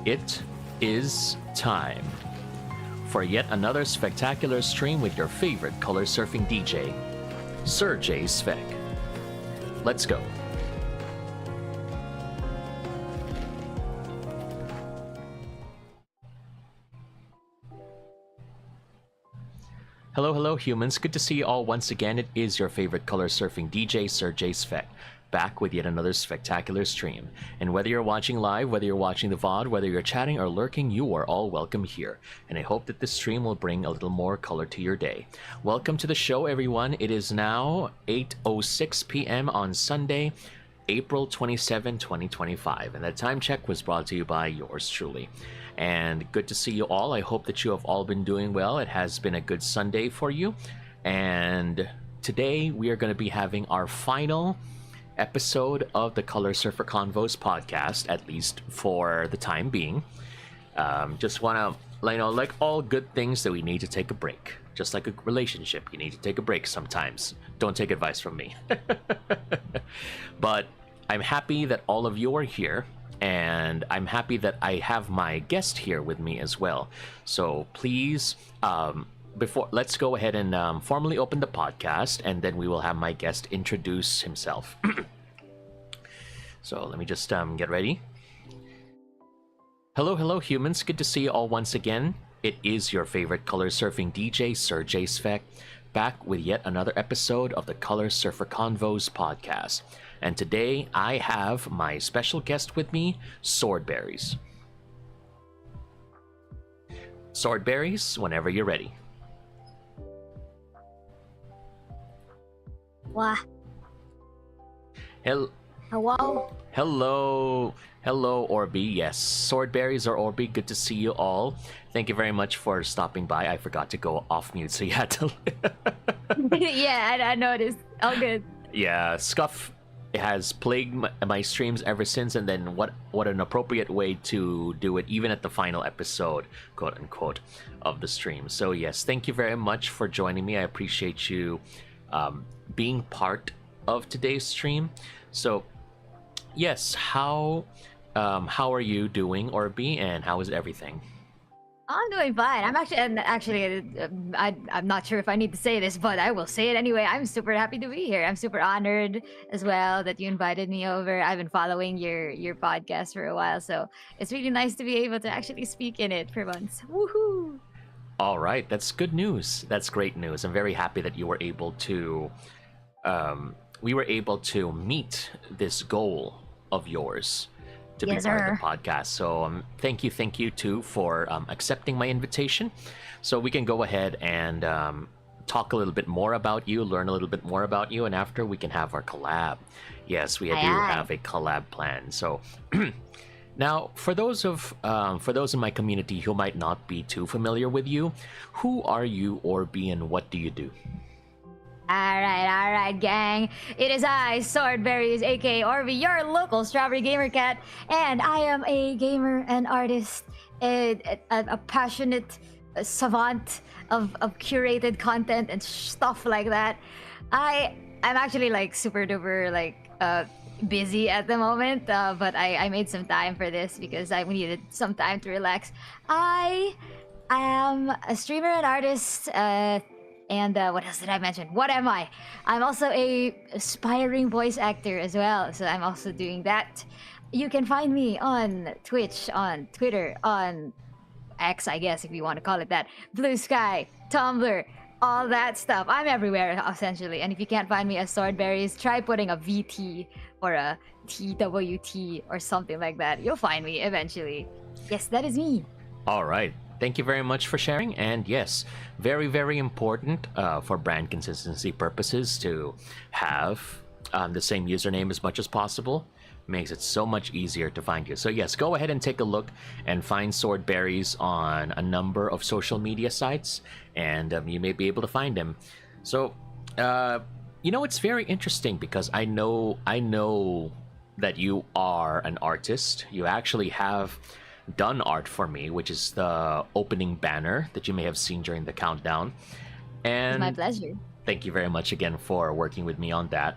It is time for yet another spectacular stream with your favorite color surfing DJ, Serjay Svek. Let's go. Hello humans, good to see you all once again. It is your favorite color surfing DJ, Serjay Svek, back with yet another spectacular stream. And whether you're watching live, whether you're watching the VOD, whether you're chatting or lurking, you are all welcome here. And I hope that this stream will bring a little more color to your day. Welcome to the show, everyone. It is now 8:06 p.m. on Sunday, April 27, 2025. And that time check was brought to you by yours truly. And good to see you all. I hope that you have all been doing well. It has been a good Sunday for you. And today we are going to be having our final episode of the Surfer Convos podcast, at least for the time being. Just want to, like all good things, that we need to take a break. Just like a relationship, you need to take a break sometimes. Don't take advice from me. But I'm happy that all of you are here. And I'm happy that I have my guest here with me as well. So please, let's go ahead and formally open the podcast, and then we will have my guest introduce himself. So let me just get ready. Hello humans, good to see you all once again. It is your favorite color surfing DJ, Serjay Svek, back with yet another episode of the Surfer Convos podcast. And today I have my special guest with me, Swordberries. Swordberries, whenever you're ready. Wow. Hello. Hello, Orby. Yes, Swordberries or Orby, good to see you all. Thank you very much for stopping by. I forgot to go off mute, so you had to... Yeah, I noticed. All good. Yeah, Scuff has plagued my streams ever since, and then what an appropriate way to do it, even at the final episode, quote unquote, of the stream. So yes, thank you very much for joining me. I appreciate you being part of today's stream. So yes, how are you doing, Orby, and how is everything? I'm doing fine. I'm not sure if I need to say this, but I will say it anyway. I'm super happy to be here. I'm super honored as well that you invited me over. I've been following your podcast for a while, so it's really nice to be able to actually speak in it for once. Woohoo! All right, that's good news. That's great news. I'm very happy that you were able to, we were able to meet this goal of yours to be part of the podcast. So thank you too for accepting my invitation. So we can go ahead and talk a little bit more about you, learn a little bit more about you, and after we can have our collab. Yes, we do have a collab plan. So now, for those in my community who might not be too familiar with you, who are you, Orby, and what do you do? Alright, gang. It is I, Swordberries, aka Orby, your local strawberry gamer cat, and I am a gamer and artist, a passionate savant of curated content and stuff like that. I'm actually like super duper busy at the moment, but I made some time for this because I needed some time to relax. I am a streamer and artist, and what else did I mention? What am I? I'm also a aspiring voice actor as well, so I'm also doing that. You can find me on Twitch, on Twitter, on X, I guess, if you want to call it that, Blue Sky, Tumblr, all that stuff. I'm everywhere, essentially. And if you can't find me as Swordberries, try putting a VT or a TWT or something like that. You'll find me eventually. Yes, that is me. All right. Thank you very much for sharing. And yes, very, very important for brand consistency purposes to have the same username as much as possible. Makes it so much easier to find you. So yes, go ahead and take a look and find Swordberries on a number of social media sites, and you may be able to find him. So, it's very interesting because I know that you are an artist. You actually have done art for me, which is the opening banner that you may have seen during the countdown. And it's my pleasure. Thank you very much again for working with me on that.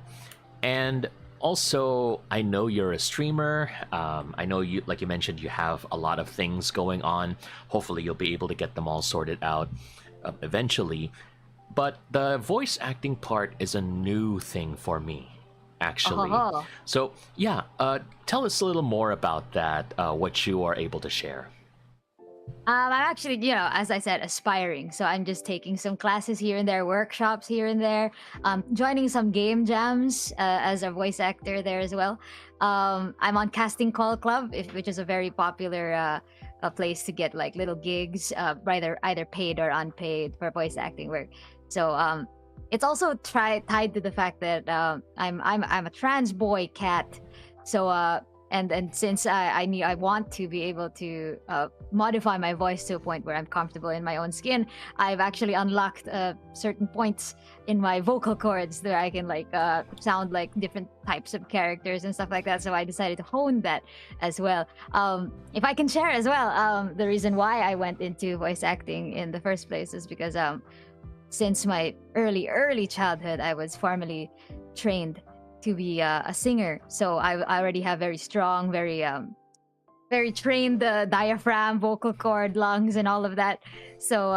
And also, I know you're a streamer. I know you, like you mentioned, you have a lot of things going on. Hopefully, you'll be able to get them all sorted out eventually. But the voice acting part is a new thing for me, actually. Oh. So, yeah, tell us a little more about that, what you are able to share. I'm actually, as I said, aspiring. So I'm just taking some classes here and there, workshops here and there, joining some game jams as a voice actor there as well. I'm on Casting Call Club, which is a very popular a place to get like little gigs, either paid or unpaid for voice acting work. So it's also tied to the fact that I'm a trans boy cat. So and since I want to be able to modify my voice to a point where I'm comfortable in my own skin, I've actually unlocked certain points in my vocal cords that I can like sound like different types of characters and stuff like that. So I decided to hone that as well. If I can share as well, the reason why I went into voice acting in the first place is because since my early childhood, I was formally trained to be a singer. So I already have very strong, very trained diaphragm, vocal cord, lungs, and all of that. So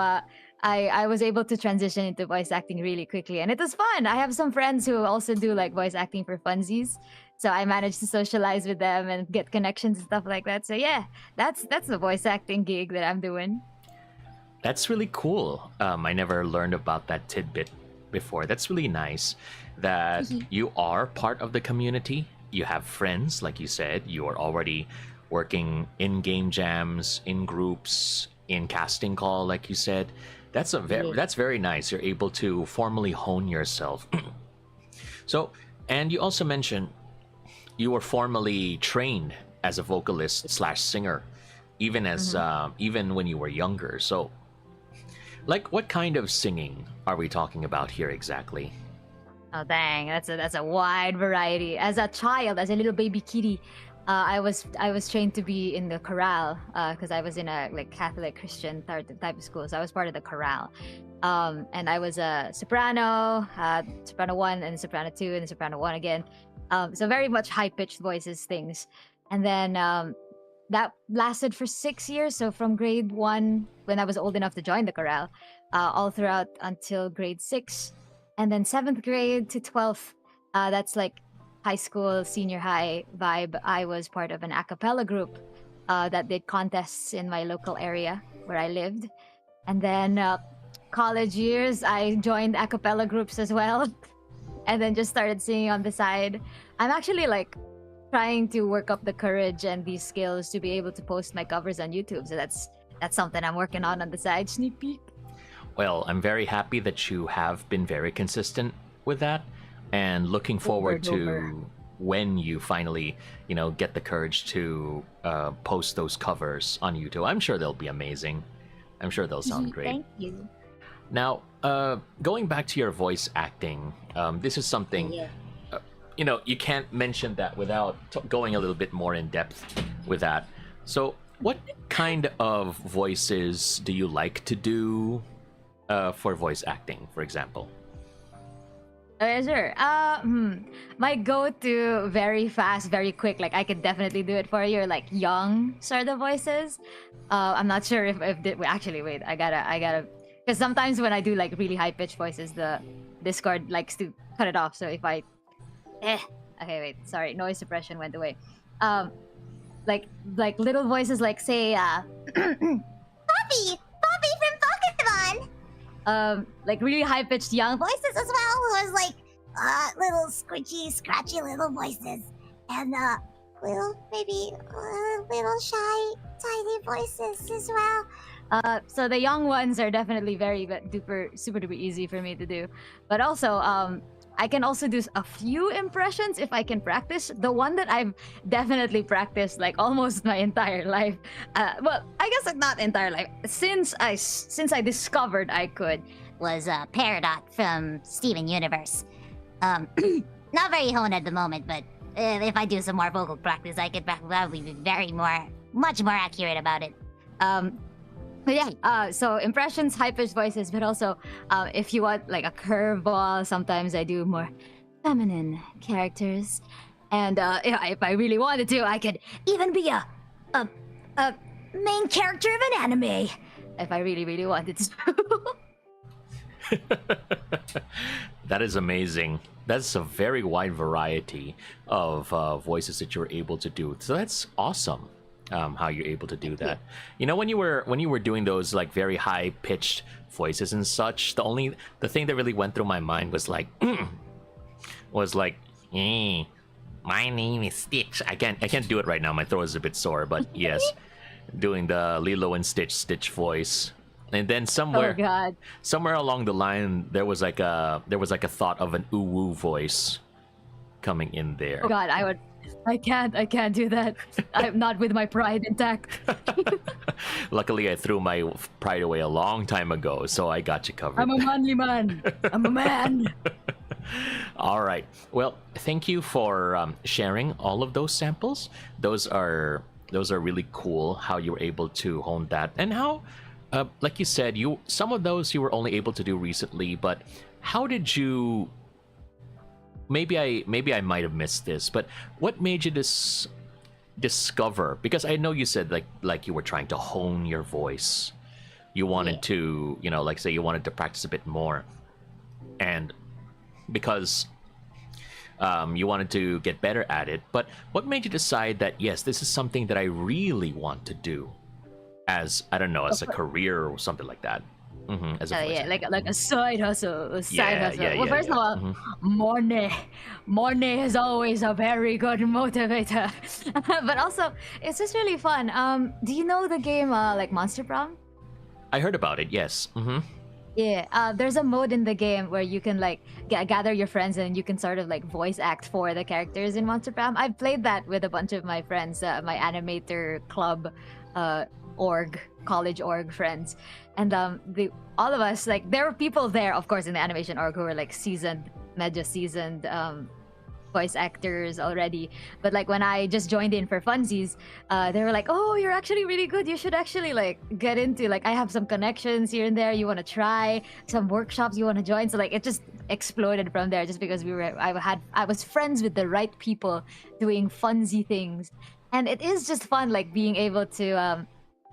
I was able to transition into voice acting really quickly, and it was fun. I have some friends who also do like voice acting for funsies. So I managed to socialize with them and get connections and stuff like that. So yeah, that's the voice acting gig that I'm doing. That's really cool. I never learned about that tidbit before. That's really nice that you are part of the community. You have friends, like you said. You are already working in game jams, in groups, in casting call, like you said. That's very nice. You're able to formally hone yourself. So, and you also mentioned you were formally trained as a vocalist / singer, even as even when you were younger. So, like, what kind of singing are we talking about here exactly? Oh dang, that's a wide variety. As a child, as a little baby kitty, I was trained to be in the chorale because I was in a like Catholic Christian type of school, so I was part of the chorale. And I was a soprano, soprano 1 and soprano 2 and soprano 1 again. So very much high pitched voices things. And then that lasted for 6 years. So from grade 1, when I was old enough to join the chorale, all throughout until grade 6. And then 7th grade to 12th, that's like high school, senior high vibe. I was part of an a cappella group that did contests in my local area where I lived. And then college years, I joined a cappella groups as well. And then just started singing on the side. I'm actually like trying to work up the courage and these skills to be able to post my covers on YouTube. So that's something I'm working on the side. Sneak peek. Well, I'm very happy that you have been very consistent with that, and looking forward to when you finally, get the courage to post those covers on YouTube. I'm sure they'll be amazing. I'm sure they'll sound great. Thank you. Now, going back to your voice acting, this is something, you can't mention that without going a little bit more in depth with that. So, what kind of voices do you like to do for voice acting, for example? Sure. My go-to, very fast, very quick, like I could definitely do it for you, are like young sort of voices. I'm not sure if actually, wait, I gotta, because sometimes when I do like really high-pitched voices, the Discord likes to cut it off. So if I, okay, wait, sorry, noise suppression went away. Like little voices, like say, Poppy from Pokemon. Like really high-pitched young Voices as well, who was like little squishy, scratchy little voices, and little shy, tiny voices as well. So the young ones are definitely very super duper easy for me to do, but also I can also do a few impressions if I can practice. The one that I've definitely practiced like almost my entire life, well, I guess like not entire life, since I discovered I could, Was Peridot from Steven Universe. Not very honed at the moment, but if I do some more vocal practice, I could probably be much more accurate about it. But yeah, so impressions, high-pitched voices, but also if you want like a curveball, sometimes I do more feminine characters. And if I really wanted to, I could even be a main character of an anime. If I really, really wanted to. That is amazing. That's a very wide variety of voices that you're able to do. So that's awesome. How you're able to do that. You know, when you were doing those like very high pitched voices and such, the thing that really went through my mind was like, my name is Stitch. I can't do it right now. My throat is a bit sore, but yes, doing the Lilo and Stitch voice. And then somewhere along the line, there was like a thought of an uwu voice coming in there. Oh God, I can't do that. I'm not with my pride intact. Luckily, I threw my pride away a long time ago, so I got you covered. I'm a manly man. I'm a man. All right. Well, thank you for sharing all of those samples. Those are really cool. How you were able to hone that, and how, like you said, some of those you were only able to do recently. But how did you? Maybe I might have missed this, but what made you discover? Because I know you said like you were trying to hone your voice. You wanted to, like say you wanted to practice a bit more, and because you wanted to get better at it. But what made you decide that yes, this is something that I really want to do, as I don't know, as a career or something like that? As a voice actor. like a side hustle. Well, first of all, Mm-hmm. Morne is always a very good motivator. But also, it's just really fun. Do you know the game like Monster Prom? I heard about it. Yes. Yeah, there's a mode in the game where you can like gather your friends and you can sort of like voice act for the characters in Monster Prom. I've played that with a bunch of my friends, my animator club, college org friends, and all of us, like, there were people there, of course, in the animation org who were like media seasoned voice actors already. But like when I just joined in for funsies, they were like, "Oh, you're actually really good. You should actually like get into, like, I have some connections here and there. You want to try some workshops? You want to join?" So like it just exploded from there, just because I was friends with the right people doing funsy things, and it is just fun, like being able to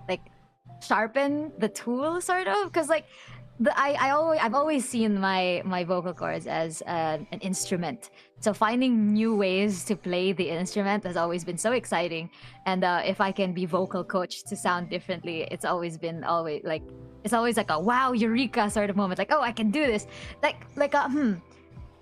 like sharpen the tool, sort of, because like I've always seen my vocal cords as an instrument. So finding new ways to play the instrument has always been so exciting. And if I can be vocal coached to sound differently, it's always like a wow, eureka sort of moment. Like, oh, I can do this. Like I'm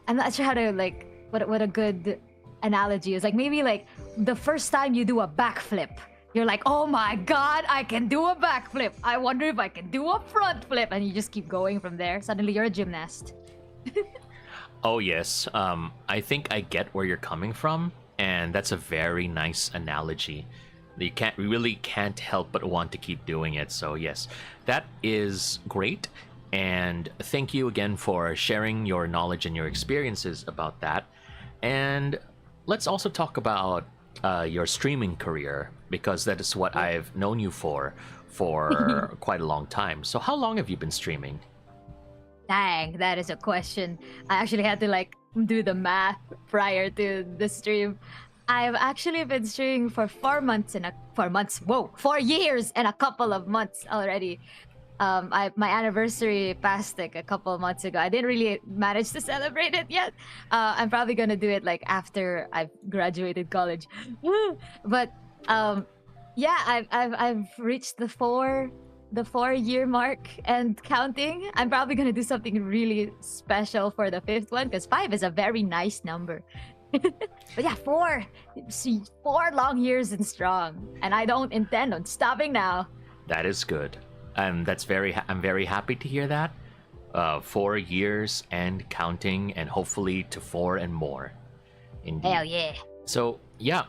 not sure how to, like, what a good analogy is. Like maybe like the first time you do a backflip, you're like, oh my God, I can do a backflip. I wonder if I can do a front flip. And you just keep going from there. Suddenly you're a gymnast. Oh, yes. I think I get where you're coming from. And that's a very nice analogy. You really can't help but want to keep doing it. So yes, that is great. And thank you again for sharing your knowledge and your experiences about that. And let's also talk about your streaming career, because that is what I've known you for quite a long time. So how long have you been streaming? Dang, that is a question. I actually had to like do the math prior to the stream. I've actually been streaming for 4 years and a couple of months already. My anniversary passed like a couple of months ago. I didn't really manage to celebrate it yet. I'm probably gonna do it like after I've graduated college. But yeah, I've reached the 4-year mark and counting. I'm probably gonna do something really special for the 5th one, because 5 is a very nice number. But yeah, 4 long years and strong, and I don't intend on stopping now. That is good. I'm very happy to hear that. 4 years and counting, and hopefully to 4 and more. Indeed. Hell yeah. So yeah.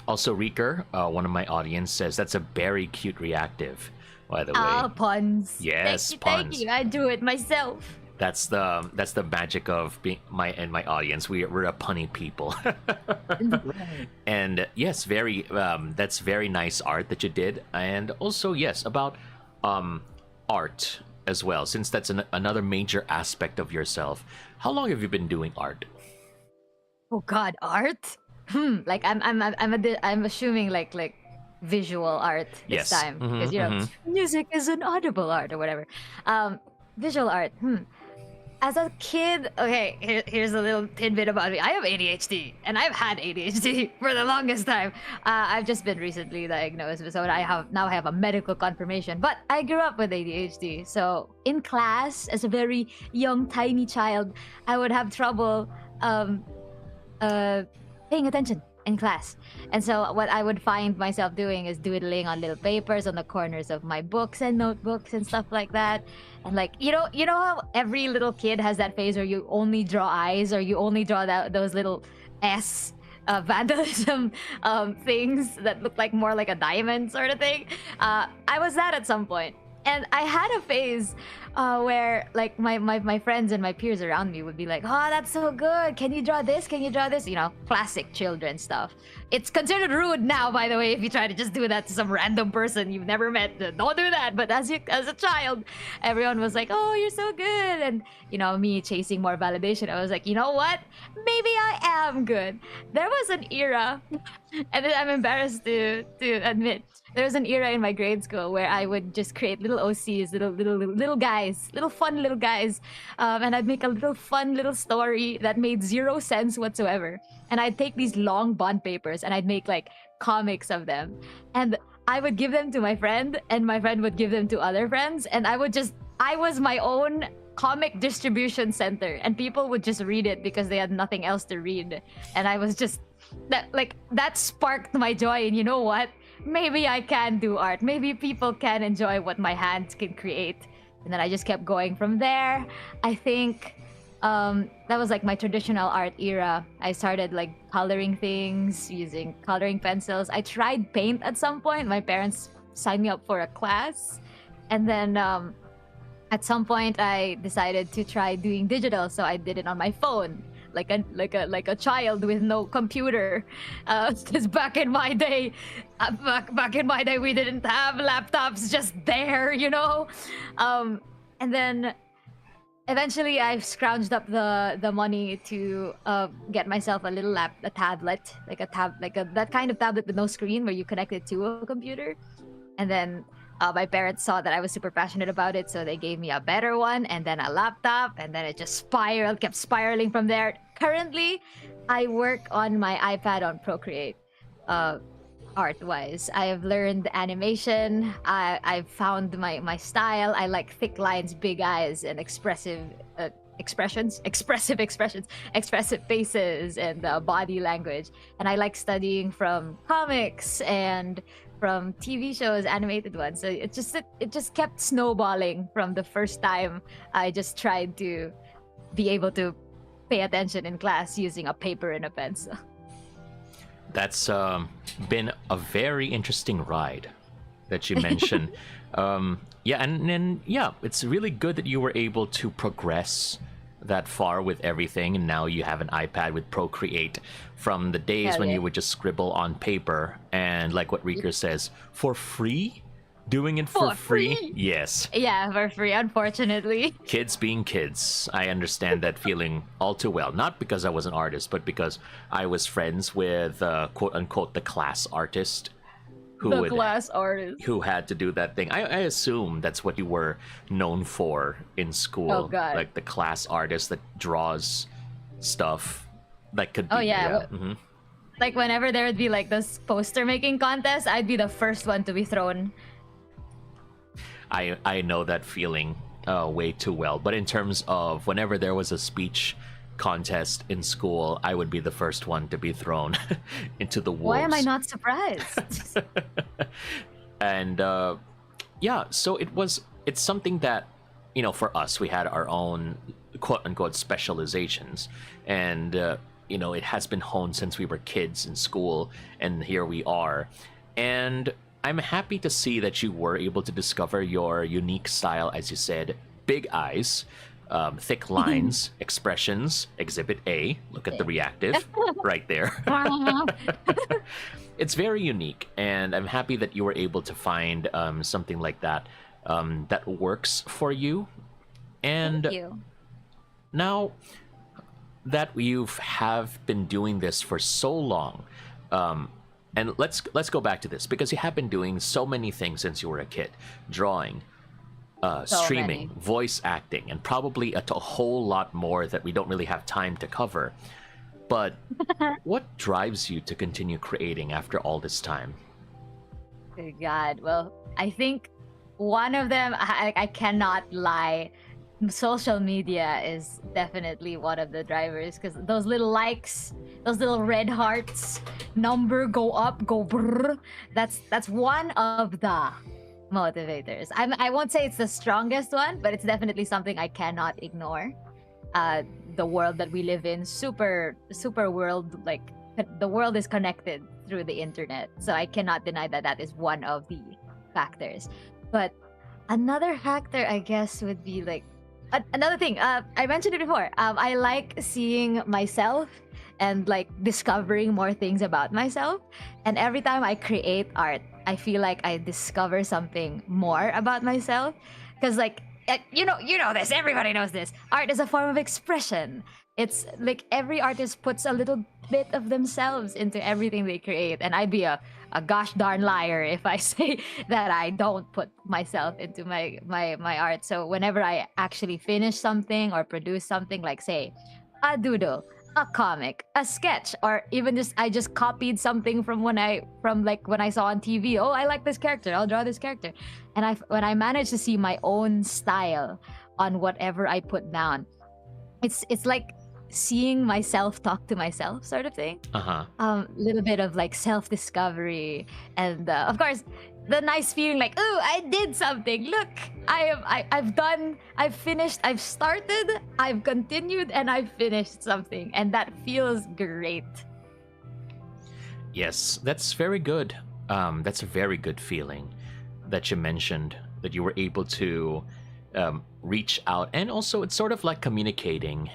Also, Reeker, one of my audience, says that's a very cute reactive. By the way. Oh, puns. Yes, puns. Thank you. I do it myself. That's the magic of being my audience. We're a punny people. And yes, that's very nice art that you did. And also, yes, about art as well, since that's another major aspect of yourself. How long have you been doing art? Oh God, art. Like I'm assuming like visual art this Yes. time because Mm-hmm. music is an audible art or whatever. Visual art. As a kid, okay, here's a little tidbit about me. I have ADHD, and I've had ADHD for the longest time. I've just been recently diagnosed, so I have a medical confirmation. But I grew up with ADHD, so in class, as a very young, tiny child, I would have trouble paying attention in class. And so what I would find myself doing is doodling on little papers on the corners of my books and notebooks and stuff like that. And like you know how every little kid has that phase where you only draw eyes or you only draw those little S vandalism things that look like more like a diamond sort of thing. I was that at some point. And I had a phase where like my friends and my peers around me would be like, oh, that's so good. Can you draw this? Can you draw this? You know, classic children stuff. It's considered rude now, by the way, if you try to just do that to some random person you've never met. Don't do that. But as a child, everyone was like, oh, you're so good. And, you know, me chasing more validation, I was like, you know what? Maybe I am good. There was an era, and I'm embarrassed to admit, there was an era in my grade school where I would just create little OCs, little guys, little fun little guys, and I'd make a little fun little story that made zero sense whatsoever. And I'd take these long bond papers and I'd make like comics of them, and I would give them to my friend, and my friend would give them to other friends, and I was my own comic distribution center, and people would just read it because they had nothing else to read, and I was just that sparked my joy. And you know what? Maybe I can do art. Maybe people can enjoy what my hands can create. And then I just kept going from there. I think that was like my traditional art era. I started like coloring things using coloring pencils. I tried paint at some point. My parents signed me up for a class. And then at some point I decided to try doing digital, so I did it on my phone. Like a child with no computer, because back in my day, we didn't have laptops just there, you know. And then eventually I scrounged up the money to get myself a little tablet, that kind of tablet with no screen where you connect it to a computer. And then my parents saw that I was super passionate about it, so they gave me a better one, and then a laptop, and then it just kept spiraling from there. Currently, I work on my iPad on Procreate, art-wise. I have learned animation. I've found my style. I like thick lines, big eyes, and expressive expressions, expressive faces, and body language. And I like studying from comics and from TV shows, animated ones. So it just kept snowballing from the first time I just tried to be able to pay attention in class using a paper and a pencil. That's been a very interesting ride that you mentioned. Yeah, and yeah, it's really good that you were able to progress that far with everything, and now you have an iPad with Procreate from the days when you would just scribble on paper and, like what Reeker says, for free? Doing it for free? Yes. Yeah, for free, unfortunately. Kids being kids. I understand that feeling all too well. Not because I was an artist, but because I was friends with, quote unquote, the class artist. Who had to do that thing. I assume that's what you were known for in school. Oh, God. Like the class artist that draws stuff that could be. Oh, yeah. Like whenever there would be like this poster making contest, I'd be the first one to be thrown. I know that feeling way too well. But in terms of whenever there was a speech contest in school, I would be the first one to be thrown into the wolves. Why am I not surprised? And yeah, so it's something that, you know, for us, we had our own quote unquote specializations, and you know, it has been honed since we were kids in school, and here we are. And I'm happy to see that you were able to discover your unique style, as you said, big eyes, thick lines, expressions, exhibit A. Look at the reactive right there. It's very unique, and I'm happy that you were able to find something like that that works for you. And Thank you. now, that you have been doing this for so long, and let's go back to this because you have been doing so many things since you were a kid, drawing, streaming, voice acting, and probably a whole lot more that we don't really have time to cover. But what drives you to continue creating after all this time? Good God. Well, I think one of them, I cannot lie. Social media is definitely one of the drivers because those little likes, those little red hearts, number go up, go brrr. That's one of the motivators. I won't say it's the strongest one, but it's definitely something I cannot ignore. The world that we live in, super world, like the world is connected through the internet, so I cannot deny that that is one of the factors. But another factor, I guess, would be like another thing. I mentioned it before. I like seeing myself and like discovering more things about myself. And every time I create art, I feel like I discover something more about myself. Because like you know this. Everybody knows this. Art is a form of expression. It's like every artist puts a little bit of themselves into everything they create, and I'd be a gosh darn liar if I say that I don't put myself into my art. So whenever I actually finish something or produce something, like say a doodle, a comic, a sketch, or even just I just copied something from when I saw on TV. Oh, I like this character. I'll draw this character. And when I manage to see my own style on whatever I put down, it's like seeing myself talk to myself, sort of thing. Little bit of like self-discovery, and of course the nice feeling like, oh, I did something. Look, I've finished, I've started, I've continued, and I've finished something, and that feels great. Yes, that's very good. That's a very good feeling that you mentioned, that you were able to reach out, and also it's sort of like communicating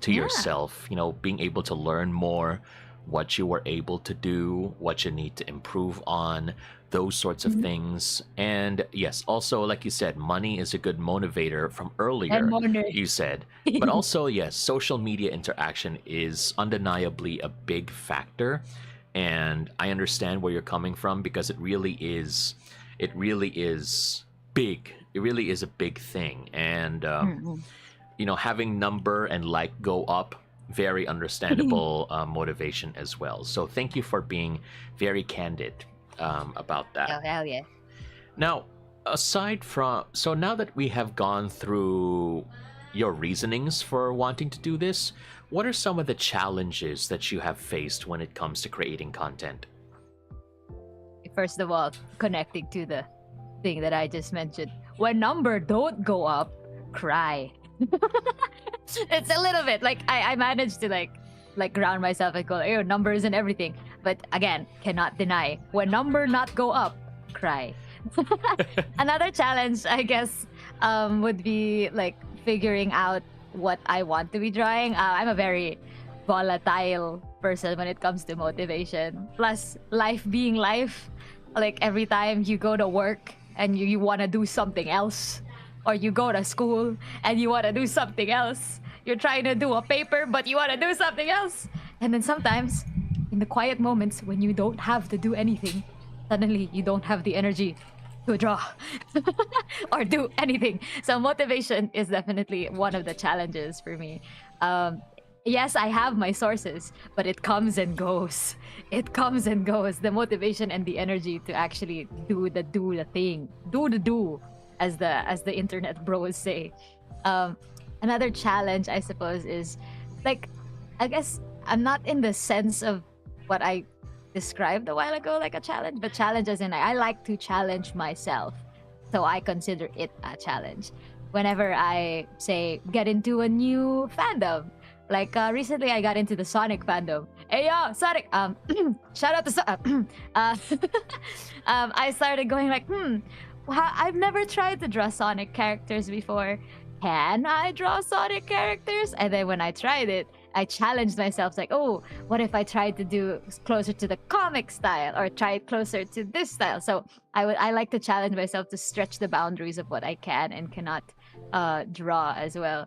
to yourself, you know, being able to learn more, what you were able to do, what you need to improve on, those sorts of things. And yes, also like you said, money is a good motivator from earlier, you said. But also, yes, social media interaction is undeniably a big factor. And I understand where you're coming from because it really is big. It really is a big thing. And you know, having number and like go up, very understandable motivation as well. So thank you for being very candid about that. Oh, hell yeah. Now, aside from, so now that we have gone through your reasonings for wanting to do this, what are some of the challenges that you have faced when it comes to creating content? First of all, connecting to the thing that I just mentioned. When number don't go up, cry. It's a little bit like I managed to like ground myself and go, oh, numbers and everything. But again, cannot deny, when number not go up, cry. Another challenge, I guess, would be like figuring out what I want to be drawing. I'm a very volatile person when it comes to motivation. Plus, life being life, like every time you go to work and you want to do something else, or you go to school and you want to do something else. You're trying to do a paper, but you want to do something else. And then sometimes, in the quiet moments when you don't have to do anything, suddenly you don't have the energy to draw or do anything. So motivation is definitely one of the challenges for me. Yes, I have my sources, but it comes and goes. It comes and goes. The motivation and the energy to actually do the thing. Do, as the internet bros say. Another challenge, I suppose, is like, I guess I'm not in the sense of what I described a while ago, like a challenge, but challenge as in I like to challenge myself. So I consider it a challenge. Whenever I, say, get into a new fandom, like recently I got into the Sonic fandom. Hey yo, Sonic! Shout out to Sonic! I started going like, I've never tried to draw Sonic characters before. Can I draw Sonic characters? And then when I tried it, I challenged myself, like, oh, what if I tried to do closer to the comic style, or try it closer to this style? So I like to challenge myself to stretch the boundaries of what I can and cannot draw as well.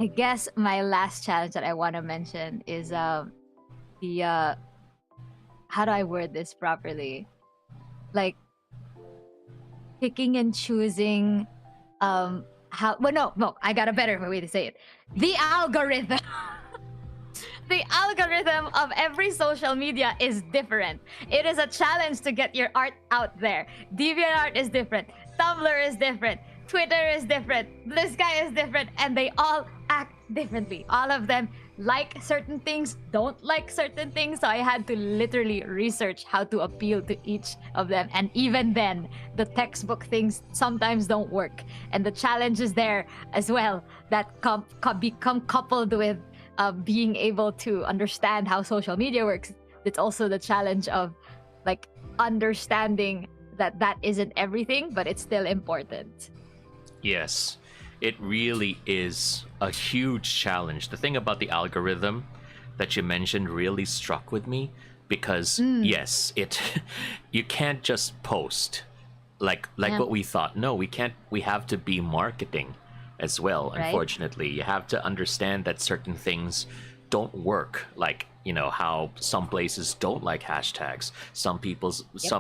I guess my last challenge that I want to mention is the how do I word this properly? Like picking and choosing how no, I got a better way to say it. The algorithm. The algorithm of every social media is different. It is a challenge to get your art out there. DeviantArt is different. Tumblr is different. Twitter is different. This guy is different, and they all act differently. All of them like certain things, don't like certain things. So I had to literally research how to appeal to each of them. And even then, the textbook things sometimes don't work. And the challenge is there as well that become coupled with being able to understand how social media works. It's also the challenge of like understanding that that isn't everything, but it's still important. Yes, it really is a huge challenge. The thing about the algorithm that you mentioned really struck with me because yes, you can't just post like what we thought. No, we can't. We have to be marketing as well. Right? Unfortunately, you have to understand that certain things don't work. Like, you know, how some places don't like hashtags. Some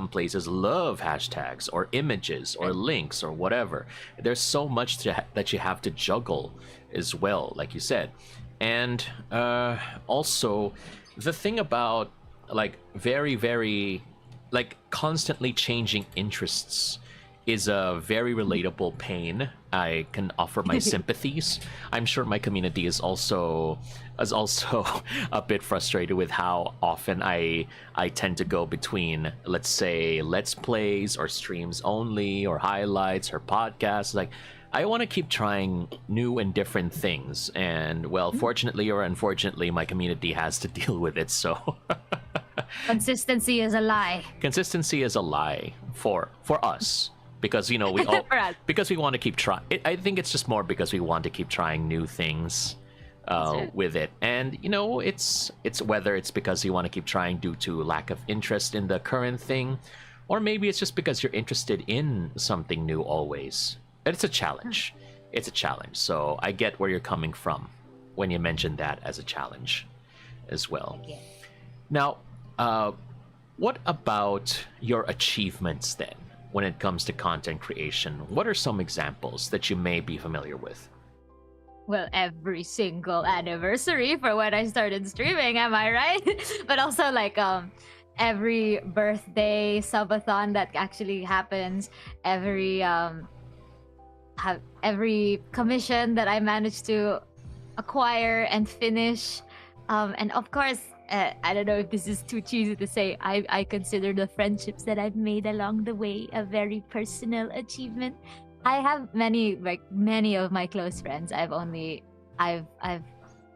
places love hashtags or images or links or whatever. There's so much that you have to juggle as well, like you said. And also, the thing about like very, very like constantly changing interests is a very relatable pain. I can offer my sympathies. I'm sure my community is also a bit frustrated with how often I tend to go between, let's say, let's plays or streams only or highlights or podcasts. Like, I want to keep trying new and different things, and well, fortunately or unfortunately, my community has to deal with it. So consistency is a lie. Consistency is a lie for us. Because, you know, we all, because we want to keep trying. I think it's just more because we want to keep trying new things with it. And, you know, it's whether it's because you want to keep trying due to lack of interest in the current thing, or maybe it's just because you're interested in something new always. It's a challenge. It's a challenge. So I get where you're coming from when you mentioned that as a challenge as well. Yeah. Now, what about your achievements then? When it comes to content creation, what are some examples that you may be familiar with? Well, every single anniversary for when I started streaming, am I right? But also like every birthday subathon that actually happens, every commission that I managed to acquire and finish, and of course, I don't know if this is too cheesy to say, I consider the friendships that I've made along the way a very personal achievement. I have many of my close friends. I've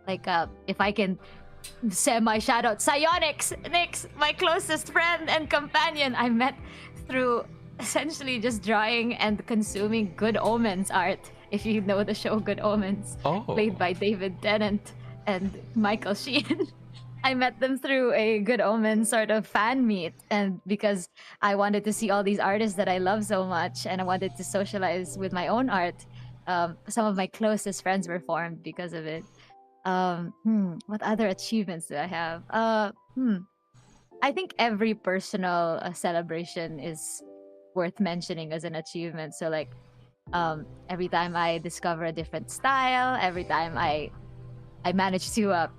like if I can say my shout out, Psyonix, Nix, my closest friend and companion, I met through essentially just drawing and consuming Good Omens art. If you know the show Good Omens, played by David Tennant and Michael Sheen. I met them through a Good Omens sort of fan meet, and because I wanted to see all these artists that I love so much, and I wanted to socialize with my own art, some of my closest friends were formed because of it. What other achievements do I have? I think every personal celebration is worth mentioning as an achievement. So like, every time I discover a different style, every time I manage to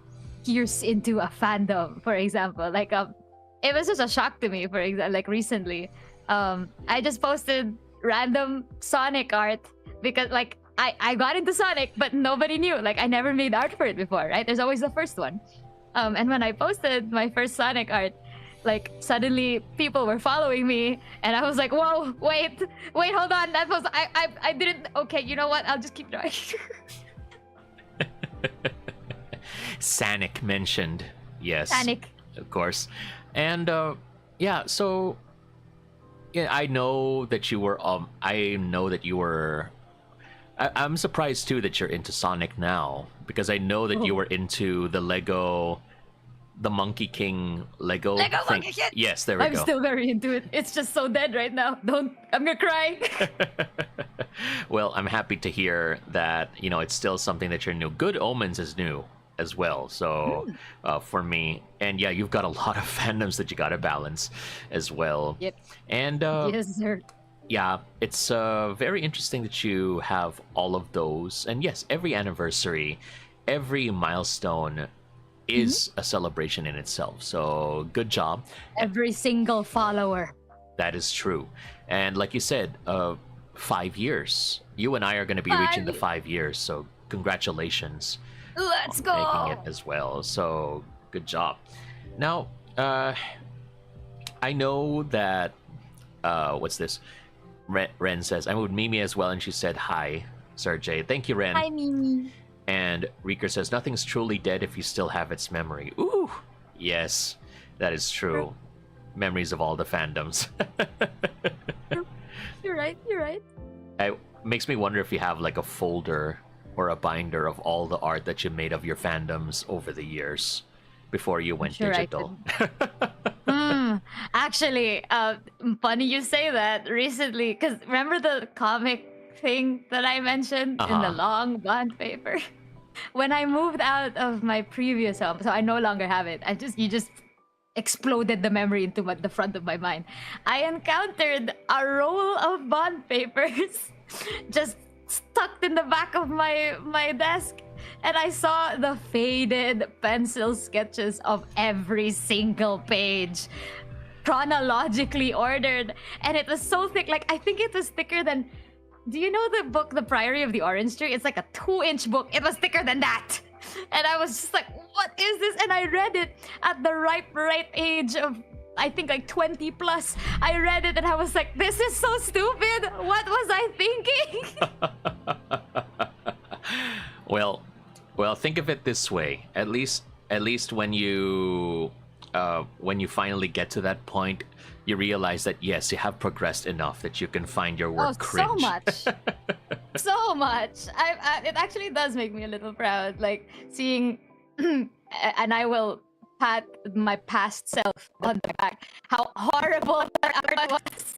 pierce into a fandom, for example, like it was just a shock to me. For example, like recently, I just posted random Sonic art because like I got into Sonic, but nobody knew. Like I never made art for it before, right? There's always the first one. And when I posted my first Sonic art, like suddenly people were following me, and I was like, whoa, wait, hold on, that was I didn't. Okay, you know what? I'll just keep drawing. Sanic mentioned, yes, Sanic, of course, and yeah. So yeah, I know that you were. I'm surprised too that you're into Sonic now, because I know that you were into the Monkey King Lego thing. Monkey King. Yes, there we go. I'm still very into it. It's just so dead right now. I'm gonna cry. Well, I'm happy to hear that, it's still something that you're new. Good Omens is new as well. So for me, and yeah, you've got a lot of fandoms that you got to balance as well. Yep. And Yes, sir. yeah, it's very interesting that you have all of those. And yes, every anniversary, every milestone is a celebration in itself. So good job. Every single follower. That is true. And like you said, 5 years. You and I are going to be reaching the 5 years. So congratulations. Let's on go. making it as well. So good job. Now, I know that what's this? Ren says I'm with Mimi as well, and she said hi, Serjay. Thank you, Ren. Hi, Mimi. And Reeker says nothing's truly dead if you still have its memory. Ooh, yes, that is true. Memories of all the fandoms. You're right. You're right. It makes me wonder if you have like a folder or a binder of all the art that you made of your fandoms over the years before you went Sure, digital. Actually, funny you say that recently, because remember the comic thing that I mentioned in the long bond paper? When I moved out of my previous home, so I no longer have it. You just exploded the memory into the front of my mind. I encountered a roll of bond papers just stuck in the back of my desk, and I saw the faded pencil sketches of every single page, chronologically ordered, and it was so thick. Like, I think it was thicker than. Do you know the book, The Priory of the Orange Tree? It's like a 2-inch book. It was thicker than that. And I was just like, what is this? And I read it at the right age of, I think, like 20 plus. I read it and I was like, this is so stupid. What was I thinking? Well, think of it this way. At least when you finally get to that point, you realize that yes, you have progressed enough that you can find your work cringe. So much. So much. It actually does make me a little proud, like seeing, and I will pat my past self on the back, how horrible that was,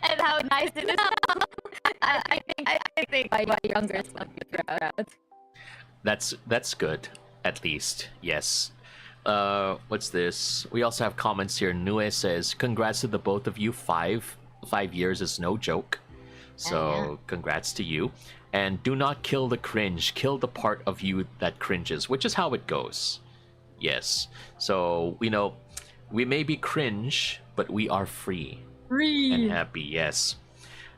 and how nice it is now. I think my younger self will be proud. That's good, at least. Yes. What's this? We also have comments here. Nue says, congrats to the both of you. 5 years is no joke. So congrats to you. And do not kill the cringe. Kill the part of you that cringes, which is how it goes. Yes. So, we may be cringe, but we are free. Free. And happy, yes.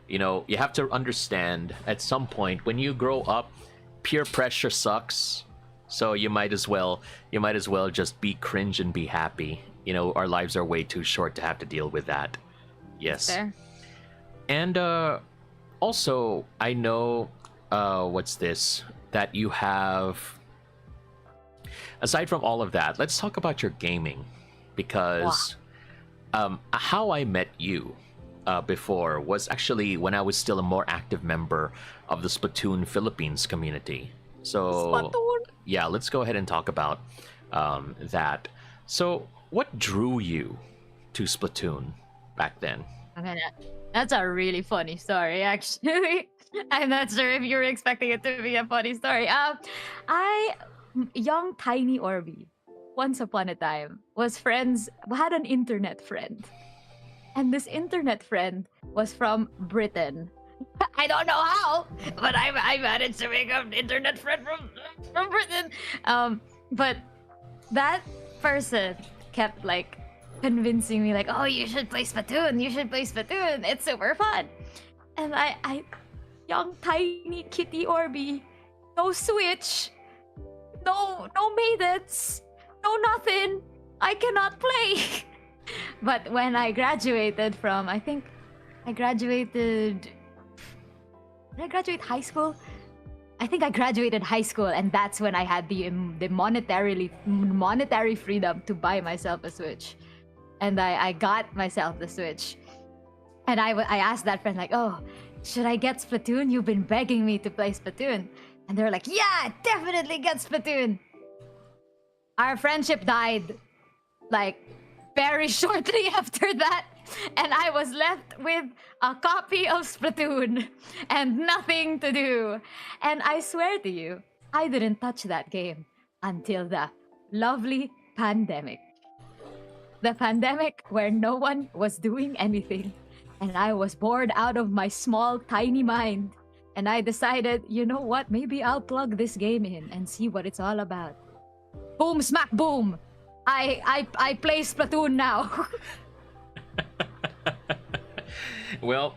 You have to understand, at some point, when you grow up, peer pressure sucks. So you might as well just be cringe and be happy. Our lives are way too short to have to deal with that. Yes. Fair. And also, I know what's this? That you have. Aside from all of that, let's talk about your gaming, because how I met you before was actually when I was still a more active member of the Splatoon Philippines community. So Splatoon. Yeah, let's go ahead and talk about that. So, what drew you to Splatoon back then? Okay, that's a really funny story, actually. I'm not sure if you were expecting it to be a funny story. Young tiny Orby, once upon a time, had an internet friend. And this internet friend was from Britain. I don't know how, but I managed to make an internet friend from Britain. But that person kept like convincing me, like, oh, you should play Splatoon. You should play Splatoon. It's super fun. And I young tiny kitty Orby, no Switch, no maidens, no nothing. I cannot play. But when I graduated from, I think I graduated. Did I graduate high school? I think I graduated high school, and that's when I had the monetary freedom to buy myself a Switch, and I got myself the Switch, and I asked that friend, like, oh, should I get Splatoon? You've been begging me to play Splatoon, and they were like, yeah, definitely get Splatoon. Our friendship died, like, very shortly after that. And I was left with a copy of Splatoon and nothing to do. And I swear to you, I didn't touch that game until the lovely pandemic. The pandemic where no one was doing anything. And I was bored out of my small, tiny mind. And I decided, you know what? Maybe I'll plug this game in and see what it's all about. Boom, smack, boom! I play Splatoon now. Well,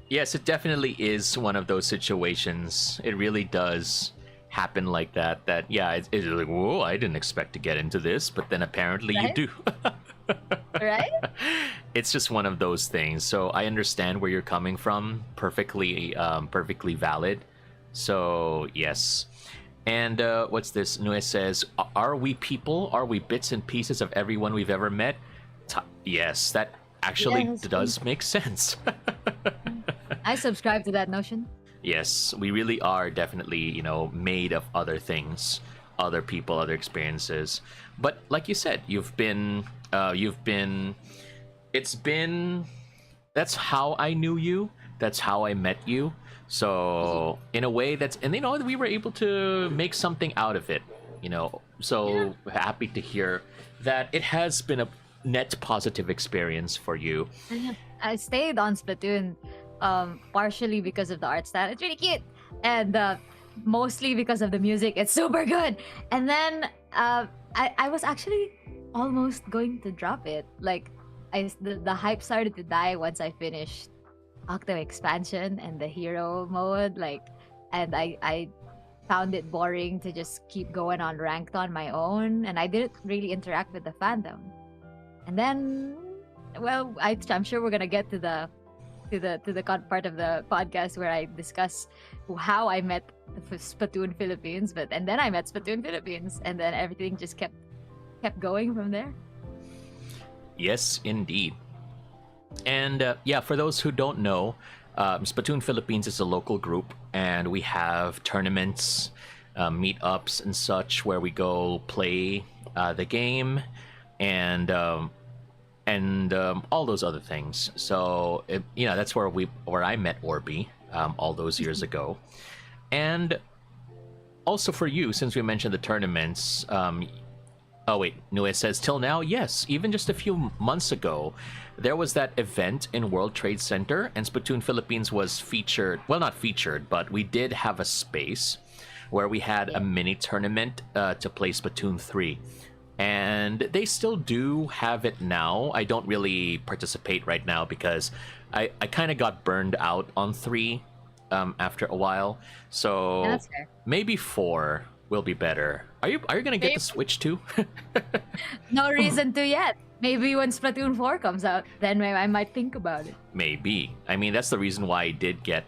yes, it definitely is one of those situations. It really does happen like that. That, yeah, it's like, whoa, I didn't expect to get into this, but then apparently Right? you do. Right? It's just one of those things. So I understand where you're coming from. Perfectly, perfectly valid. So yes. And what's this? Nue says, "Are we people? Are we bits and pieces of everyone we've ever met?" Yes, that actually Yes. does make sense. I subscribe to that notion. Yes, we really are definitely, made of other things, other people, other experiences. But like you said, that's how I knew you. That's how I met you. So in a way and we were able to make something out of it, So happy to hear that it has been a net positive experience for you. I stayed on Splatoon partially because of the art style. It's really cute. And mostly because of the music. It's super good. And then I was actually almost going to drop it. Like, the hype started to die once I finished Octo Expansion and the hero mode. And I found it boring to just keep going on ranked on my own. And I didn't really interact with the fandom. And then, well, I'm sure we're gonna get to the part of the podcast where I discuss how I met Splatoon Philippines, and then I met Splatoon Philippines, and then everything just kept going from there. Yes, indeed. And for those who don't know, Splatoon Philippines is a local group, and we have tournaments, meetups, and such where we go play the game, and all those other things. So that's where I met Orby all those years ago. And also for you, since we mentioned the tournaments, oh wait, Nue says till now, yes, even just a few months ago, there was that event in World Trade Center, and Splatoon Philippines was featured. Well, not featured, but we did have a space where we had a mini tournament to play Splatoon 3. And they still do have it now. I don't really participate right now because I kind of got burned out on 3 after a while. So That's fair. maybe 4 will be better. Are you gonna get the Switch too? No reason to yet. Maybe when Splatoon 4 comes out, then maybe I might think about it. Maybe. I mean, that's the reason why I did get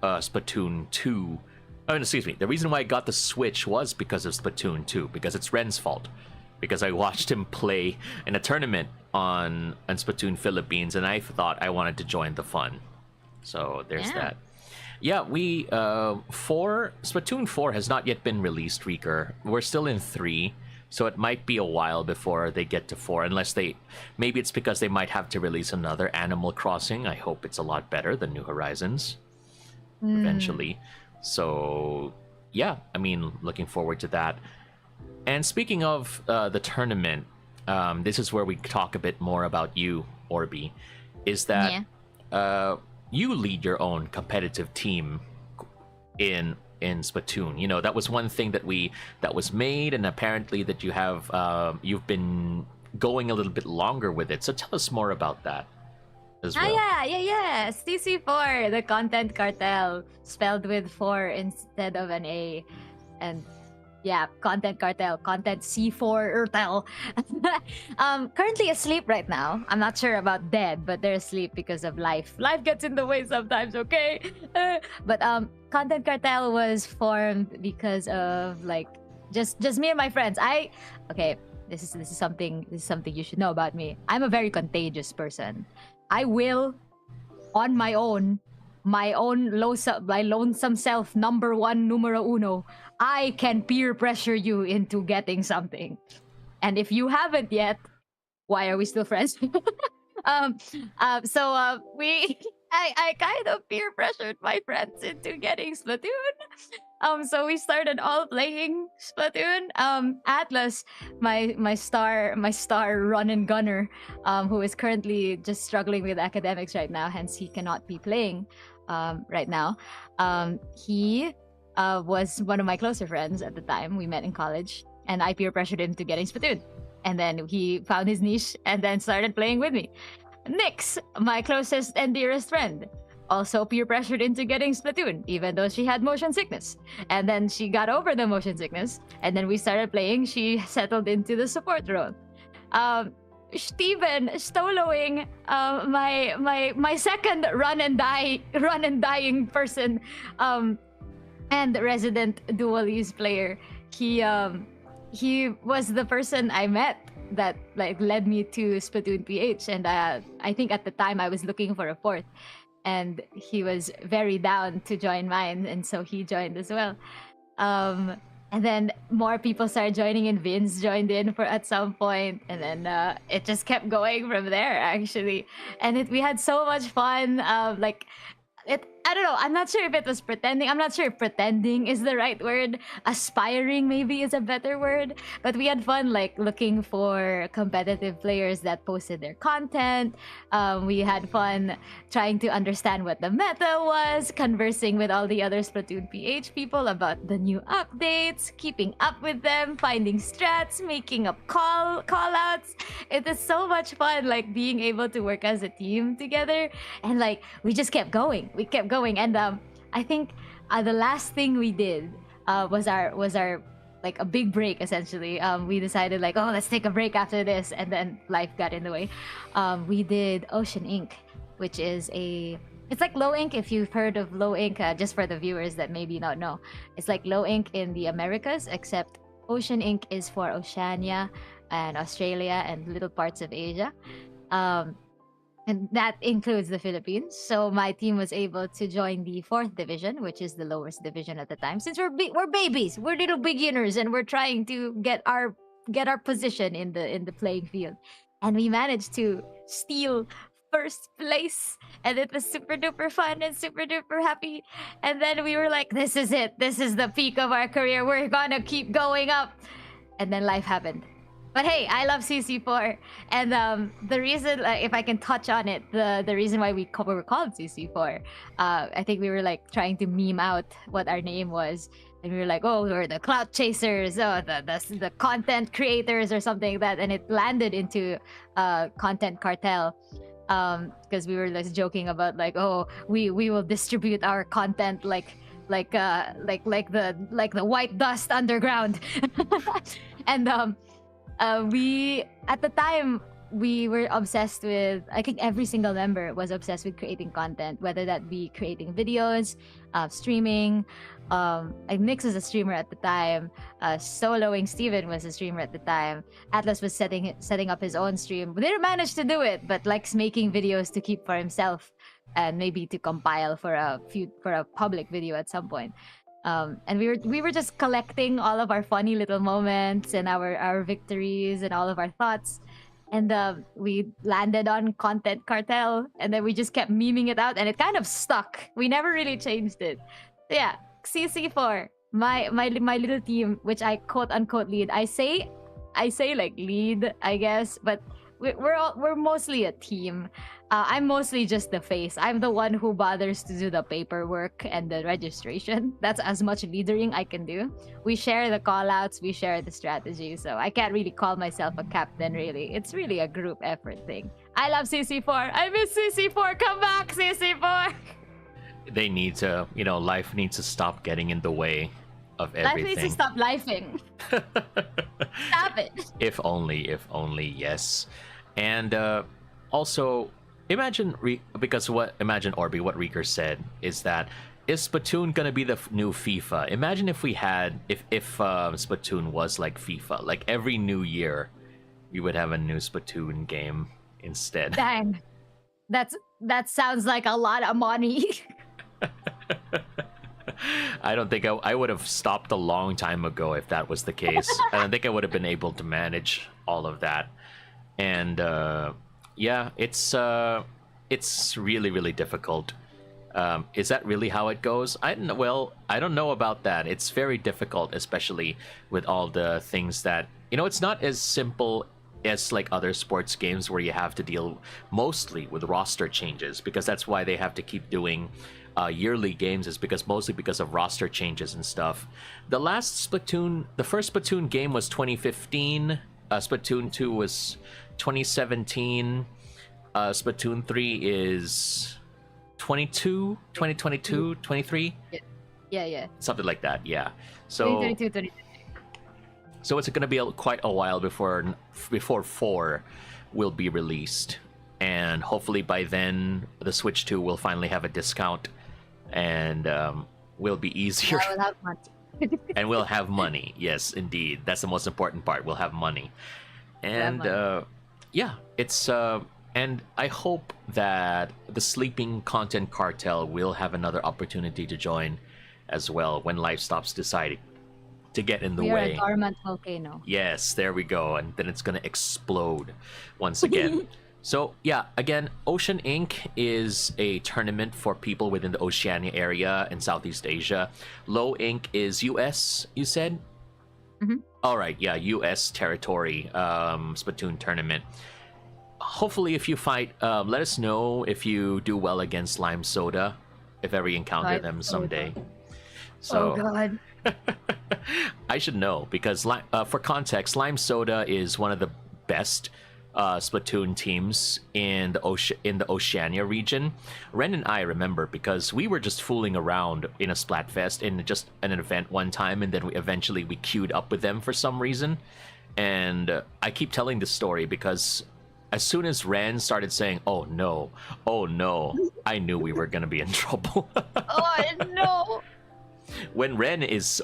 Splatoon 2. Oh, excuse me. The reason why I got the Switch was because of Splatoon 2, because it's Ren's fault. Because I watched him play in a tournament on Splatoon Philippines, and I thought I wanted to join the fun. So there's that. Yeah, Splatoon 4 has not yet been released, Reeker. We're still in 3, so it might be a while before they get to 4, unless maybe it's because they might have to release another Animal Crossing. I hope it's a lot better than New Horizons eventually. So yeah, I mean, looking forward to that. And speaking of the tournament, this is where we talk a bit more about you, Orby. Is that you lead your own competitive team in Splatoon? That was one thing that was made, and apparently that you've been going a little bit longer with it. So tell us more about that as well. Yeah. CC4, the content cartel, spelled with 4 instead of an A. And yeah, content cartel, content C4 Urtel. Currently asleep right now. I'm not sure about dead, but they're asleep because of life. Life gets in the way sometimes, okay? But content cartel was formed because of just me and my friends. This is something you should know about me. I'm a very contagious person. I will, on my lonesome self, numero uno, I can peer pressure you into getting something. And if you haven't yet, why are we still friends? We I kind of peer pressured my friends into getting Splatoon. So we started all playing Splatoon. Atlas, my star run and gunner, who is currently just struggling with academics right now, hence he cannot be playing right now. He was one of my closer friends at the time. We met in college, and I peer pressured him to getting Splatoon. And then he found his niche and then started playing with me. Nyx, my closest and dearest friend, also peer pressured into getting Splatoon, even though she had motion sickness. And then she got over the motion sickness, and then we started playing. She settled into the support role. Steven soloing my second run and dying person, and resident dual use player. He was the person I met that like led me to Splatoon PH, and I think at the time I was looking for a fourth, and he was very down to join mine, and so he joined as well. And then more people started joining in. Vince joined in for at some point, and then it just kept going from there actually, and we had so much fun. I don't know. I'm not sure if it was pretending. I'm not sure if pretending is the right word. Aspiring maybe is a better word. But we had fun like looking for competitive players that posted their content. We had fun trying to understand what the meta was, conversing with all the other Splatoon PH people about the new updates, keeping up with them, finding strats, making up call outs. It is so much fun like being able to work as a team together, and like we just kept going. We kept going, and I think the last thing we did was our like a big break essentially. We decided like, oh, let's take a break after this, and then life got in the way. We did Ocean Ink, which is it's like Low Ink. If you've heard of Low Ink, just for the viewers that maybe not know, it's like Low Ink in the Americas, except Ocean Ink is for Oceania and Australia and little parts of Asia. And that includes the Philippines. So my team was able to join the 4th division, which is the lowest division at the time. Since we're babies, we're little beginners, and we're trying to get our position in the playing field. And we managed to steal first place, and it was super duper fun and super duper happy. And then we were like, this is it. This is the peak of our career. We're gonna keep going up. And then life happened. But hey, I love CC4, and the reason, if I can touch on it, the reason why we were called CC4, I think we were like trying to meme out what our name was, and we were like, oh, we're the clout chasers, oh, the content creators or something like that, and it landed into content cartel, because we were just joking about like, oh, we will distribute our content like the white dust underground, and we at the time we were obsessed with, I think every single member was obsessed with creating content, whether that be creating videos, streaming. Nyx was a streamer at the time. Soloing Steven was a streamer at the time. Atlas was setting up his own stream. We didn't manage to do it, but likes making videos to keep for himself and maybe to compile for a public video at some point. And we were just collecting all of our funny little moments and our victories and all of our thoughts, and we landed on Content Cartel, and then we just kept memeing it out, and it kind of stuck. We never really changed it. So yeah, CC4, my little team, which I quote unquote lead. I say like lead, I guess, but we're mostly a team. I'm mostly just the face. I'm the one who bothers to do the paperwork and the registration. That's as much leadering I can do. We share the callouts, we share the strategy, so I can't really call myself a captain, really. It's really a group effort thing. I love CC4. I miss CC4. Come back, CC4. They need to, life needs to stop getting in the way of everything. Life needs to stop lifing. Stop it. If only, yes. And also, imagine Orby, what Reeker said is that, is Splatoon gonna be the new FIFA? Imagine if Splatoon was like FIFA, like every new year we would have a new Splatoon game instead. Dang, that sounds like a lot of money. I don't think I would have stopped a long time ago if that was the case. I don't think I would have been able to manage all of that. and yeah, it's really really difficult. Is that really how it goes? I don't know. Well, I don't know about that. It's very difficult, especially with all the things that, it's not as simple as like other sports games where you have to deal mostly with roster changes, because that's why they have to keep doing yearly games, is because mostly because of roster changes and stuff. The first Splatoon game was 2015. Splatoon 2 was 2017. Splatoon 3 is 2022, 23, Yeah. something like that. Yeah. So 2022, so it's going to be quite a while before 4 will be released, and hopefully by then the Switch 2 will finally have a discount, and will be easier. I will have money. And we'll have money. Yes, indeed, that's the most important part. We'll have money, and yeah, it's and I hope that the Sleeping Content Cartel will have another opportunity to join as well when life stops deciding to get in the We are way. a dormant volcano. Yes, there we go. And then it's going to explode once again. So, yeah, again, Ocean Inc. is a tournament for people within the Oceania area and Southeast Asia. Low Inc. is US, you said? Mhm. All right, yeah, US territory Splatoon tournament. Hopefully, if you fight, let us know if you do well against Lime Soda, if ever you encounter Lime them Soda. someday. So, Oh god. I should know, because for context, Lime Soda is one of the best Splatoon teams in the Oceania region. Ren and I remember, because we were just fooling around in a Splatfest in just an event one time, and then we queued up with them for some reason. And I keep telling this story because as soon as Ren started saying, oh no, I knew we were gonna be in trouble. Oh no. When Ren is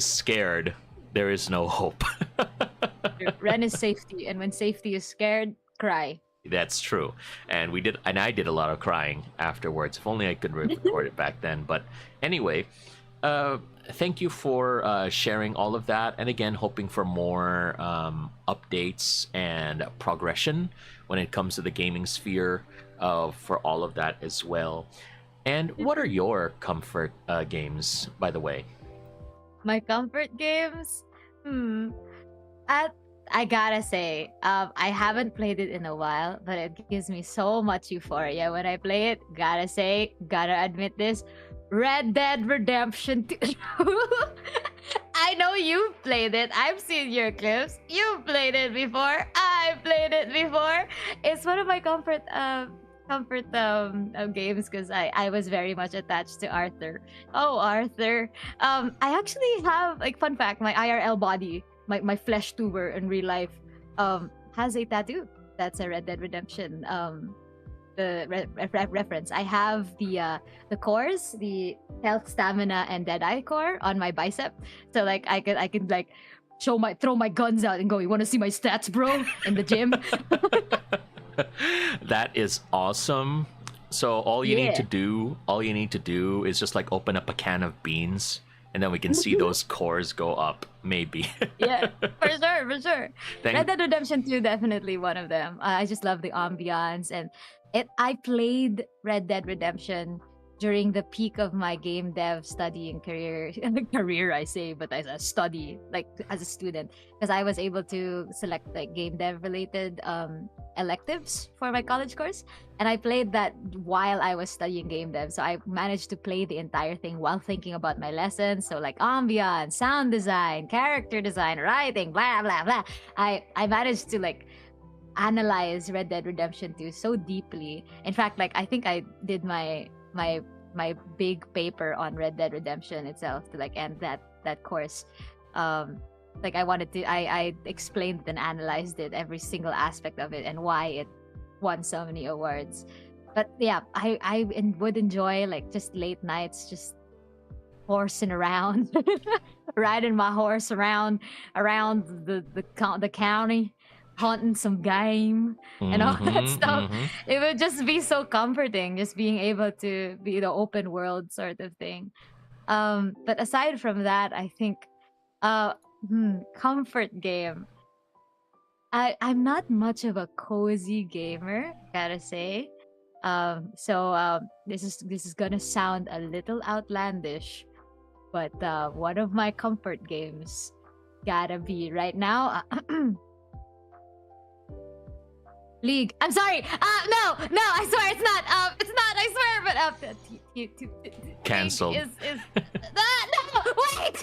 scared, there is no hope. Ren is safety, and when safety is scared, cry. That's true. And I did a lot of crying afterwards. If only I could record it back then. But anyway, thank you for sharing all of that. And again, hoping for more updates and progression when it comes to the gaming sphere for all of that as well. And what are your comfort games, by the way? My comfort games? I gotta say, I haven't played it in a while, but it gives me so much euphoria when I play it. Gotta admit this, Red Dead Redemption 2. I know you've played it. I've seen your clips. You've played it before. I've played it before. It's one of my comfort games, because I was very much attached to Arthur. Oh, Arthur. I actually have, like, fun fact, my IRL body, my flesh tuber in real life, has a tattoo. That's a Red Dead Redemption reference. I have the cores, the health, stamina, and Deadeye core on my bicep. So like I could like throw my guns out and go, you want to see my stats, bro? In the gym. That is awesome. So all you need to do is just like open up a can of beans, and then we can see those cores go up, maybe. Yeah, for sure. Thank- Red Dead Redemption 2, definitely one of them. I just love the ambiance, and I played Red Dead Redemption during the peak of my game dev studying career. Career, I say, but as a study, like as a student, because I was able to select like game dev related electives for my college course, and I played that while I was studying game dev. So I managed to play the entire thing while thinking about my lessons. So like ambiance, sound design, character design, writing, blah blah blah. I managed to like analyze Red Dead Redemption 2 so deeply. In fact, like I think I did my big paper on Red Dead Redemption itself to like end that course. Like I explained and analyzed it, every single aspect of it, and why it won so many awards. But yeah, I would enjoy like just late nights, just horsing around, riding my horse around the county, hunting some game and all that stuff. It would just be so comforting, just being able to be the open world sort of thing. But aside from that, I think comfort game. I'm not much of a cozy gamer, gotta say. This is gonna sound a little outlandish, but one of my comfort games gotta be right now. League. I'm sorry. No, I swear it's not. It's not. I swear. But Cancelled. League is no. Wait.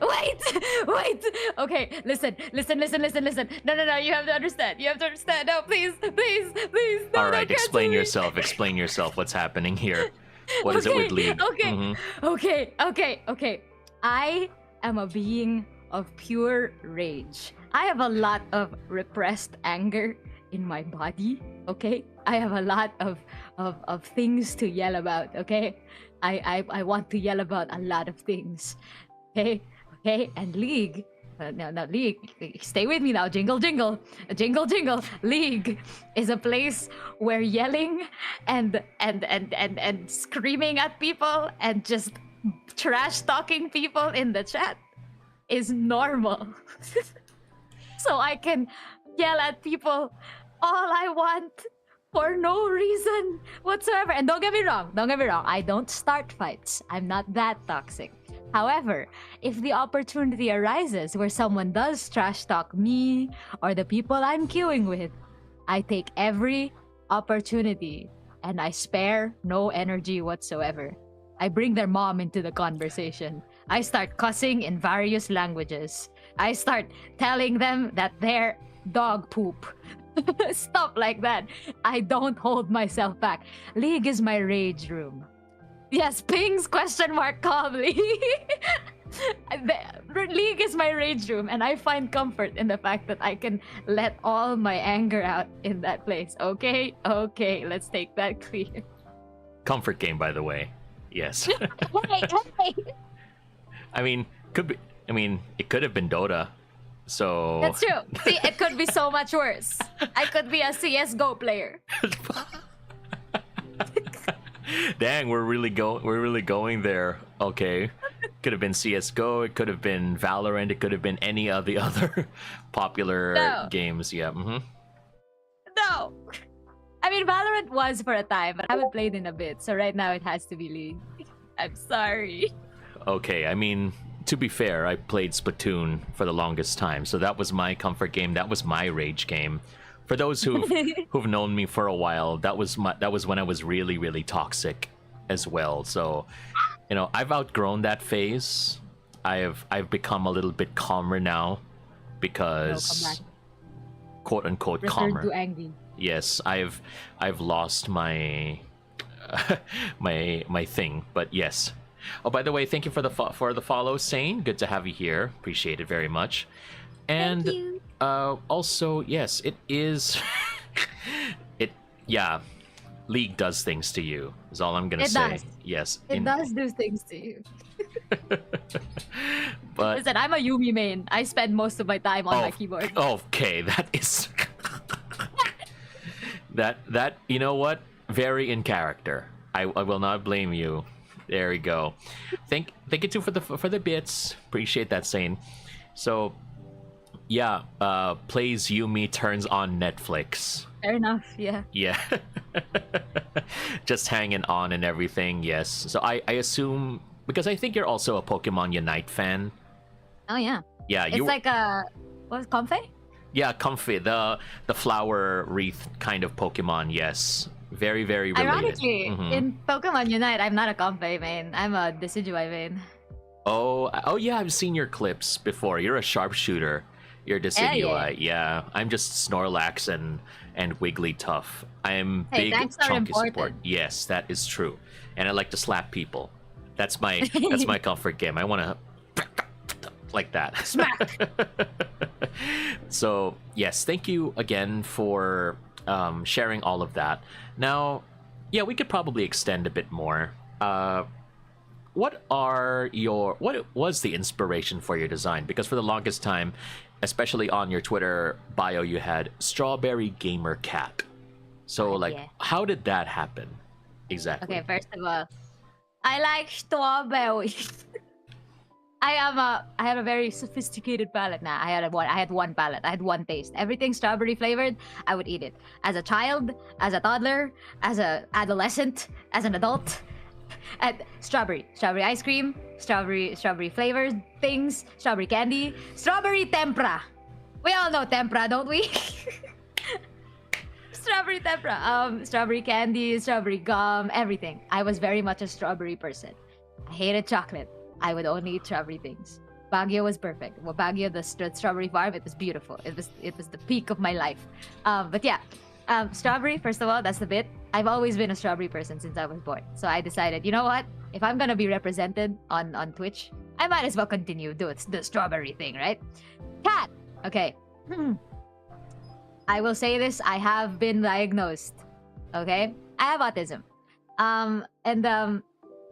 Wait. Wait. Okay. Listen. No. You have to understand. No, please. No, All right, don't explain cancel me. yourself. Explain yourself. What's happening here? What is it with League? Okay. Mhm. Okay. I am a being of pure rage. I have a lot of repressed anger in my body, okay? I have a lot of things to yell about, okay? I want to yell about a lot of things. Okay? And League, no, League, stay with me now. Jingle. League is a place where yelling and screaming at people and just trash talking people in the chat is normal. So I can yell at people all I want for no reason whatsoever. And don't get me wrong, I don't start fights. I'm not that toxic. However, if the opportunity arises where someone does trash talk me or the people I'm queuing with, I take every opportunity and I spare no energy whatsoever. I bring their mom into the conversation. I start cussing in various languages. I start telling them that they're dog poop. Stuff like that. I don't hold myself back. League is my rage room. Yes, pings question mark calmly. League is my rage room, and I find comfort in the fact that I can let all my anger out in that place. Okay, let's take that clear. Comfort game, by the way. Yes. Hey. I mean, it could have been Dota. So That's true. See, it could be so much worse. I could be a CS:GO player. Dang, we're really going there. Okay. Could have been CS:GO, it could have been Valorant, it could have been any of the other popular games. Yeah. Mm-hmm. No. I mean, Valorant was for a time, but I haven't played in a bit, so right now it has to be League. I'm sorry. Okay, I mean, to be fair, I played Splatoon for the longest time, so that was my comfort game. That was my rage game. For those who've known me for a while, that was when I was really toxic as well. So, I've outgrown that phase. I've become a little bit calmer now because quote unquote Return calmer. to angry. Yes, I've lost my my thing, but yes. Oh, by the way, thank you for the follow, Sane. Good to have you here. Appreciate it very much. And Thank you. Also, yes, it is. League does things to you. Is all I'm gonna say. Does. Yes, It does do things to you. But Listen, I'm a Yumi main. I spend most of my time on my keyboard. Okay, that is that you know what? Very in character. I will not blame you. There we go. Thank you too for the bits. Appreciate that, Sane. So, yeah, plays Yumi, turns on Netflix. Fair enough, yeah. Yeah. Just hanging on and everything. Yes. So I assume, because I think you're also a Pokemon Unite fan. Oh yeah. Yeah, It's like a what's Comfey? Yeah, Comfey, the flower wreath kind of Pokemon. Yes. Very related. Ironically, Mhm. in Pokemon Unite, I'm not a Comfey main. I'm a Decidueye main. Oh yeah, I've seen your clips before. You're a sharpshooter. You're Decidueye. Yeah, I'm just Snorlax and Wigglytuff. I'm big thanks are chunky support. important. Yes, that is true. And I like to slap people. That's my comfort game. I want to like that. Smack. So yes, thank you again for sharing all of that. Now, yeah, we could probably extend a bit more. What was the inspiration for your design? Because for the longest time, especially on your Twitter bio, you had Strawberry Gamer Cat. So how did that happen exactly? Okay, first of all, I like strawberry. I had a very sophisticated palate now. I had one palate. I had one taste. Everything strawberry flavored, I would eat it. As a child, as a toddler, as a adolescent, as an adult. And strawberry ice cream, strawberry flavored things, strawberry candy, strawberry tempura. We all know tempura, don't we? Strawberry tempura, strawberry candy, strawberry gum, everything. I was very much a strawberry person. I hated chocolate. I would only eat strawberry things. Baguio was perfect. Well, Baguio, the strawberry farm, it was beautiful. It was the peak of my life. But yeah, strawberry. First of all, that's the bit. I've always been a strawberry person since I was born. So I decided, you know what? If I'm gonna be represented on Twitch, I might as well continue do the strawberry thing, right? Cat. Okay. I will say this. I have been diagnosed. Okay, I have autism. I'm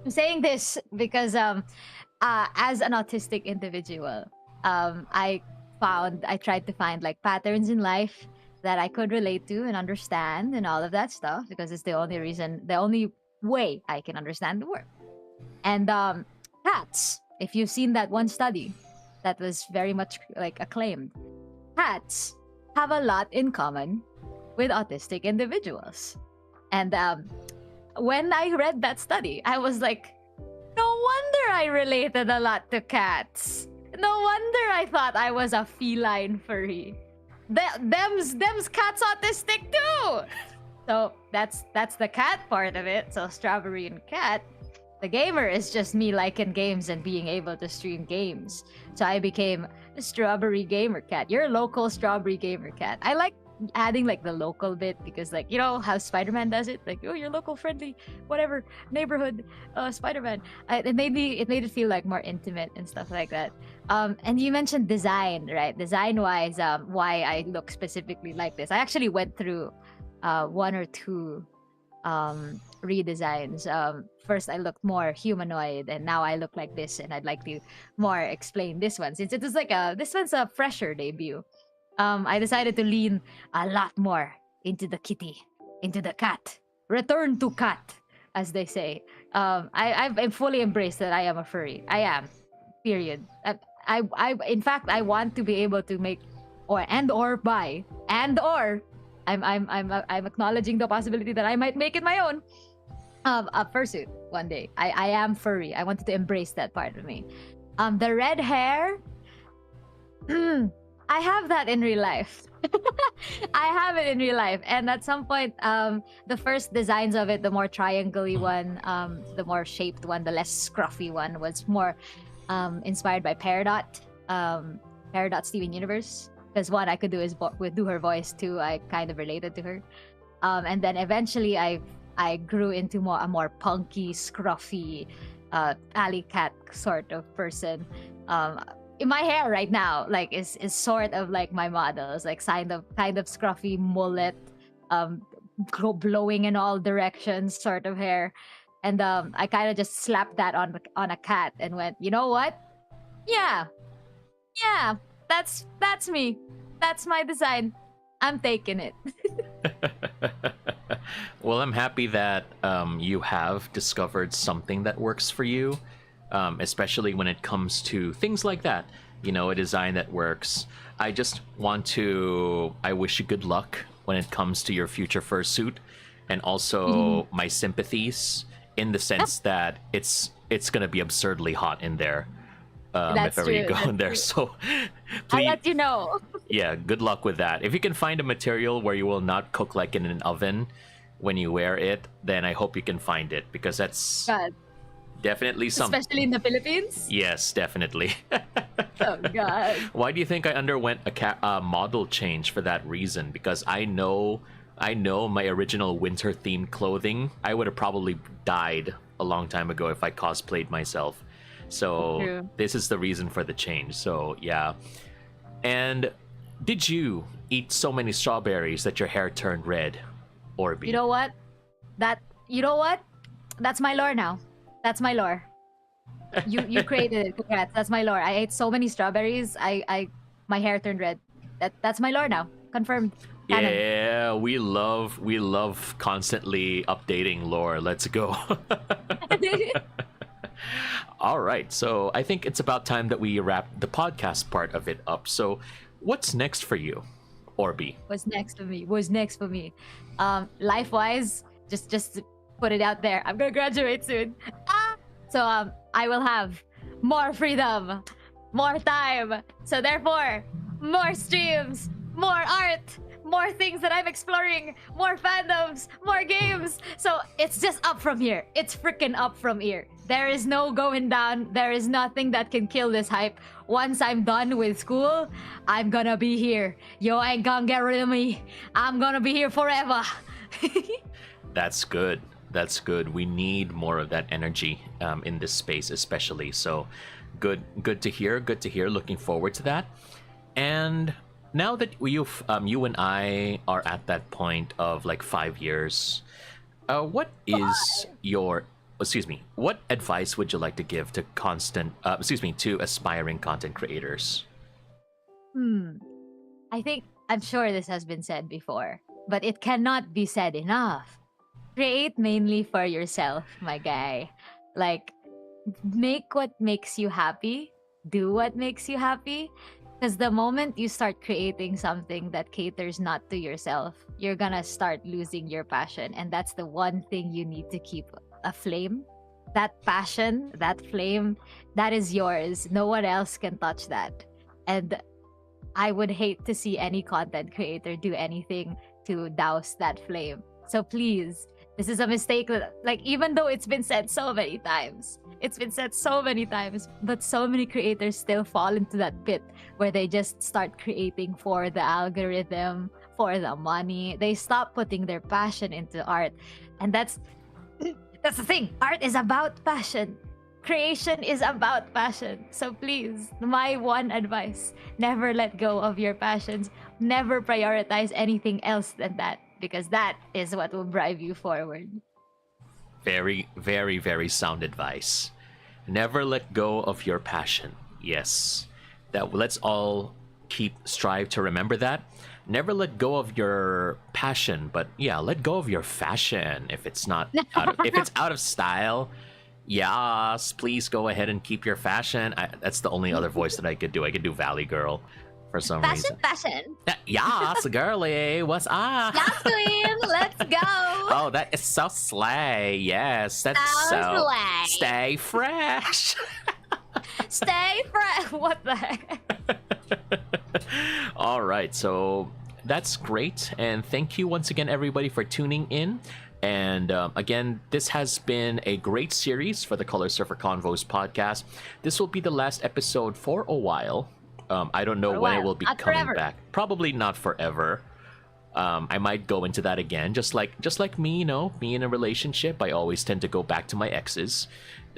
saying this because as an autistic individual, I tried to find like patterns in life that I could relate to and understand and all of that stuff because it's the only way I can understand the world. And cats, if you've seen that one study that was very much like acclaimed, cats have a lot in common with autistic individuals. And when I read that study, I was like, no wonder I related a lot to cats. No wonder I thought I was a feline furry. Them's cats autistic too. So that's the cat part of it. So strawberry and cat. The gamer is just me liking games and being able to stream games. So I became a strawberry gamer cat. Your local strawberry gamer cat. I like adding like the local bit because like you know how Spider-Man does it, like, oh, your local friendly whatever neighborhood Spider-Man. It made it feel like more intimate and stuff like that. And you mentioned design, right? Design wise, why I look specifically like this. I actually went through one or two redesigns. First I looked more humanoid and now I look like this, and I'd like to more explain this one since it was like this one's a fresher debut. I decided to lean a lot more into the kitty, into the cat. Return to cat, as they say. I've fully embraced that I am a furry. I am. Period. In fact, I want to be able to make or buy I'm acknowledging the possibility that I might make it my own a fursuit one day. I am furry. I wanted to embrace that part of me. The red hair. I have that in real life. I have it in real life. And at some point, the first designs of it, the more triangle-y one, the more shaped one, the less scruffy one, was more inspired by Peridot, Steven Universe. Because one I could do is do her voice too. I kind of related to her. And then eventually I grew into a more punky, scruffy, alley cat sort of person. In my hair right now, like is sort of like my models, like kind of scruffy mullet, blowing in all directions sort of hair, and I kind of just slapped that on a cat and went, you know what? Yeah, that's me. That's my design. I'm taking it. Well, I'm happy that you have discovered something that works for you. Especially when it comes to things like that, you know, a design that works. I just want to, I wish you good luck when it comes to your future fursuit, and also my sympathies in the sense that it's gonna be absurdly hot in there if ever you go in there. So please, I'll let you know. Yeah, good luck with that. If you can find a material where you will not cook like in an oven when you wear it, then I hope you can find it, because that's definitely something. Especially in the Philippines? Yes, definitely. Oh, God. Why do you think I underwent a model change for that reason? Because I know my original winter-themed clothing, I would have probably died a long time ago if I cosplayed myself. So true. This is the reason for the change. So, yeah. And did you eat so many strawberries that your hair turned red, Orby? You know what? That's my lore now. That's my lore. You created it. Congrats. That's my lore. I ate so many strawberries. My hair turned red. That's my lore now. Confirmed. Canon. Yeah, we love constantly updating lore. Let's go. All right, so I think it's about time that we wrap the podcast part of it up. So, what's next for you, Orby? What's next for me? What's next for me? Life wise, just to put it out there, I'm gonna graduate soon. So I will have more freedom, more time. So therefore, more streams, more art, more things that I'm exploring, more fandoms, more games. So it's just up from here. It's freaking up from here. There is no going down. There is nothing that can kill this hype. Once I'm done with school, I'm gonna be here. Yo ain't gonna get rid of me. I'm gonna be here forever. That's good. That's good. We need more of that energy in this space, especially. So, good to hear. Good to hear. Looking forward to that. And now that you and I are at that point of like 5 years, what is your what advice would you like to give to to aspiring content creators? I'm sure this has been said before, but it cannot be said enough. Create mainly for yourself, my guy. Like, make what makes you happy. Do what makes you happy. Because the moment you start creating something that caters not to yourself, you're gonna start losing your passion. And that's the one thing you need to keep aflame. That passion, that flame, that is yours. No one else can touch that. And I would hate to see any content creator do anything to douse that flame. So please, this is a mistake that, like, even though it's been said so many times, but so many creators still fall into that pit where they just start creating for the algorithm, for the money. They stop putting their passion into art. And that's the thing. Art is about passion. Creation is about passion. So please, my one advice, never let go of your passions. Never prioritize anything else than that, because that is what will drive you forward. Very, very, very sound advice. Never let go of your passion. Yes. Let's all strive to remember that. Never let go of your passion, but yeah, let go of your fashion. If it's not if it's out of style, yes, please go ahead and keep your fashion. That's the only other voice that I could do. I could do Valley Girl for some reason. Fashion. Yes, girly, what's up? Yes, queen, let's go. Oh, that is so slay. Yes, that's so slay. Stay fresh. Stay fresh. What the heck? All right, so that's great. And thank you once again, everybody, for tuning in. And again, this has been a great series for the Color Surfer Convos podcast. This will be the last episode for a while. I don't know when it will be Not coming forever. back. Probably not forever. I might go into that again, just like me, me in a relationship. I always tend to go back to my exes.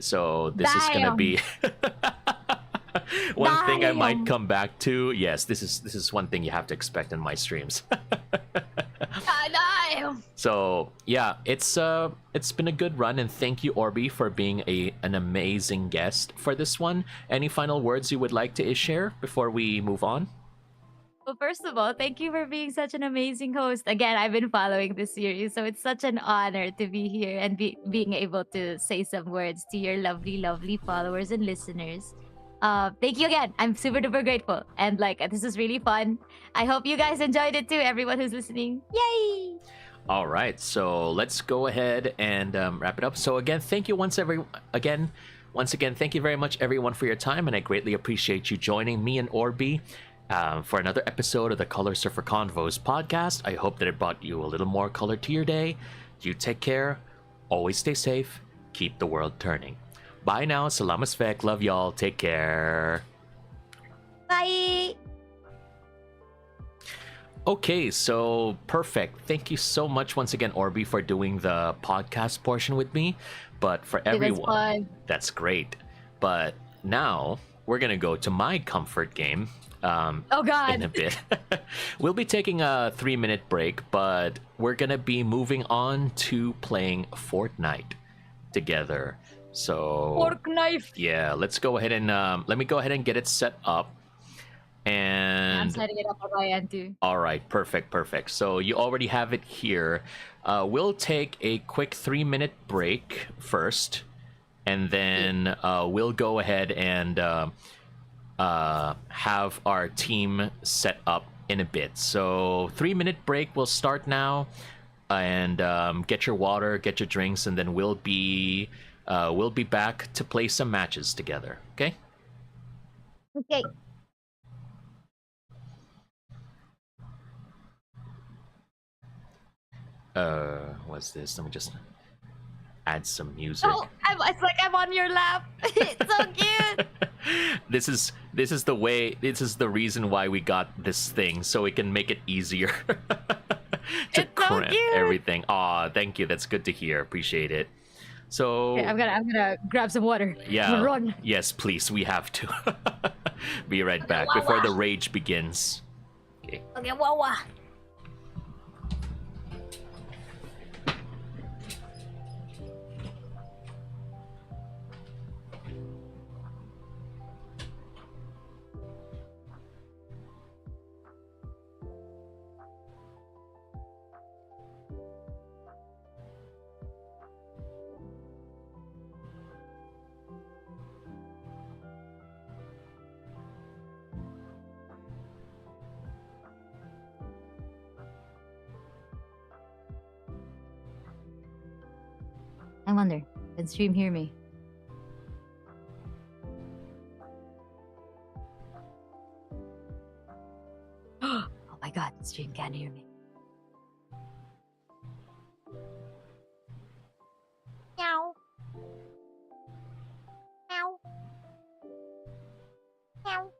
So this is gonna be one thing I might come back to. Yes, this is one thing you have to expect in my streams. So yeah, it's been a good run, and thank you, Orby, for being an amazing guest for this one. Any final words you would like to share before we move on? Well, first of all, thank you for being such an amazing host. Again, I've been following this series, so it's such an honor to be here and being able to say some words to your lovely, lovely followers and listeners. Thank you again. I'm super duper grateful, and this is really fun. I hope you guys enjoyed it too, everyone who's listening. Yay! All right, so let's go ahead and wrap it up. So again, thank you once again, thank you very much, everyone, for your time, and I greatly appreciate you joining me and Orby for another episode of the Color Surfer Convos podcast. I hope that it brought you a little more color to your day. You take care, always stay safe, keep the world turning. Bye now, salamat Svek, love y'all, take care. Bye! Okay, so perfect. Thank you so much once again, Orby, for doing the podcast portion with me. But for everyone, fun. that's great. But now we're gonna go to my comfort game. Oh God! In a bit. We'll be taking a 3-minute break, but we're gonna be moving on to playing Fortnite together. So Fork knife. yeah, let's go ahead and let me go ahead and get it set up. And I'm setting it up on my end too. all right, perfect. So you already have it here. We'll take a quick 3-minute break first, and then we'll go ahead and have our team set up in a bit. So 3-minute break will start now, and get your water, get your drinks, and then we'll be back to play some matches together. Okay. Okay. What's this? Let me just add some music. Oh, it's like I'm on your lap. It's so cute. This is the way. This is the reason why we got this thing, so we can make it easier to It's so cramp cute. everything. Aw, thank you. That's good to hear. Appreciate it. So Okay, I'm gonna grab some water. I'm yeah, gonna run. yes, please. We have to be right back before the rage begins. Okay. Okay, wawa. I wonder, can stream hear me? Oh my god, stream can hear me. Meow. Meow. Meow.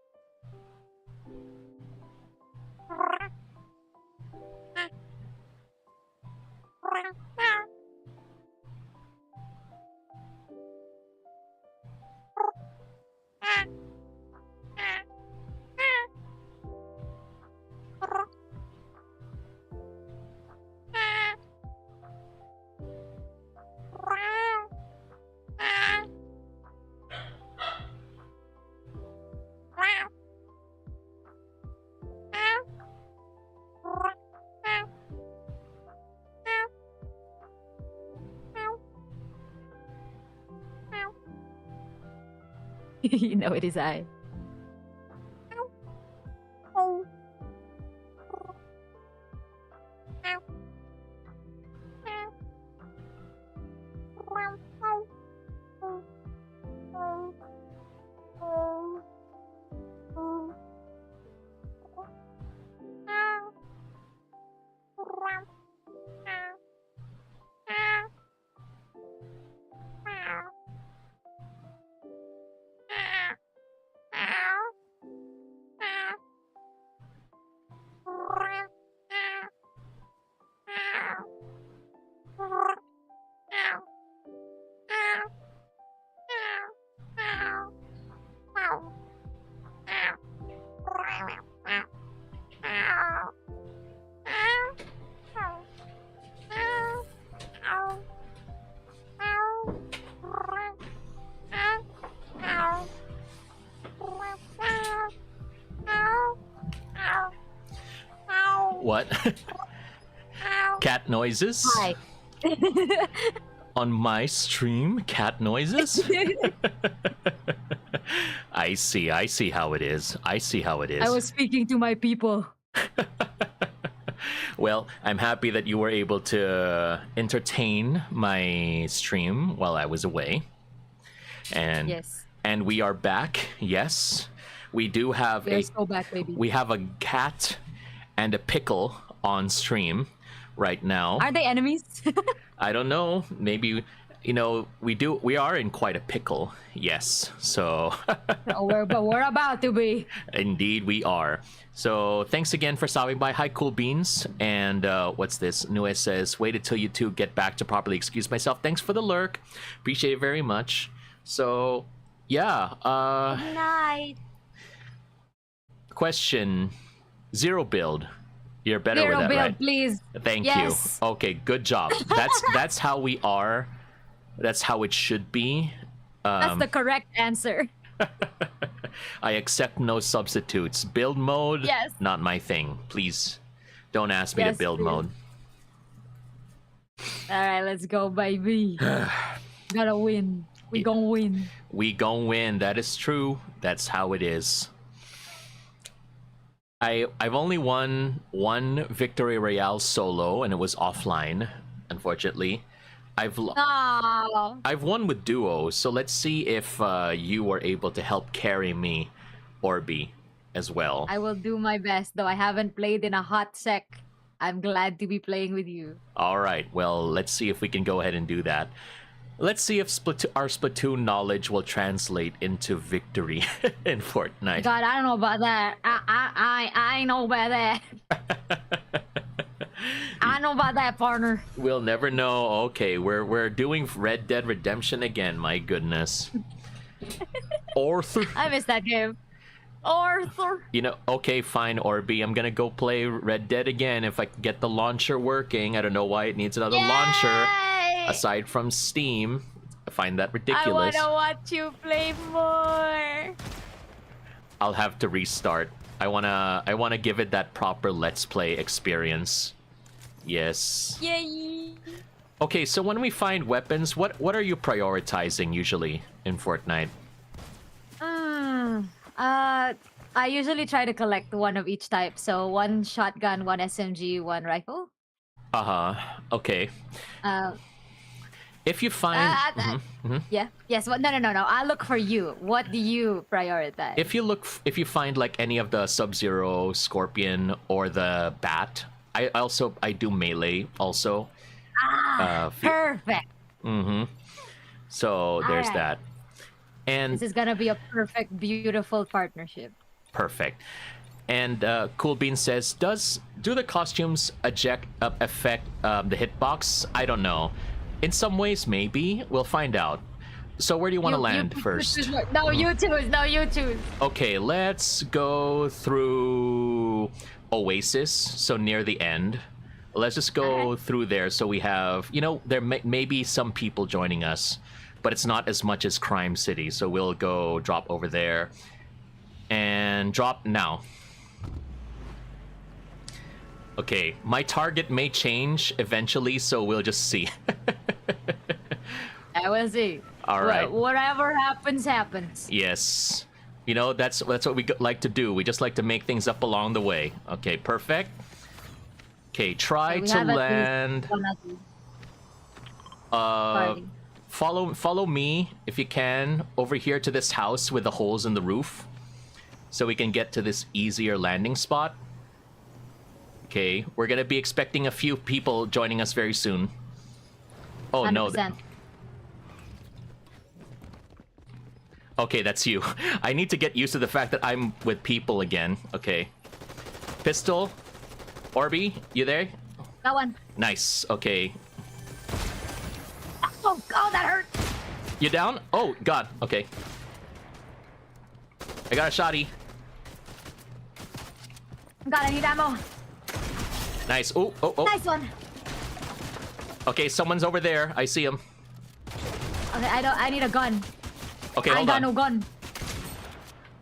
You know it is I. What? Cat noises? Hi. On my stream, cat noises? I see how it is. I see how it is. I was speaking to my people. Well, I'm happy that you were able to entertain my stream while I was away. And Yes. and we are back. Yes. We do have We're so back, baby. we have a cat and a pickle on stream right now. Are they enemies? I don't know. Maybe, we are in quite a pickle. Yes. So But we're about to be. indeed we are. So thanks again for stopping by. Hi, Cool Beans. And what's this? Nue says, waited till you two get back to properly excuse myself. Thanks for the lurk. Appreciate it very much. So yeah. Good night. Question. Zero build. You're better Zero with that, build, right? please. Thank Yes. you. Okay, good job. That's how we are. That's how it should be. That's the correct answer. I accept no substitutes. Build mode, Yes. not my thing. Please don't ask me to Yes, build please. mode. All right, let's go, baby. Gotta win. We gon' win. We gon' win. That is true. That's how it is. I've only won one victory royale solo, and it was offline. Unfortunately, I've won with duos. So let's see if you were able to help carry me, Orby, as well. I will do my best, though I haven't played in a hot sec. I'm glad to be playing with you. All right. Well, let's see if we can go ahead and do that. Let's see if our Splatoon knowledge will translate into victory in Fortnite. God, I don't know about that. I know about that. I know about that, partner. We'll never know. Okay, we're doing Red Dead Redemption again. My goodness. Arthur. I missed that game. Arthur. You know, okay, fine, Orby. I'm gonna go play Red Dead again if I can get the launcher working. I don't know why it needs another launcher. Aside from Steam, I find that ridiculous. I wanna watch you play more. I'll have to restart. I wanna give it that proper Let's Play experience. Yes. Yay! Okay, so when we find weapons, what are you prioritizing usually in Fortnite? I usually try to collect one of each type. So one shotgun, one SMG, one rifle. Okay. If you find Yeah. Yes. Well, no. I'll look for you. What do you prioritize? if you find like any of the Sub-Zero, Scorpion, or the Bat, I do melee also. Perfect. So there's Alright. that. And This is gonna be a perfect, beautiful partnership. perfect. And Cool Bean says, do the costumes affect the hitbox? I don't know. In some ways, maybe. We'll find out. So where do you want to land first? No, you choose. No, you choose. Okay, let's go through Oasis, so near the end. Let's just go through there so we have, there may be some people joining us, but it's not as much as Crime City, so we'll go drop over there. And drop now. Okay, my target may change eventually, so we'll just see. I will see. All right. Whatever happens, happens. Yes. That's what we like to do. We just like to make things up along the way. Okay, perfect. Okay, try to land. Follow me if you can over here to this house with the holes in the roof, so we can get to this easier landing spot. Okay, we're gonna be expecting a few people joining us very soon. Oh 100%. no. Okay, that's you. I need to get used to the fact that I'm with people again. Okay. Pistol. Orby, you there? Got one. Nice. Okay. Oh, God, that hurt. You down? Oh, God. Okay. I got a shotty. God, I need ammo. Nice. Oh. Nice one. Okay, someone's over there. I see him. Okay, I need a gun. Okay, I hold got on. no gun.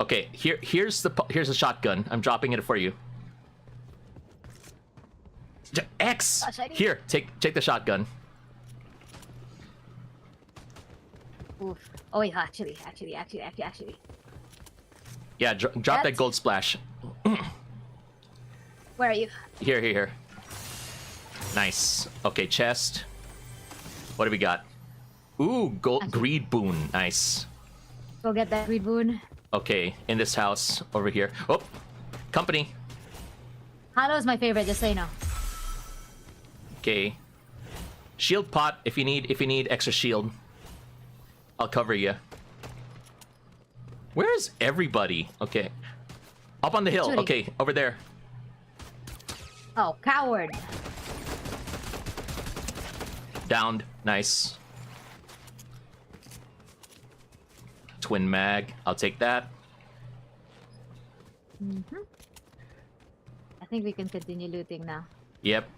Okay, here's a shotgun. I'm dropping it for you. X. Gosh, I need- Here, take the shotgun. Oof. Oh wait, actually. Yeah, drop that gold splash. Where are you? Here. Nice. Okay, chest. What do we got? Ooh, greed boon. Nice. Go get that greed boon. Okay, in this house over here. Oh, company. Halo's my favorite, just so you know. Okay. Shield pot if you need extra shield. I'll cover you. Where is everybody? Okay. Up on the hill. Shooting. Okay, over there. Oh, coward. Downed. Nice. Twin mag. I'll take that. I think we can continue looting now. Yep.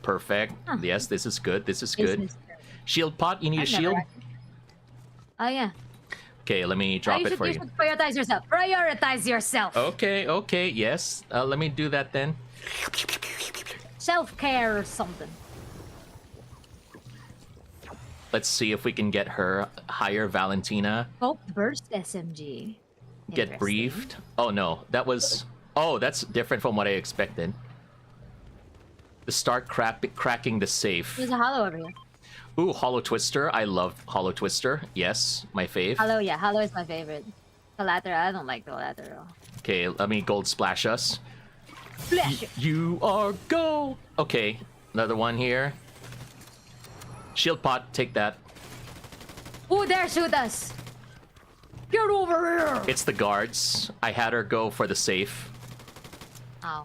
Perfect. Huh. Yes, this is good. This is good. Business. Shield pot. You need a I've never shield? actually- Oh yeah. Okay, let me drop it for you you. should prioritize yourself. Prioritize yourself. Okay, yes. Let me do that then. self-care or something. Let's see if we can get her higher, Valentina. Oh, burst SMG. Get Interesting. briefed. Oh no, that was... Oh, that's different from what I expected. To start cracking the safe. There's a hollow over here. Ooh, Hollow Twister. I love Hollow Twister. Yes, my fave. Hollow, yeah, hollow is my favorite. Collateral, I don't like collateral. Okay, let me gold splash us. Flash it. You are gold. Okay, another one here. Shield pot, take that. Who dare shoot us? Get over here! It's the guards. I had her go for the safe. Oh.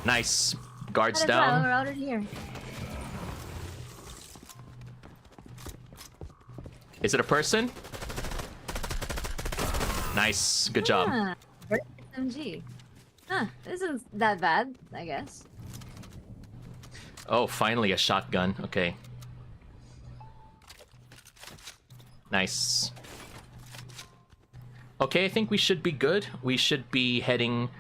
Nice. Guards We're down. out of here. Is it a person? Nice. Good job. Ah, burst SMG. Huh, this isn't that bad, I guess. Oh, finally a shotgun. Okay. Nice. Okay, I think we should be good. We should be heading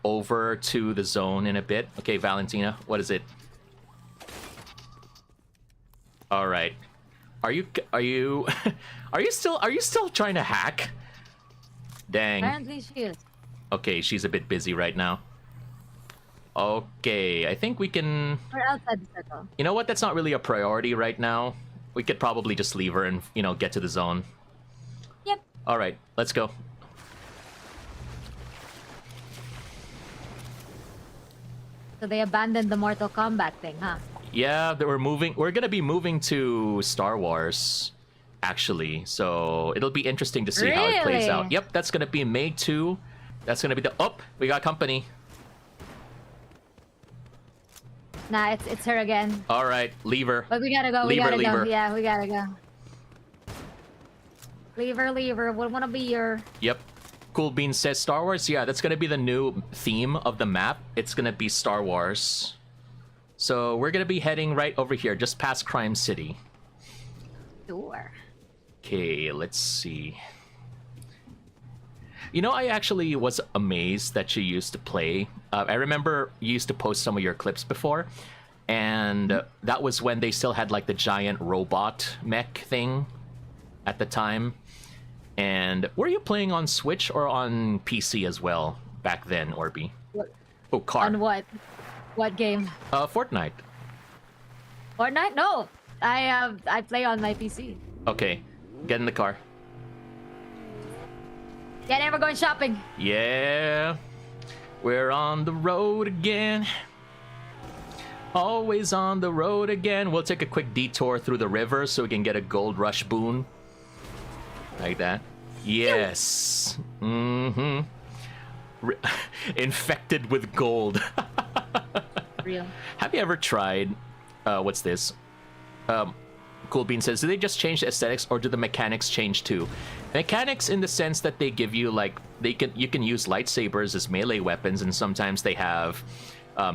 over to the zone in a bit. Okay, Valentina, what is it? All right. Are you are you still trying to hack? Dang. Apparently she is. Okay, she's a bit busy right now. Okay, I think we can... We're outside the circle. You know what? That's not really a priority right now. We could probably just leave her and, you know, get to the zone. Yep. All right, let's go. So they abandoned the Mortal Kombat thing, huh? Yeah, we're gonna be moving to Star Wars, actually. So it'll be interesting to see how it plays Really? out. Yep, that's gonna be May 2. That's gonna be the... Oh, we got company. Nah, it's her again. All right, leave her. But we gotta go, Leave we her, gotta leave go. her. Yeah, we gotta go. Leave her. We wanna be your... Yep. Cool Bean says Star Wars. Yeah, that's gonna be the new theme of the map. It's gonna be Star Wars. So we're gonna be heading right over here, just past Crime City. Sure. Okay, let's see. You know, I actually was amazed that you used to play. I remember you used to post some of your clips before, and that was when they still had like the giant robot mech thing at the time. And were you playing on Switch or on PC as well back then, Orby? What? Oh, car. On what? What game? Fortnite. Fortnite? No. I play on my PC. Okay, get in the car. Yeah, then we're going shopping. Yeah, we're on the road again. Always on the road again. We'll take a quick detour through the river so we can get a gold rush boon. Like that. Yes. Mm-hmm. Infected with gold. Real. Have you ever tried... what's this? Cool Bean says, do they just change the aesthetics or do the mechanics change too? Mechanics in the sense that they give you like you can use lightsabers as melee weapons, and sometimes they have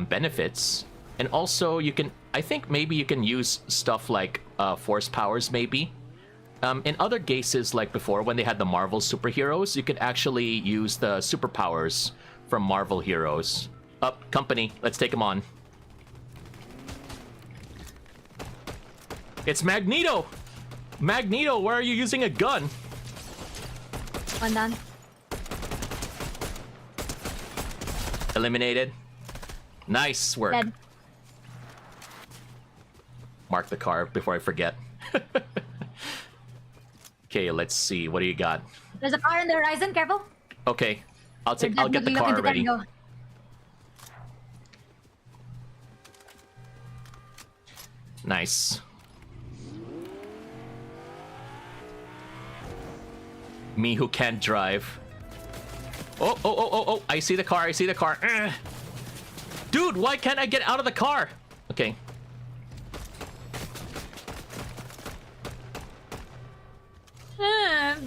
benefits. And also you can, I think maybe you can use stuff like force powers maybe. In other cases, like before when they had the Marvel superheroes, you could actually use the superpowers from Marvel heroes. Up, company, let's take them on. It's Magneto! Magneto, why are you using a gun? One done. Eliminated. Nice work. Dead. Mark the car before I forget. Okay, let's see. What do you got? There's a car on the horizon, careful. Okay. I'll get the Definitely look car into that ready. and go. Nice. Me who can't drive. Oh, I see the car, Ugh. Dude, why can't I get out of the car? Okay.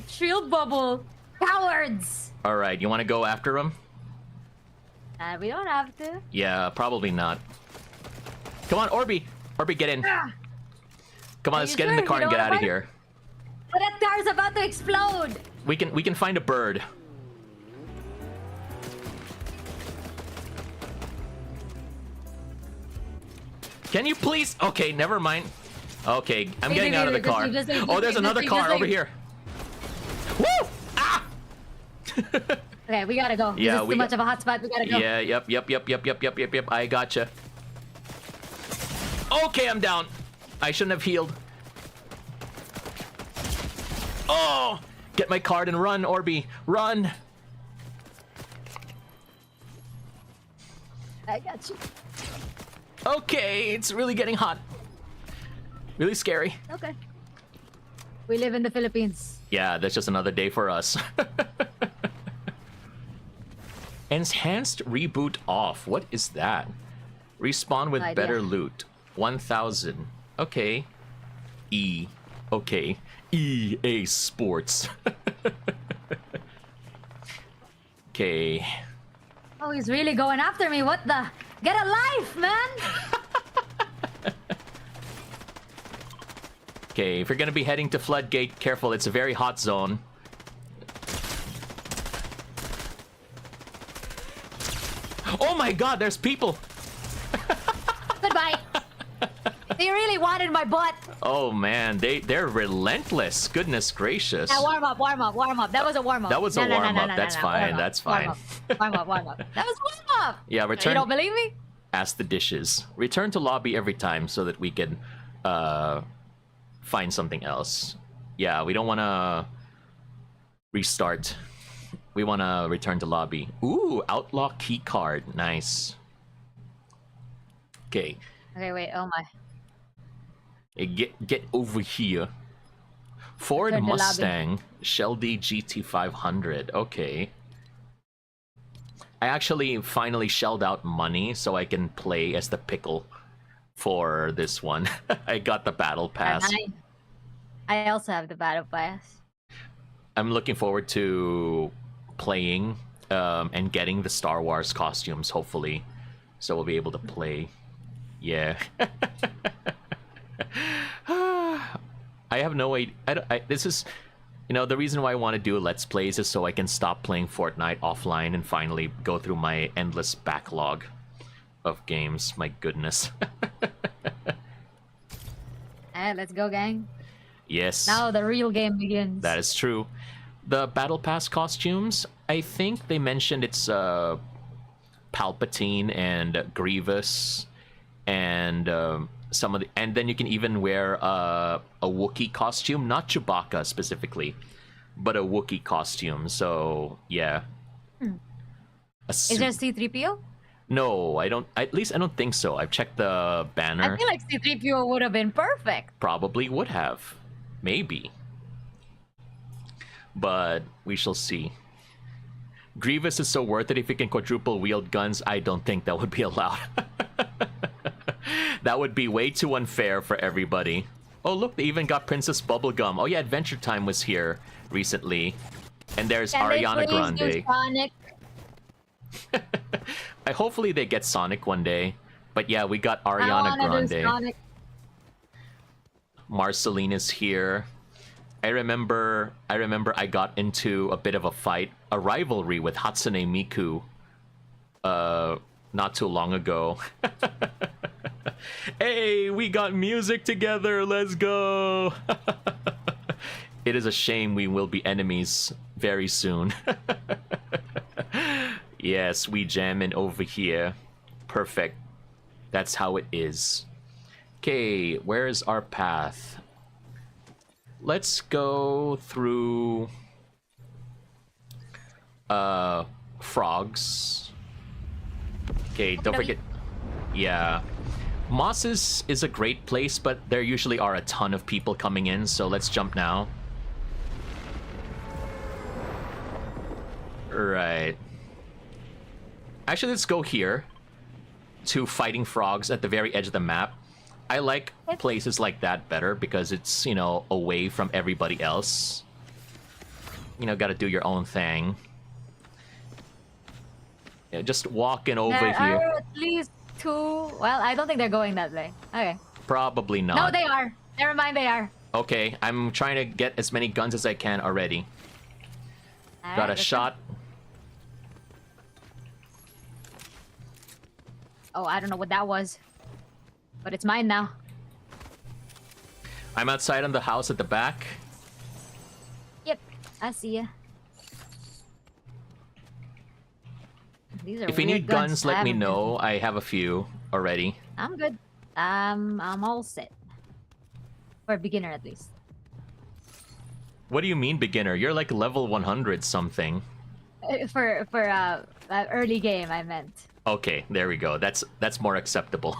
Shield bubble. Cowards. All right, you want to go after him? We don't have to. Yeah, probably not. Come on, Orby. Orby, get in. Come on, Are let's you get in the sure car you and get don't out of wanna here. But that car's about to explode. We can find a bird. Can you please? Okay, never mind. Okay, I'm getting out of the car. Oh, there's another car over here. Woo! Ah! Okay, we gotta go. Yeah, this is too much of a hot spot. We gotta go. Yeah, yep. I gotcha. Okay, I'm down. I shouldn't have healed. Oh! Get my card and run, Orby. Run! I got you. Okay, it's really getting hot. Really scary. Okay. We live in the Philippines. Yeah, that's just another day for us. Enhanced reboot off. What is that? Respawn with better loot. 1,000. Okay. Okay. EA Sports. Okay. Oh, he's really going after me. What the? Get a life, man! Okay, if you're gonna be heading to Floodgate, careful, it's a very hot zone. Oh my god, there's people! Goodbye. They really wanted my butt. Oh man, they're relentless. Goodness gracious. Warm up. That was a warm up. That was a warm up. That's fine. That's fine. Warm up. That was warm up. Yeah, return. You don't believe me? Ask the dishes. Return to lobby every time so that we can find something else. Yeah, we don't want to restart. We want to return to lobby. Ooh, outlaw key card. Nice. Okay. Okay, wait. Oh my. Hey, get over here. Ford Return to Mustang, Shelby GT500. Okay. I actually finally shelled out money so I can play as the pickle for this one. I got the battle pass. I also have the battle pass. I'm looking forward to playing and getting the Star Wars costumes, hopefully. So we'll be able to play. Yeah. I have no idea. This is, you know, the reason why I want to do Let's Plays is so I can stop playing Fortnite offline and finally go through my endless backlog of games. My goodness. Alright, let's go, gang. Yes. Now the real game begins. That is true. The Battle Pass costumes, I think they mentioned it's Palpatine and Grievous and some of the, and then you can even wear a Wookiee costume, not Chewbacca specifically, but a Wookiee costume. So yeah. Is there C-3PO? No, I don't. At least I don't think so. I've checked the banner. I feel like C-3PO would have been perfect. Probably would have, maybe. But we shall see. Grievous is so worth it if you can quadruple wield guns. I don't think that would be allowed. That would be way too unfair for everybody. Oh look, they even got Princess Bubblegum. Oh yeah, Adventure Time was here recently. And there's Ariana Grande. Sonic? Hopefully they get Sonic one day. But yeah, we got Ariana Grande. Marcelina's here. I remember I got into a bit of a fight, a rivalry with Hatsune Miku not too long ago. Hey, we got music together, let's go. It is a shame we will be enemies very soon. Yes, we jamming over here. Perfect. That's how it is. Okay, where is our path? Let's go through frogs. Okay, don't forget. Yeah. Moss's is a great place, but there usually are a ton of people coming in, so let's jump now. Right. Actually, let's go here to Fighting Frogs at the very edge of the map. I like places like that better because it's, you know, away from everybody else. You know, gotta do your own thing. Yeah, just walking over there here. Are at least two. Well, I don't think they're going that way. Okay. Probably not. No, they are. Never mind, they are. Okay, I'm trying to get as many guns as I can already. Alright, Got a let's shot. go. Oh, I don't know what that was. But it's mine now. I'm outside on the house at the back. Yep, I see ya. These are If you weird need guns, I let me haven't know. I have a few already. been- I'm good. I'm all set. For a beginner, at least. What do you mean beginner? You're like level 100 something. For early game, I meant. Okay, there we go. That's more acceptable.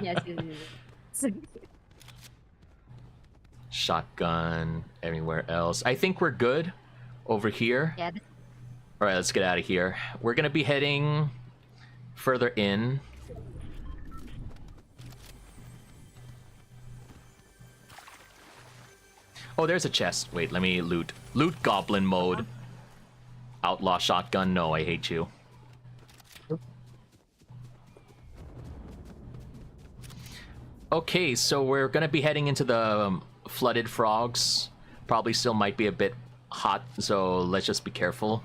Yes. yes. Shotgun everywhere else. I think we're good over here. Yeah. All right, let's get out of here. We're gonna be heading further in. Oh, there's a chest. Wait, let me loot. Loot goblin mode. Outlaw shotgun. No, I hate you. Okay, so we're gonna be heading into the flooded frogs. Probably still might be a bit hot, so let's just be careful.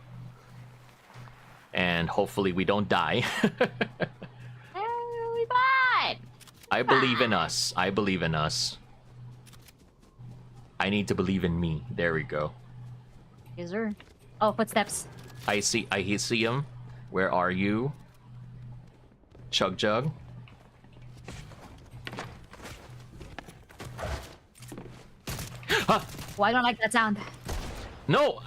And hopefully we don't die. We fine. I believe in us. I believe in us. I need to believe in me. There we go. Yes, sir. Oh, footsteps. I see him. Where are you? Chug Jug. Ah! Oh, I don't like that sound. No,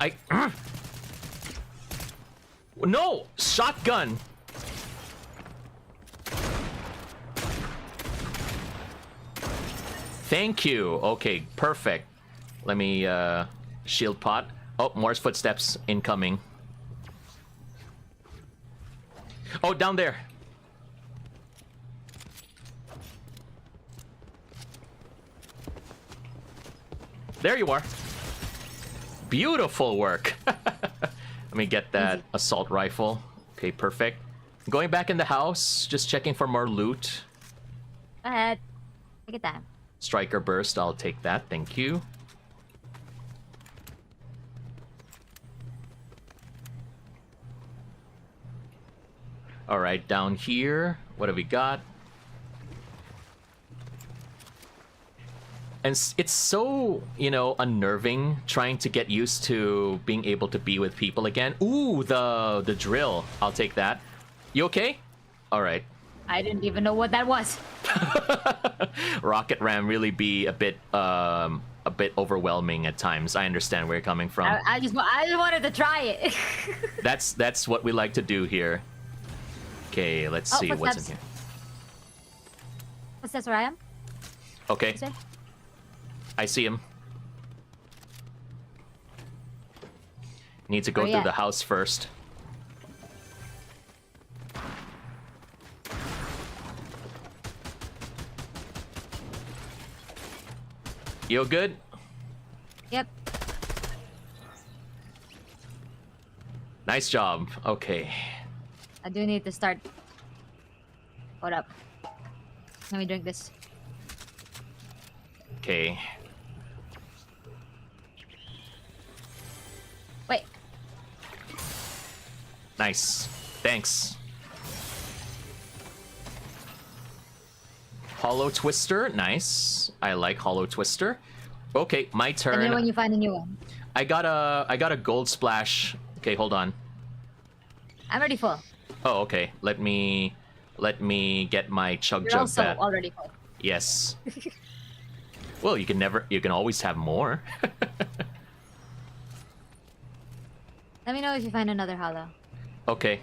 No! Shotgun! Thank you. Okay, perfect. Let me, shield pot. Oh, Moore's footsteps incoming. Oh, down there. There you are. Beautiful work. Let me get that assault rifle. Okay, perfect. Going back in the house, just checking for more loot. Go ahead. Take it down. Striker burst, I'll take that. Thank you. All right, down here, what have we got? And it's so, you know, unnerving trying to get used to being able to be with people again. Ooh, the drill. I'll take that. You okay? All right. I didn't even know what that was. Rocket Ram really be a bit overwhelming at times. I understand where you're coming from. I just wanted to try it. That's what we like to do here. Okay, let's see what's in here. Footsteps where I am? Okay, This way? I see him. Need to go Where he through at? the house first. You good? Yep. Nice job. Okay. I do need to start. Hold up. Let me drink this. Okay. Wait. Nice. Thanks. Hollow Twister. Nice. I like Hollow Twister. Okay, my And then when turn. you find a new one. I got a gold splash. Okay, hold on. I'm already full. Oh, okay. Let me get my chug You're jug also back. already full. Yes. Well, you can always have more. Let me know if you find another hollow. Okay.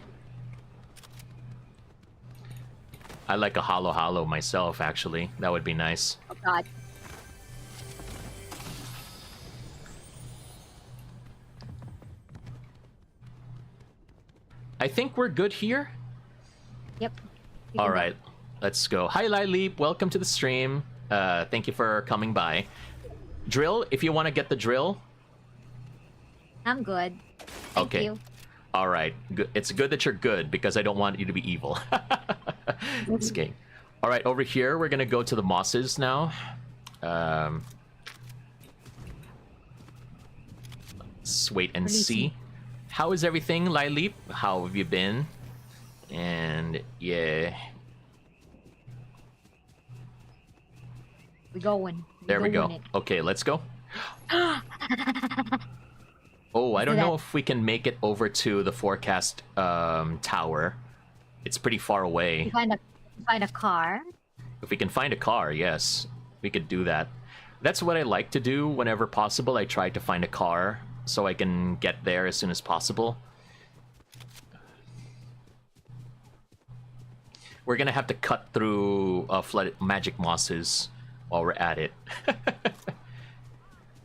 I like a hollow myself, actually. That would be nice. Oh god. I think we're good here. Yep. You All can go. right, let's go. Hi, Lileep. Welcome to the stream. Thank you for coming by. Drill, if you want to get the drill. I'm good. Thank Okay. you. All right. Good. It's good that you're good because I don't want you to be evil. This game. All right, over here we're gonna go to the mosses now. Let's wait and Releasing. see. How is everything, Lileep? How have you been? And yeah, We going. there we go. It. Okay, let's go. Oh, I don't know if we can make it over to the forecast tower. It's pretty far away. Find a car. If we can find a car, yes, we could do that. That's what I like to do whenever possible. I try to find a car so I can get there as soon as possible. We're gonna have to cut through flooded magic mosses while we're at it.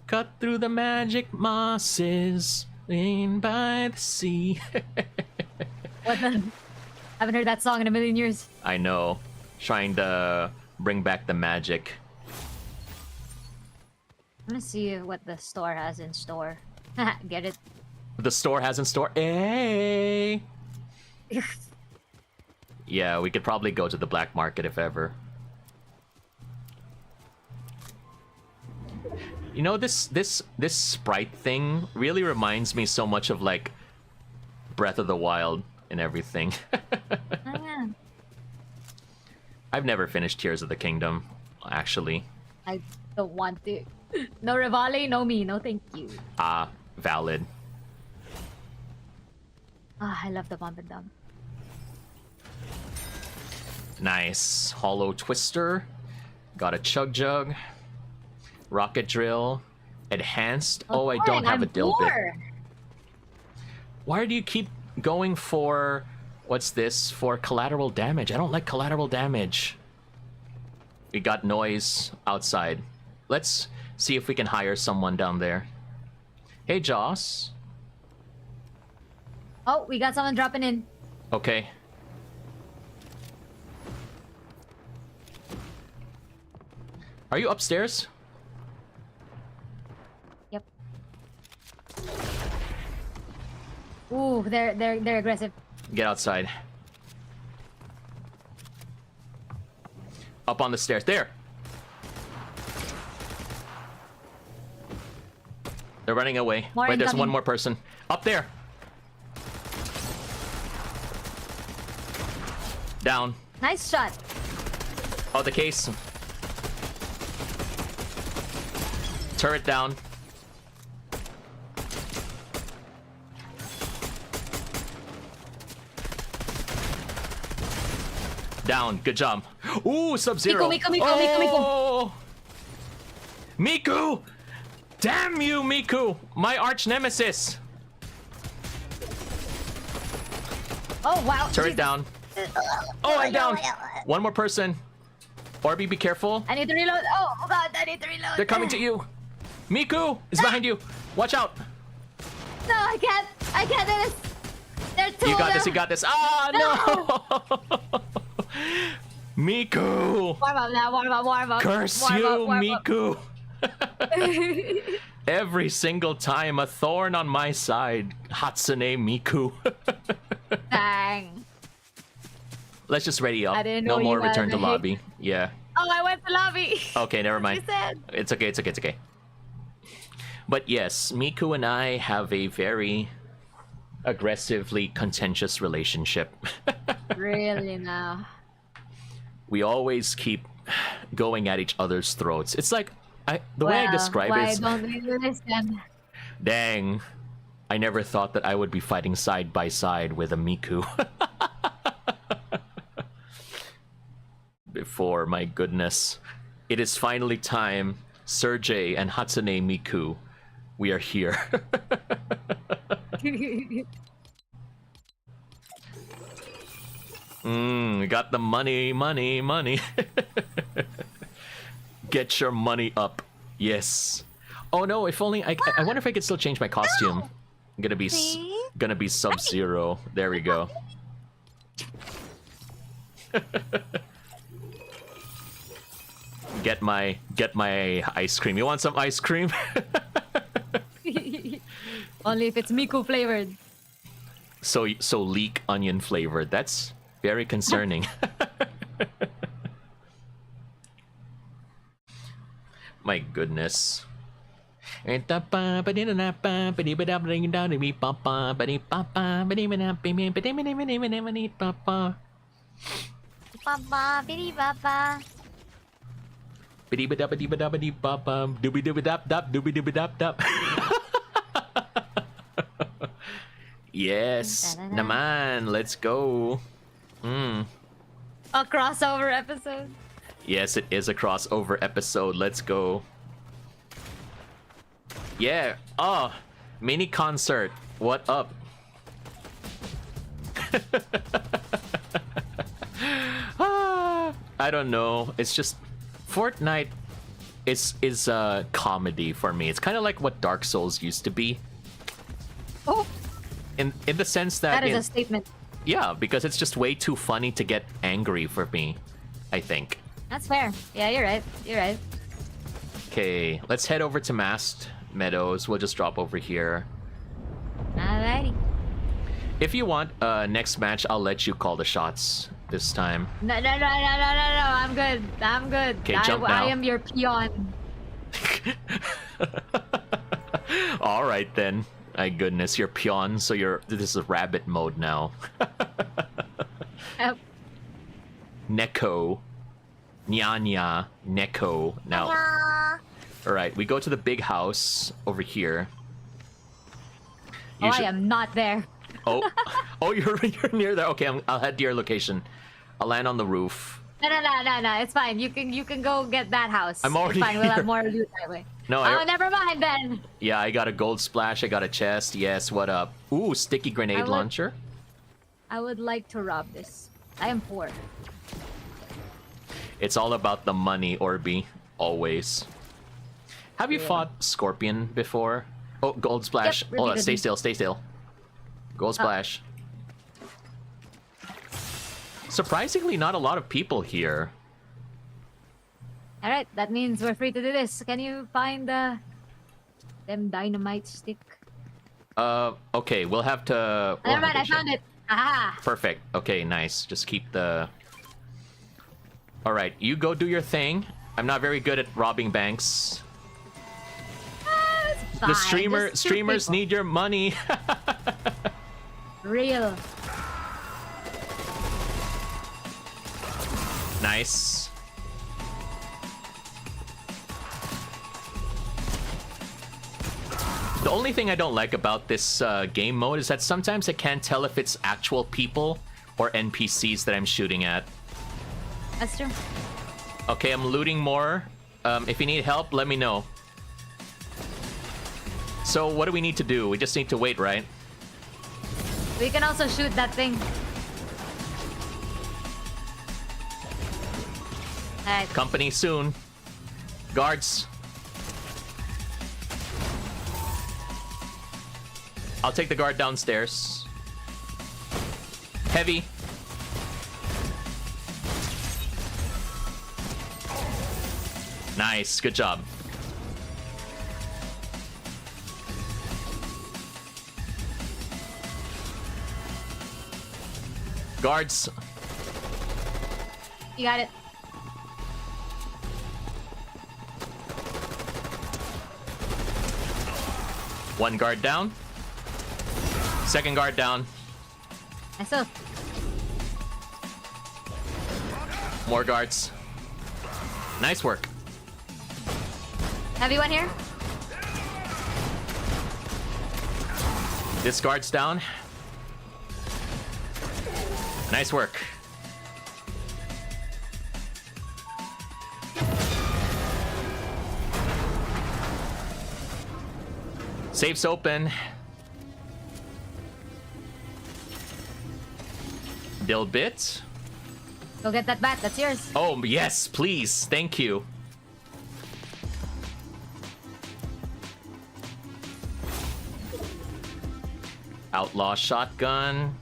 Cut through the magic mosses, in by the sea. What the? Haven't heard that song in a million years. I know. Trying to bring back the magic. I'm gonna see what the store has in store. Get it? The store has in store. Hey! Yeah, we could probably go to the black market if ever. You know, this sprite thing really reminds me so much of like Breath of the Wild and everything. Oh, yeah. I've never finished Tears of the Kingdom, actually. I don't want to. No Rivale, no me, no thank you. Ah, valid. Ah, I love the bump and dump. Nice. Hollow Twister. Got a Chug Jug. Rocket Drill. Enhanced. Oh, I don't have a Dilbit. Why do you keep going for... What's this? For collateral damage. I don't like collateral damage. We got noise outside. Let's see if we can hire someone down there. Hey, Joss. Oh, we got someone dropping in. Okay. Are you upstairs? Yep. Ooh, they're aggressive. Get outside. Up on the stairs. There! They're running away. More Wait, there's incoming. one more person. Up there! Down. Nice shot. Oh, the case. Turret down. Down. Good job. Ooh, Sub-Zero. Miku. Miku! Damn you, Miku! My arch nemesis! Oh, wow. Turret down. Oh, I'm down. One more person. Orby, be careful. I need to reload. Oh, God, I need to reload. They're coming to you. Miku is behind you. Watch out. No, I can't. I can't do this. There's two You of got them. this. You got this. Ah, no. Miku. Warm up now. Warm up. Curse Warm you, up, warm Miku. up. Every single time, a thorn on my side. Hatsune Miku. Dang. Let's just ready up. I didn't No know more you had return to a- lobby. Yeah. Oh, I went to lobby. Okay, never mind. You said. It's okay, it's okay, it's okay. But yes, Miku and I have a very aggressively contentious relationship. Really now. We always keep going at each other's throats. It's like, the way I describe why it is, don't we listen? dang, I never thought that I would be fighting side by side with a Miku. Before, my goodness. It is finally time. Serjay and Hatsune Miku, we are here. We got the money. Get your money up. Yes. Oh no, if only I wonder if I could still change my costume. I'm gonna be See? gonna be Sub-Zero. There we go. Get my ice cream. You want some ice cream? Only if it's Miku flavored. So leek onion flavored. That's very concerning. My goodness. Papa, bitty papa. Yes, naman, let's go. A crossover episode. Yes, it is a crossover episode. Let's go. Yeah. Oh, mini concert. What up? I don't know. It's just Fortnite is a comedy for me. It's kind of like what Dark Souls used to be. Oh, In the sense that that is a statement. yeah, because it's just way too funny to get angry for me, I think. That's fair. Yeah, you're right. You're right. Okay, let's head over to Mast Meadows. We'll just drop over here. Alrighty. If you want, next match, I'll let you call the shots this time. No. I'm good. I'm good. Okay, jump now. I am your peon. All right then. My goodness, you're peon, so this is rabbit mode now. Yep. Neko. Nya, Neko. Now. All right, we go to the big house over here. Oh, I am not there. Oh, you're near there. Okay, I'll head to your location. I'll land on the roof. No. It's fine. You can go get that house. I'm already it's fine. We'll here. have more loot that way. No, Oh, never mind then. yeah, I got a gold splash. I got a chest. Yes, what up? Ooh, sticky grenade launcher. I would like to rob this. I am poor. It's all about the money, Orby. Always. Have you fought Scorpion before? Oh, gold splash. Yep, Hold on, stay repeatedly. still. Gold splash. Surprisingly, not a lot of people here. Alright, that means we're free to do this. Can you find them dynamite stick? Okay, we'll have to... Never mind, I found it. Aha! Perfect. Okay, nice. Just keep the... Alright, you go do your thing. I'm not very good at robbing banks. It's fine. The Just two streamers people. need your money. Real. Nice. The only thing I don't like about this game mode is that sometimes I can't tell if it's actual people or NPCs that I'm shooting at. That's true. Okay, I'm looting more. If you need help, let me know. So what do we need to do? We just need to wait, right? We can also shoot that thing. Alright. Company soon. Guards. I'll take the guard downstairs. Heavy. Nice, good job. Guards. You got it. One guard down. Second guard down. Nice up. More guards. Nice work. Heavy one here. This guard's down. Nice work. Safe's open. Build bit. Go get that bat. That's yours. Oh, yes, please. Thank you. Outlaw shotgun.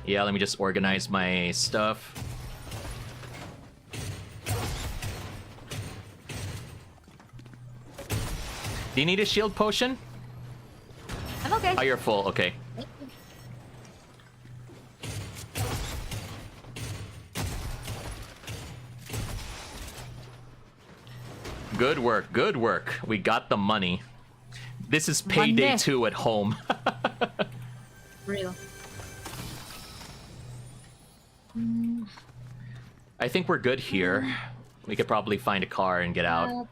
Yeah, let me just organize my stuff. Do you need a shield potion? I'm okay. Oh, you're full. Okay. Good work, good work. We got the money. This is payday Money. 2 at home. Real. I think we're good here. We could probably find a car and get out.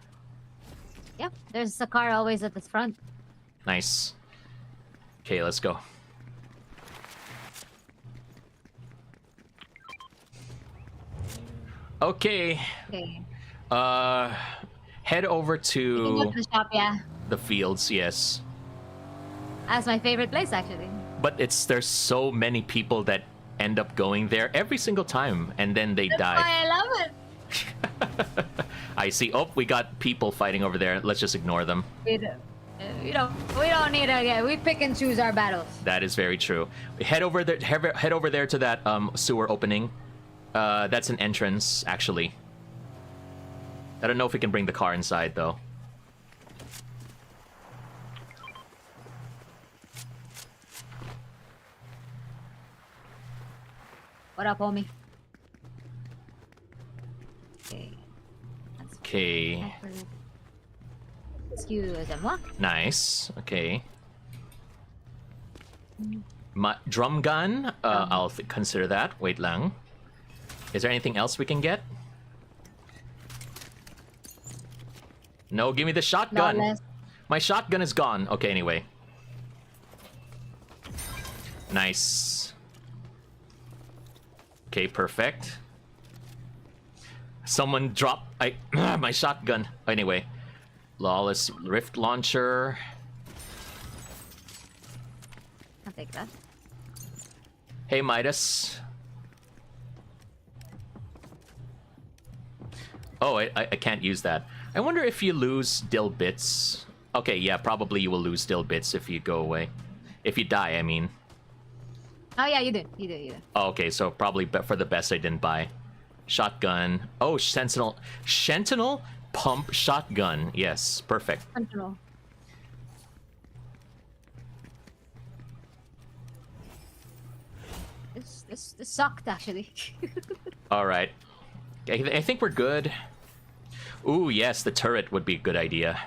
Yep, there's a car always at the front. Nice. Okay, let's go. Okay. Okay. Head over You can to go to the shop, yeah. the fields, yes. That's my favorite place, actually. But there's so many people that end up going there every single time, and then they That's die. why I love it. I see. Oh, we got people fighting over there. Let's just ignore them. We don't need to. We pick and choose our battles. That is very true. Head over there. Head over there to that sewer opening. That's an entrance, actually. I don't know if we can bring the car inside though. What up, homie? Okay. Okay. Excusez-moi. Nice. Okay. Drum gun. I'll consider that. Wait lang. Is there anything else we can get? No, give me the shotgun. Lawless. My shotgun is gone. Okay, anyway. Nice. Okay, perfect. Someone dropped my shotgun. Anyway. Lawless rift launcher. I'll take that. Hey, Midas. Oh, I can't use that. I wonder if you lose dill bits. Okay, yeah, probably you will lose dill bits if you go away. If you die, I mean. Oh yeah, you did. You did. Oh, okay, so probably for the best I didn't buy. Shotgun. Oh, Sentinel pump shotgun. Yes, perfect. Control. This sucked actually. All right. I think we're good. Ooh, yes, the turret would be a good idea.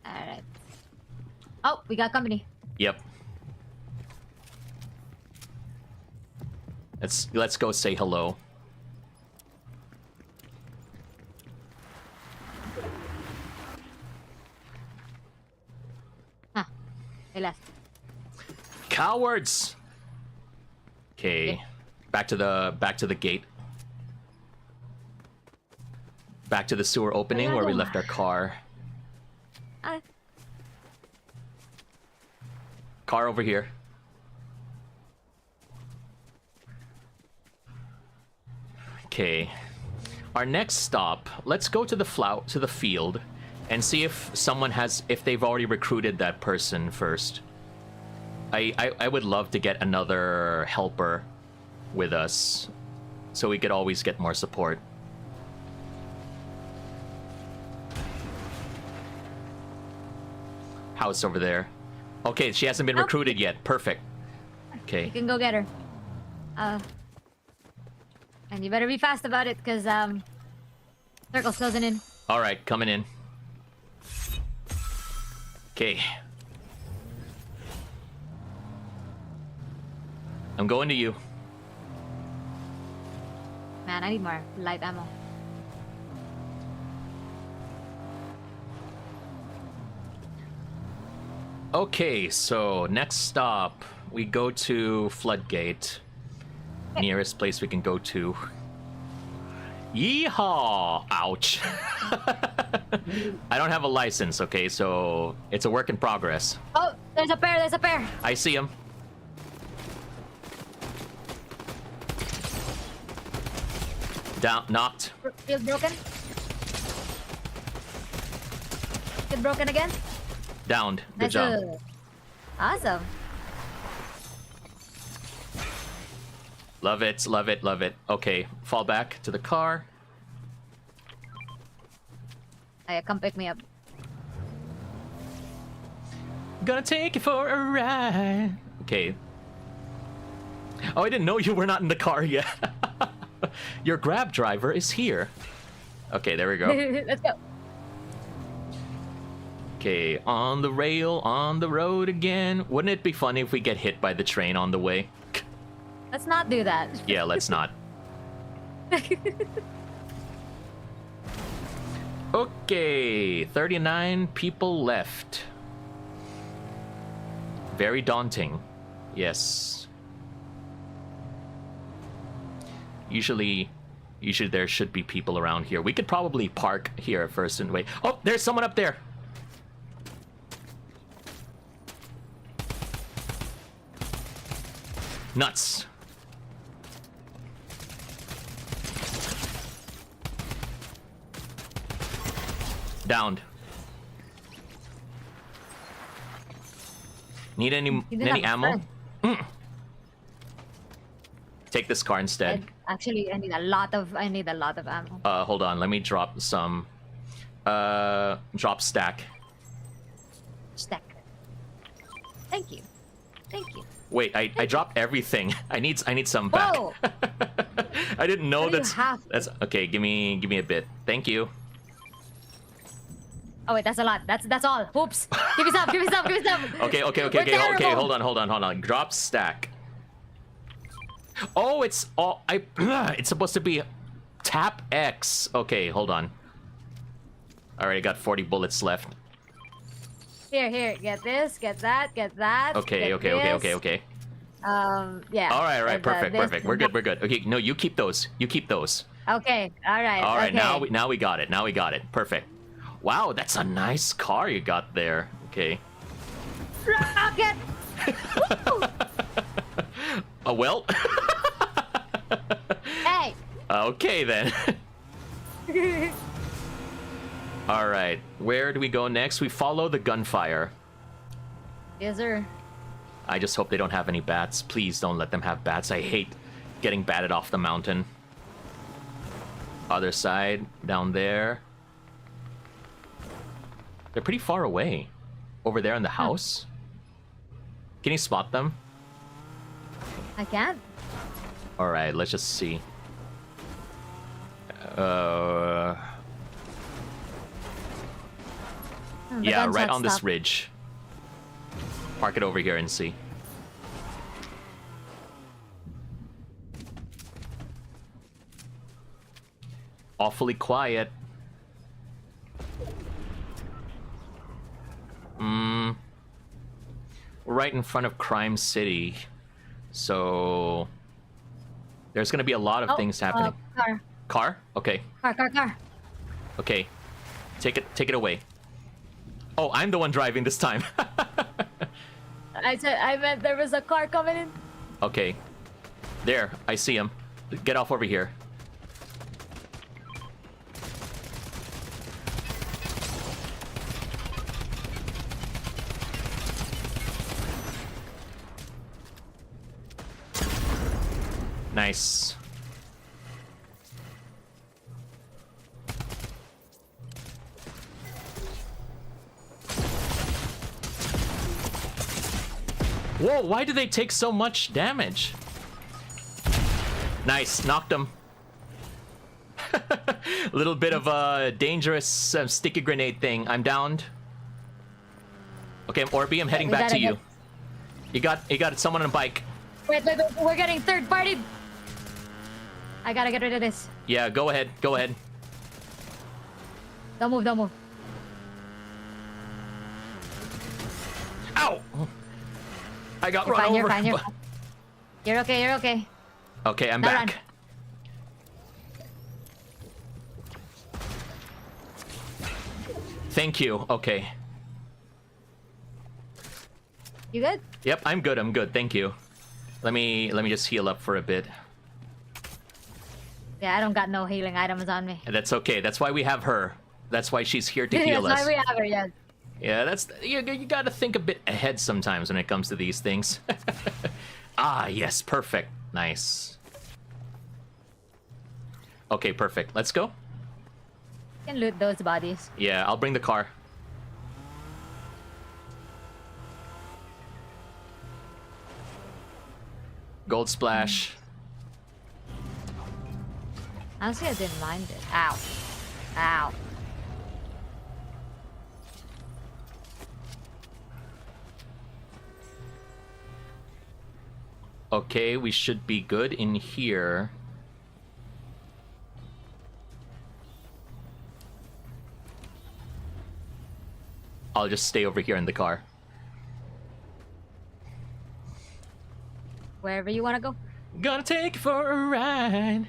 All right. Oh, we got company. Yep. Let's go say hello. Huh. They left. Cowards. Okay. Back to the gate. Back to the sewer opening where we left our car. Car over here. Okay. Our next stop, let's go to the field and see if they've already recruited that person first. I would love to get another helper with us so we could always get more support. House over there. Okay, she hasn't been recruited yet. Perfect. Okay. You can go get her. And you better be fast about it, because circle's closing in. All right, coming in. Okay. I'm going to you. Man, I need more light ammo. Okay, so next stop, we go to Floodgate. Nearest place we can go to. Yeehaw! Ouch. I don't have a license, okay, so it's a work in progress. Oh, there's a pair. I see him. Down, knocked. Field broken. Field broken again. Downed. Good Nice. job. Awesome. Love it, love it, love it. Okay, fall back to the car. Hey, come pick me up. Gonna take you for a ride. Okay. Oh, I didn't know you were not in the car yet. Your Grab driver is here. Okay, there we go. Let's go. Okay, on the rail, on the road again. Wouldn't it be funny if we get hit by the train on the way? Let's not do that. Yeah, let's not. Okay, 39 people left. Very daunting. Yes. Usually there should be people around here. We could probably park here first and wait. Oh, there's someone up there. Nuts. Downed. Need any ammo? Take this car instead. Actually, I need a lot of ammo. Hold on. Let me drop some. Drop stack. Stack. Thank you. Thank you. Wait, I dropped everything. I need some back. Whoa! I didn't know What do you have? that's okay. Give me a bit. Thank you. Oh wait, that's a lot. That's all. Oops. Give me some. Give me some. Give me some. Okay. We're Okay. terrible. Hold on. Drop stack. Oh, it's all it's supposed to be tap X. Okay, hold on. All right, I got 40 bullets left. Here. Get this. Get that. Get that. Okay. get this. Okay. Yeah. All right. And, Perfect. this Perfect. We're and good. Okay. No, you keep those. Okay. All right. All right. Okay. Now we got it. Perfect. Wow, that's a nice car you got there. Okay. Rocket. Oh well. Hey. Okay then. All right. Where do we go next? We follow the gunfire. Yes, sir. I just hope they don't have any bats. Please don't let them have bats. I hate getting batted off the mountain. Other side, down there. They're pretty far away. Over there in the house. Can you spot them? I can't. Alright, let's just see. The Yeah, right gunshot on this stopped. ridge. Park it over here and see. Awfully quiet. We're right in front of Crime City. So there's gonna be a lot of things happening. Car. Car? Okay. Car. Okay. Take it away. Oh, I'm the one driving this time. I meant there was a car coming in. Okay. There, I see him. Get off over here. Nice. Whoa, why do they take so much damage? Nice, knocked him. A little bit of a dangerous sticky grenade thing. I'm downed. Okay, Orby, I'm heading back to you. You got someone on a bike. Wait, we're getting third party. I gotta get rid of this. Yeah, go ahead. Don't move. Ow! I got You're run fine, over. you're fine. You're okay. Okay, I'm Now back. Thank you. Okay. You good? Yep, I'm good. Thank you. Let me just heal up for a bit. Yeah, I don't got no healing items on me. And that's okay. That's why we have her. That's why she's here to heal That's us. why we have her, yes. Yeah, that's you gotta think a bit ahead sometimes when it comes to these things. Ah, yes, perfect. Nice. Okay, perfect. Let's go. You can loot those bodies. Yeah, I'll bring the car. Gold splash. Honestly, I didn't mind it. Ow. Ow. Okay, we should be good in here. I'll just stay over here in the car. Wherever you want to go. Gonna take you for a ride.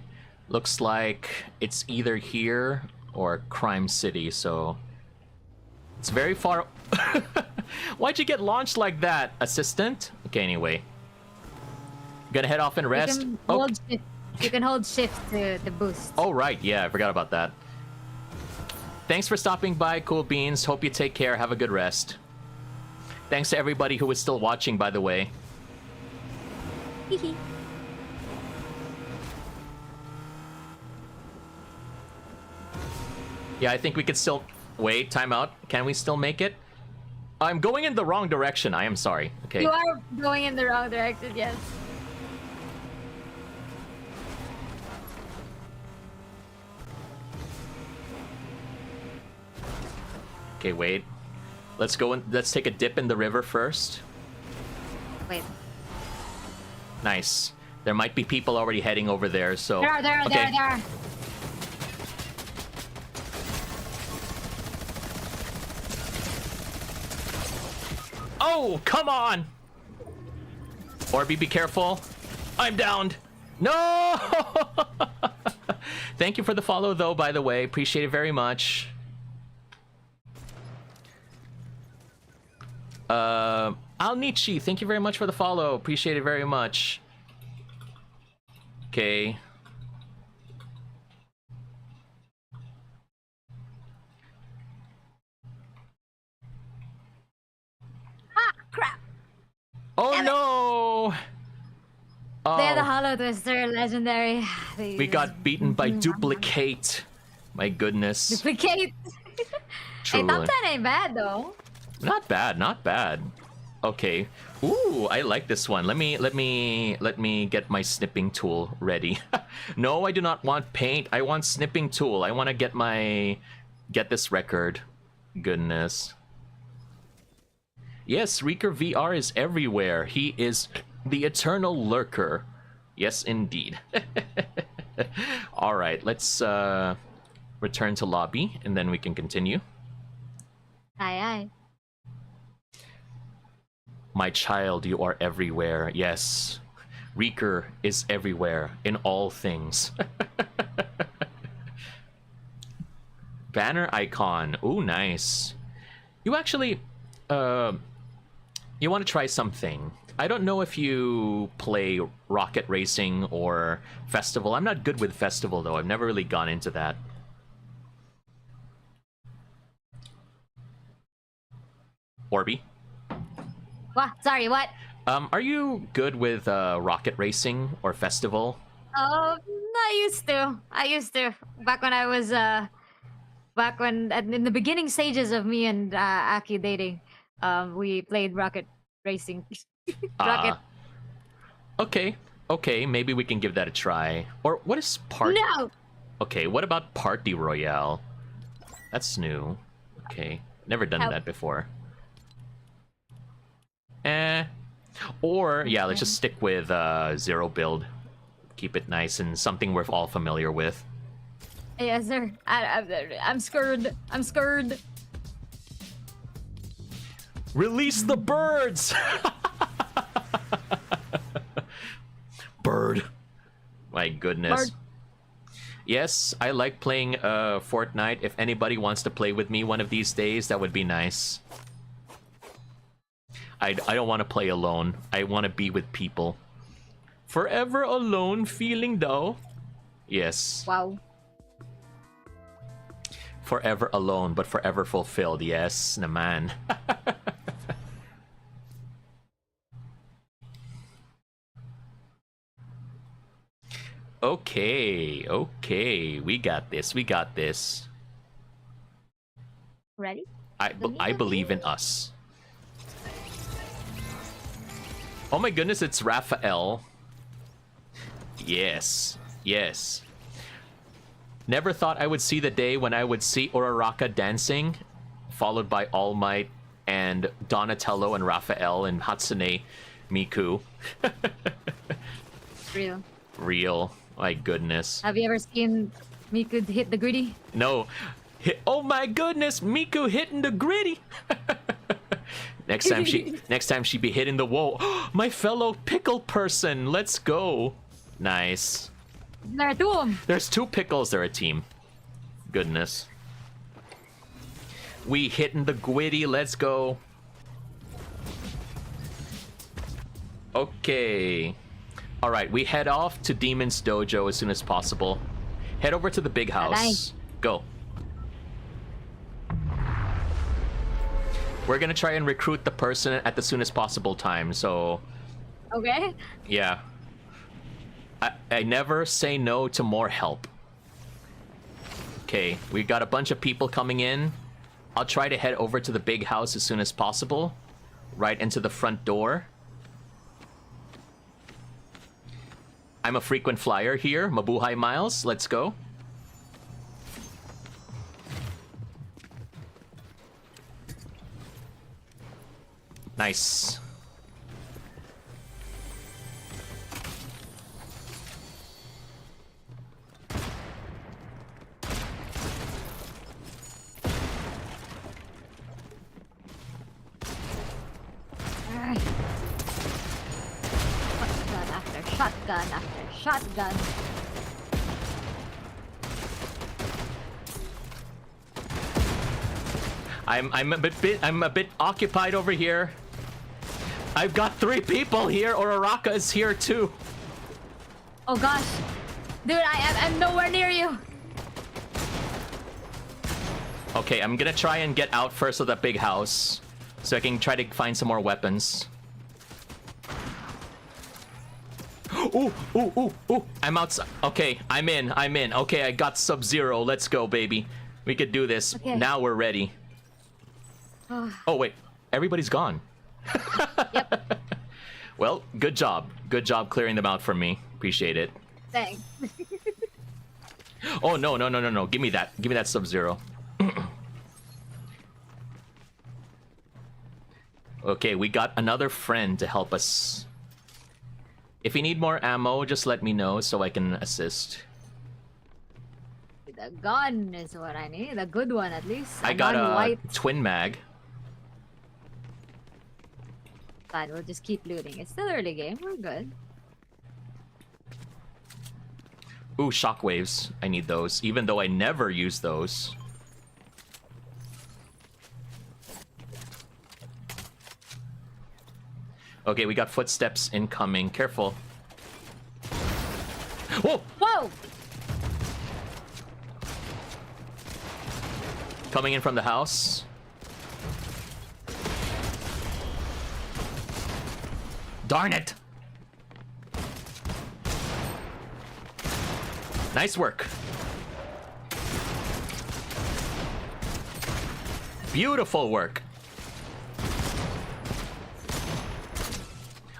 Looks like it's either here or Crime City, so it's very far. Why'd you get launched like that, assistant? Okay, anyway. Gonna head off and rest. You can hold shift. You can hold shift to boost. Oh, right. Yeah, I forgot about that. Thanks for stopping by, Cool Beans. Hope you take care. Have a good rest. Thanks to everybody who is still watching, by the way. Yeah, I think we could still... Wait, time out. Can we still make it? I'm going in the wrong direction. I am sorry. Okay. You are going in the wrong direction, yes. Okay, wait. Let's go and let's take a dip in the river first. Wait. Nice. There might be people already heading over there, so... There are. Oh, come on! Orby, be careful. I'm downed. No! Thank you for the follow, though, by the way. Appreciate it very much. Alnichi, thank you very much for the follow. Appreciate it very much. Okay. Ah, crap. Oh no! They're the Oh, Hollow Twister, legendary. we got beaten by Duplicate. My goodness. Duplicate. Hey, Truly. top 10 ain't bad though. Not bad, not bad. Okay. Ooh, I like this one. Let me get my snipping tool ready. No, I do not want paint. I want snipping tool. I want to get this record. Goodness. Yes, Reeker VR is everywhere. He is the eternal lurker. Yes, indeed. All right, let's return to lobby and then we can continue. Aye, aye. My child, you are everywhere. Yes, Reeker is everywhere in all things. Banner icon. Ooh, nice. You actually, you want to try something. I don't know if you play Rocket Racing or Festival. I'm not good with Festival, though. I've never really gone into that. Orby? What? Sorry, what? Are you good with Rocket Racing or Festival? I used to. Back when I was, in the beginning stages of me and Aki dating, we played Rocket Racing. Rocket. Okay, maybe we can give that a try. Or what is Party? No! Okay, what about Party Royale? That's new. Okay, never done that before. Or, yeah, let's just stick with Zero Build. Keep it nice and something we're all familiar with. Yes, sir. I'm scared. I'm scared. Release the birds! Bird. My goodness. Bird. Yes, I like playing Fortnite. If anybody wants to play with me one of these days, that would be nice. I don't want to play alone. I want to be with people. Forever alone feeling, though. Yes. Wow. Forever alone, but forever fulfilled. Yes, naman. Okay. We got this. Ready? I believe in us. Oh my goodness, it's Raphael. Yes. Never thought I would see the day when I would see Uraraka dancing, followed by All Might and Donatello and Raphael and Hatsune Miku. Real. Real. My goodness. Have you ever seen Miku hit the gritty? No. Oh my goodness, Miku hitting the gritty. next time she be hitting the wall. My fellow pickle person. Let's go. Nice. There are two of them. There's two pickles. They're a team. Goodness. We hitting the gritty. Let's go. Okay. All right, we head off to Demon's Dojo as soon as possible. Head over to the big house. Nice. Go. We're gonna try and recruit the person at the soonest possible time, so... Okay. Yeah. I never say no to more help. Okay, we got a bunch of people coming in. I'll try to head over to the big house as soon as possible. Right into the front door. I'm a frequent flyer here. Mabuhay Miles, let's go. Nice. Shotgun after shotgun. I'm a bit occupied over here. I've got 3 people here. Uraraka is here too. Oh gosh, dude, I'm nowhere near you. Okay, I'm gonna try and get out first of that big house, so I can try to find some more weapons. Ooh, ooh, ooh, ooh. I'm outside. Okay, I'm in. Okay, I got Sub-Zero. Let's go, baby. We could do this. Okay. Now we're ready. Oh, wait. Everybody's gone. Yep. Well, good job. Good job clearing them out for me. Appreciate it. Thanks. Oh, no. Give me that. Give me that Sub-Zero. Okay, we got another friend to help us. If you need more ammo, just let me know so I can assist. The gun is what I need. A good one, at least. I got a white. twin mag. Fine, we'll just keep looting. It's still early game. We're good. Ooh, shockwaves. I need those, even though I never use those. Okay, we got footsteps incoming. Careful. Whoa! Whoa! Coming in from the house. Darn it! Nice work. Beautiful work.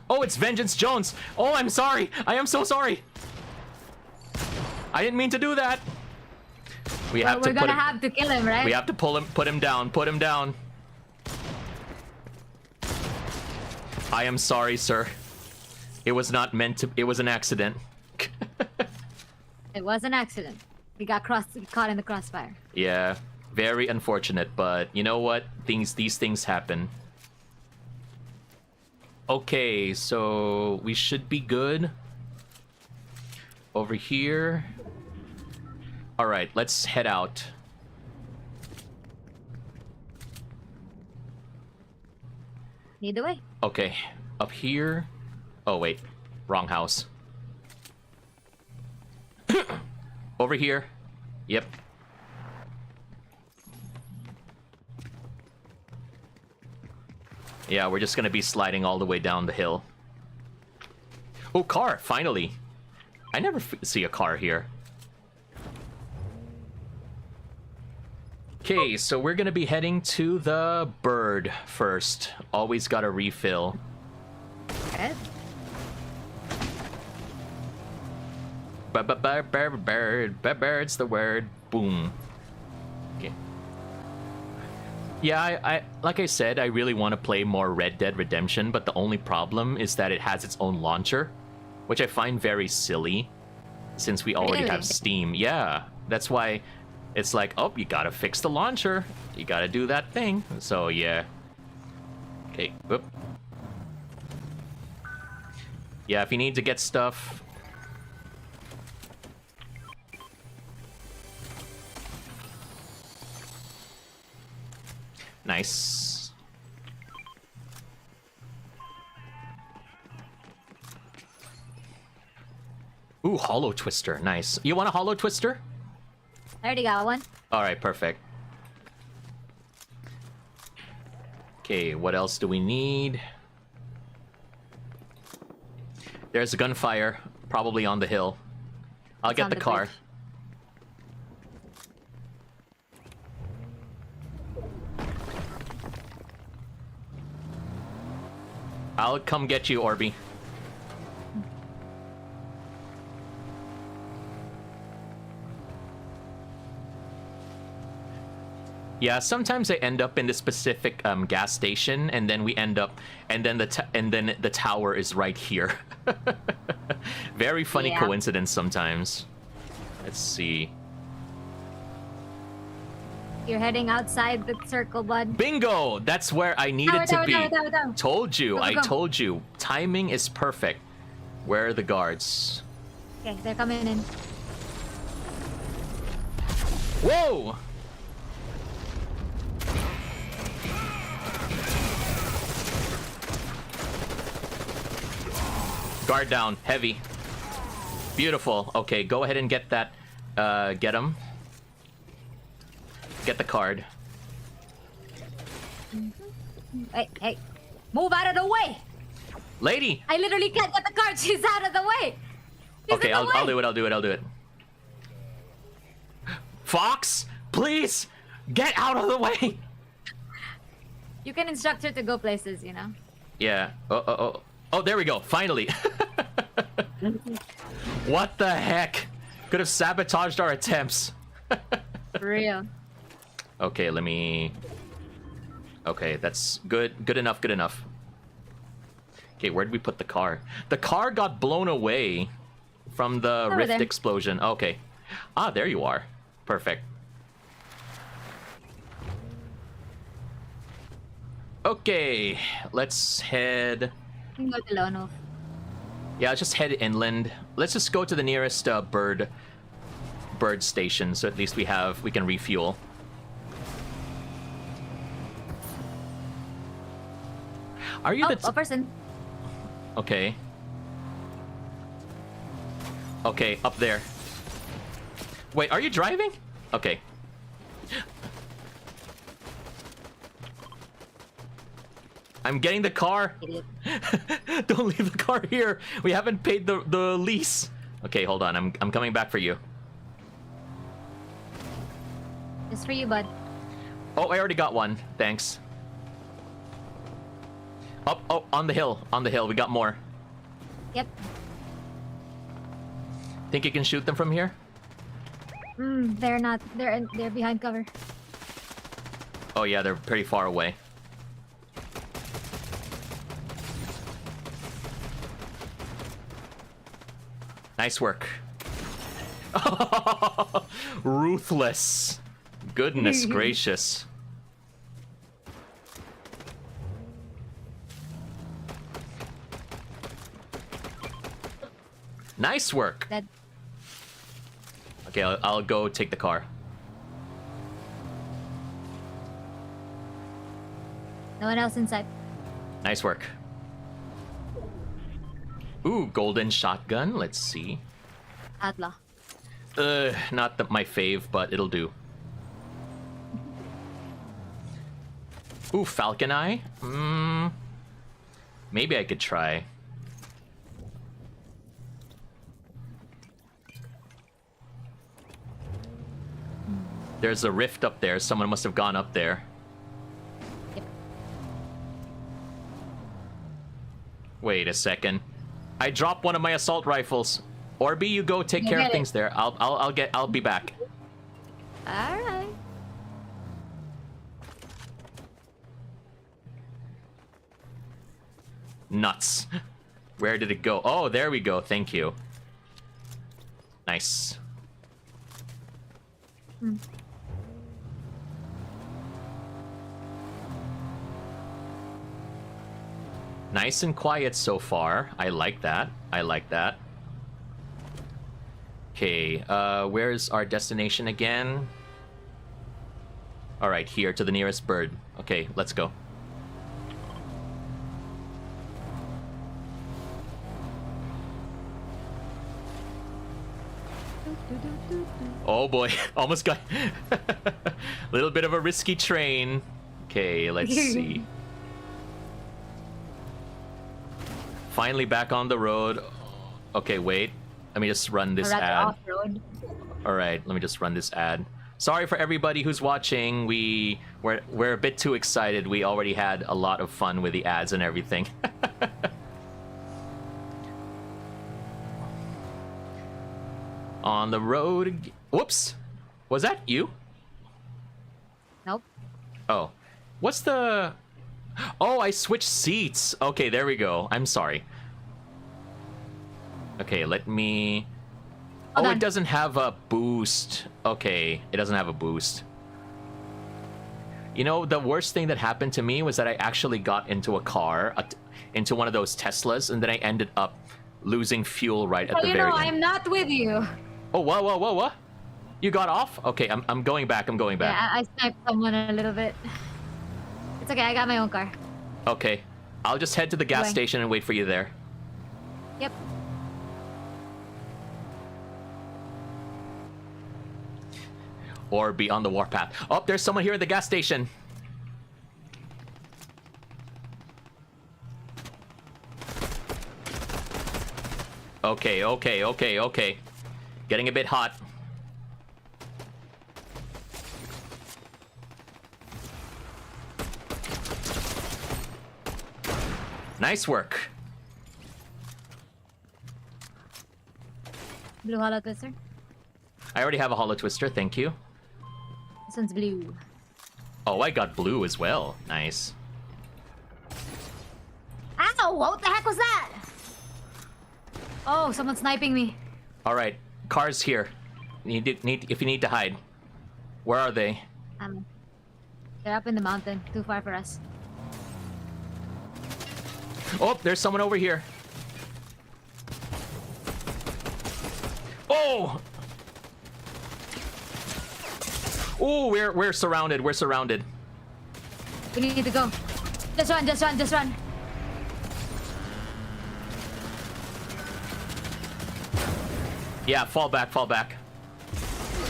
Oh, it's Vengeance Jones. Oh, I'm sorry. I am so sorry. I didn't mean to do that. We're gonna have to kill him, right? We have to put him down. Put him down. I am sorry, sir. It was not meant to. It was an accident. It was an accident. We got caught in the crossfire. Yeah, very unfortunate, but you know what? These things happen. Okay, so we should be good. Over here. All right, let's head out. Lead the way. Okay, up here. Oh, wait. Wrong house. Over here. Yep. Yeah, we're just gonna be sliding all the way down the hill. Oh, car! Finally! I never see a car here. Okay, so we're gonna be heading to the bird first. Always gotta refill. Good. Bird's the word. Boom. Okay. Yeah, I like I said, I really want to play more Red Dead Redemption, but the only problem is that it has its own launcher, which I find very silly, since we already have Steam. Yeah, that's why it's like, oh, you gotta fix the launcher. You gotta do that thing. So, yeah. Okay, whoop. Yeah, if you need to get stuff... Nice. Ooh, Hollow Twister. Nice. You want a Hollow Twister? I already got one. Alright, perfect. Okay, what else do we need? There's a gunfire, probably on the hill. I'll get the car. Bridge. I'll come get you, Orby. Yeah, sometimes I end up in this specific gas station, and then we end up, and then the tower is right here. Very funny coincidence sometimes. Let's see. You're heading outside the circle, bud. Bingo! That's where I needed to be. Told you. I told you. Timing is perfect. Where are the guards? Okay, they're coming in. Whoa! Guard down. Heavy. Beautiful. Okay, go ahead and get that. Get him. Get the card. Hey. Move out of the way! Lady! I literally can't get the card. She's out of the way. Okay, I'll do it. Fox, please get out of the way. You can instruct her to go places, you know? Yeah. Oh, there we go. Finally. What the heck? Could have sabotaged our attempts. For real. Okay, let me... Okay, that's good. Good enough. Okay, where'd we put the car? The car got blown away from the rift explosion. Okay. Ah, there you are. Perfect. Okay, let's head... You can go to Lono. Yeah, let's just head inland. Let's just go to the nearest bird station, so at least we can refuel. Are you a person. Okay. Okay, up there. Wait, are you driving? Okay. I'm getting the car. Idiot. Don't leave the car here. We haven't paid the lease. Okay, hold on. I'm coming back for you. Just for you, bud. Oh, I already got one. Thanks. Oh, on the hill. On the hill. We got more. Yep. Think you can shoot them from here? They're not. They're behind cover. Oh yeah, they're pretty far away. Nice work. Ruthless. Goodness gracious. Nice work. That... Okay, I'll go take the car. No one else inside. Nice work. Ooh, golden shotgun. Let's see. Outlaw. Not my fave, but it'll do. Ooh, falcon eye. Maybe I could try. There's a rift up there. Someone must have gone up there. Yep. Wait a second. I dropped one of my assault rifles. Or B, you go take care of get things there. I'll be back. All right. Nuts. Where did it go? Oh, there we go. Thank you. Nice. Nice and quiet so far. I like that. I like that. Okay, where's our destination again? Alright, here to the nearest bird. Okay, let's go. Oh boy, almost got little bit of a risky train. Okay, let's see. Finally back on the road. Okay, wait. Let me just run this ad. Off-road. All right, let me just run this ad. Sorry for everybody who's watching. We're a bit too excited. We already had a lot of fun with the ads and everything. On the road. Whoops. Was that you? Nope. Oh. What's the... Oh, I switched seats. Okay, there we go. I'm sorry. Okay, let me... Hold Oh, on. it doesn't have a boost. Okay, it doesn't have a boost. You know, the worst thing that happened to me was that I actually got into a car, into one of those Teslas, and then I ended up losing fuel right at Oh, the you very know, end. I'm not with you. Oh, what? You got off? Okay, I'm going back. I'm going back. Yeah, I sniped someone a little bit. It's okay, I got my own car. Okay, I'll just head to the gas Going. station and wait for you there. Yep. Or be on the warpath. Oh, there's someone here at the gas station. Okay. Getting a bit hot. Nice work. Blue hollow twister. I already have a hollow twister, thank you. This one's blue. Oh, I got blue as well. Nice. Ow! What the heck was that? Oh, someone's sniping me. All right, cars here. If you need to hide. Where are they? They're up in the mountain, too far for us. Oh, there's someone over here. Oh! Oh, we're surrounded. We're surrounded. We need to go. Just run. Yeah, fall back.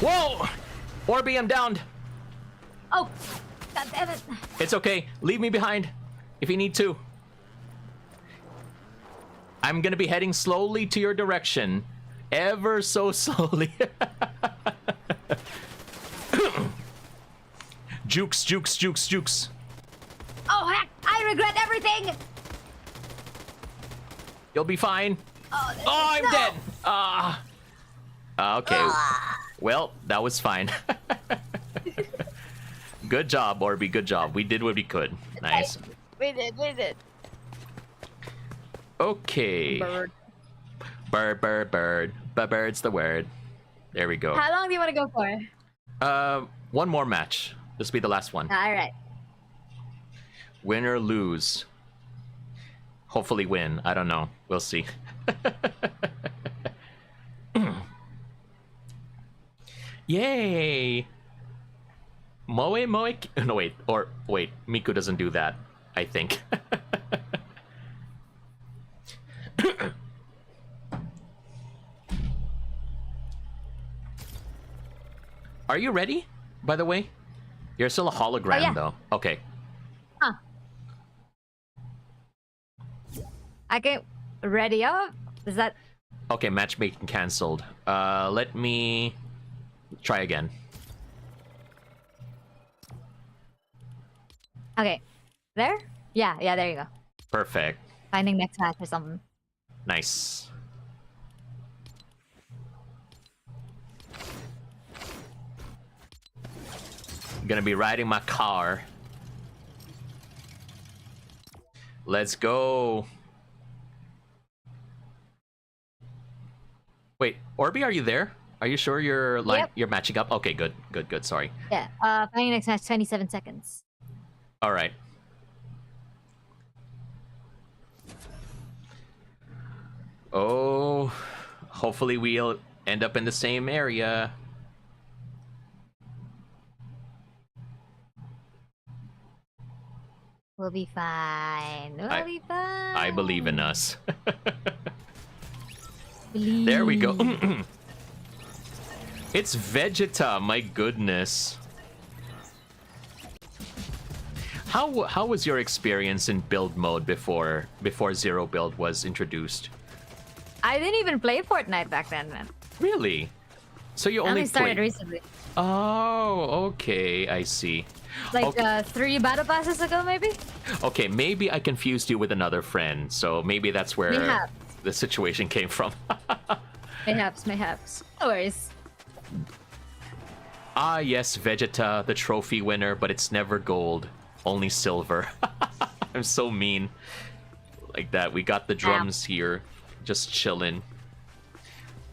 Whoa! Orby, I'm downed. Oh, god damn it. It's okay. Leave me behind if you need to. I'm gonna be heading slowly to your direction. Ever so slowly. Jukes. Oh heck, I regret everything. You'll be fine. Oh, I'm no. dead. Okay. Well, that was fine. Good job, Orby. Good job. We did what we could. Nice. We did. Okay. Bird. Bird's the word. There we go. How long do you want to go for? One more match. This will be the last one. All right. Win or lose. Hopefully win. I don't know. We'll see. Yay! Moe. No, wait. Miku doesn't do that, I think. Are you ready, by the way? You're still a hologram, yeah. though. Okay. Huh. I can ready up. Is that? Okay, matchmaking cancelled. Let me try again. Okay. There? Yeah, there you go. Perfect. Finding next match or something. Nice. Gonna be riding my car. Let's go. Wait, Orby, are you there? Are you sure you're matching up? Okay, good. Sorry. Yeah. Finding next match 27 seconds. All right. Oh, hopefully we'll end up in the same area. We'll be fine. We'll be fine. I believe in us. Believe. There we go. It's Vegeta, my goodness. How was your experience in build mode before Zero Build was introduced? I didn't even play Fortnite back then, man. Really? So you I only only started played... recently. Oh, okay, I see. Like Okay. 3 battle passes ago, maybe? Okay, maybe I confused you with another friend, so maybe that's where Mayhaps. the situation came from. Mayhaps. No worries. Ah, yes, Vegeta, the trophy winner, but it's never gold, only silver. I'm so mean. Like that, we got the drums here, just chilling.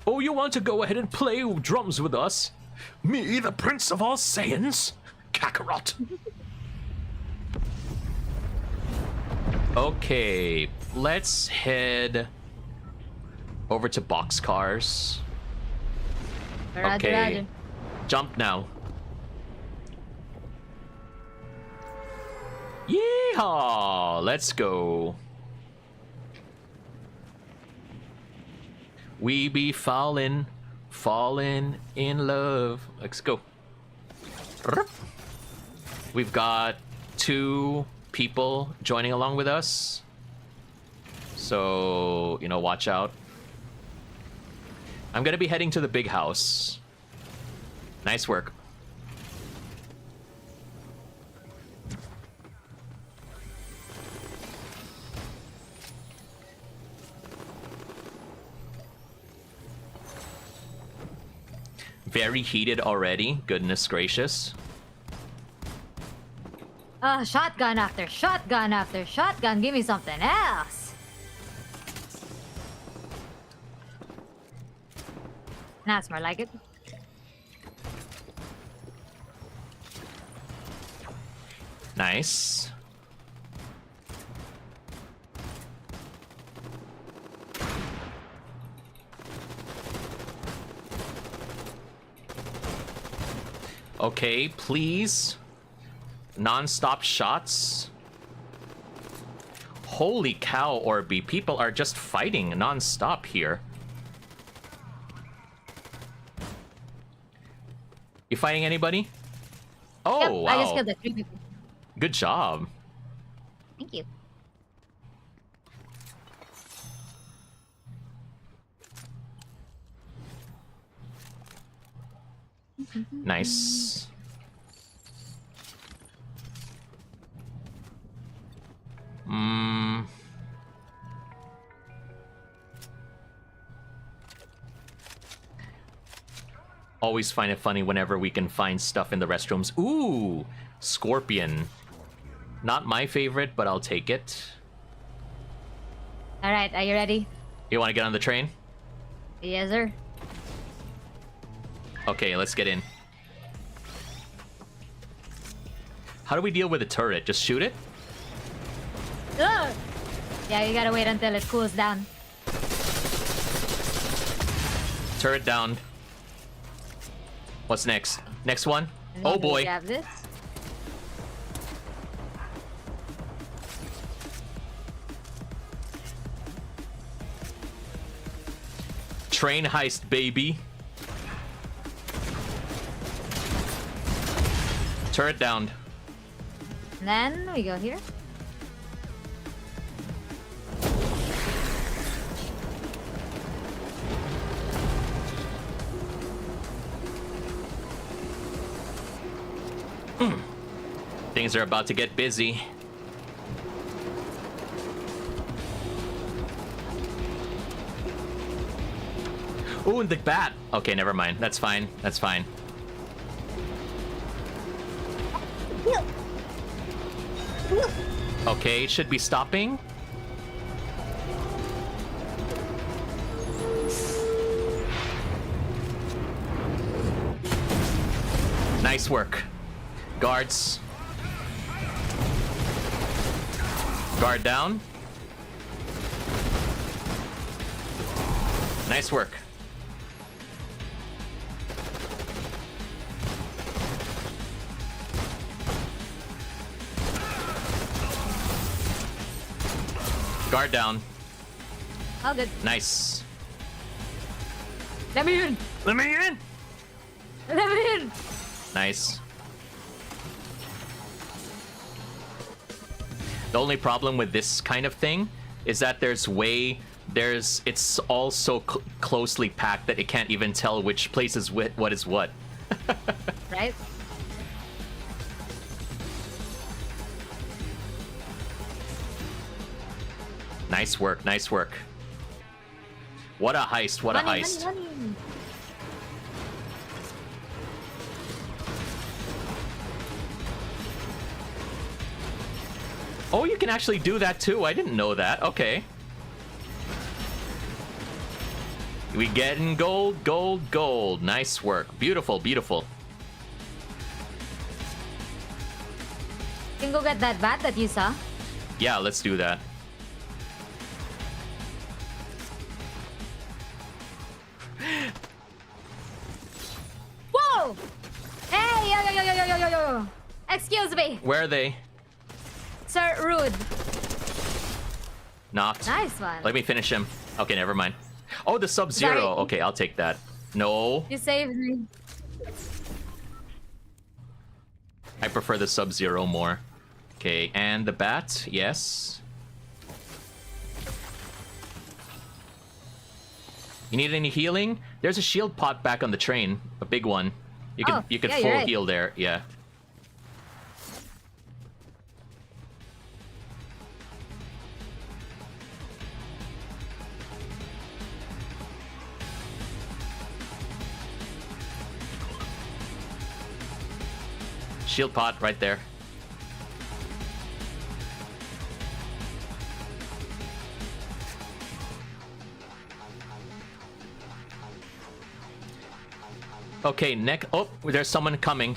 Oh, you want to go ahead and play drums with us? Me, the Prince of all Saiyans? Kakarot. Okay, let's head over to boxcars. Roger, Okay. roger. Jump now. Yeehaw! Let's go. We be falling in love. Let's go. We've got 2 people joining along with us. So, watch out. I'm gonna be heading to the big house. Nice work. Very heated already. Goodness gracious. Shotgun after shotgun after shotgun. Give me something else. That's more like it. Nice. Okay, please. Non-stop shots. Holy cow, Orby. People are just fighting non-stop here. You fighting anybody? Oh, Yep, wow. I just killed the 3 people. Good job. Thank you. Nice. Always find it funny whenever we can find stuff in the restrooms. Ooh, Scorpion. Not my favorite, but I'll take it. All right, are you ready? You want to get on the train? Yes, sir. Okay, let's get in. How do we deal with the turret? Just shoot it? Ugh! Yeah, you gotta wait until it cools down. Turret down. What's next? Next one? And Oh then we boy. Grab this. Train heist, baby. Turret down. And then we go here. Things are about to get busy. Ooh, and the bat. Okay, never mind. That's fine. That's fine. Okay, it should be stopping. Nice work. Guards. Guard down. Nice work. Guard down. All good. Nice. Let me in. Let me in. Let me in. Nice. The only problem with this kind of thing is that it's all so closely packed that it can't even tell which place is what is what. Right? Nice work, nice work. What a heist, what a heist. Money. Oh, you can actually do that too. I didn't know that. Okay. We getting gold, gold, gold. Nice work. Beautiful, beautiful. You can go get that bat that you saw. Yeah, let's do that. Whoa! Hey, yo. Excuse me. Where are they? Sir Rude. Knocked. Nice one. Let me finish him. Okay, never mind. Oh, the Sub-Zero. Sorry. Okay, I'll take that. No. You saved me. I prefer the Sub-Zero more. Okay, and the bat. Yes. You need any healing? There's a shield pot back on the train. A big one. You can Yeah, full you're right. heal there. Yeah. Shield pot right there. Okay, neck. Oh, there's someone coming.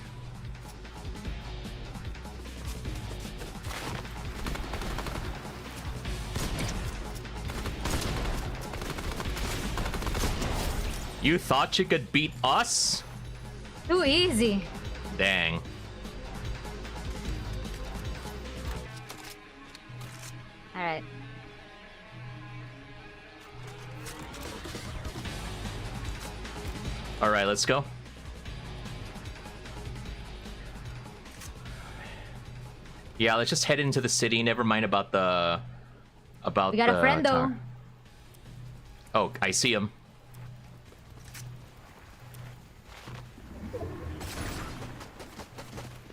You thought you could beat us? Too easy. Dang. All right. All right, let's go. Yeah, let's just head into the city. Never mind about the We got a friend though. tower. Oh, I see him.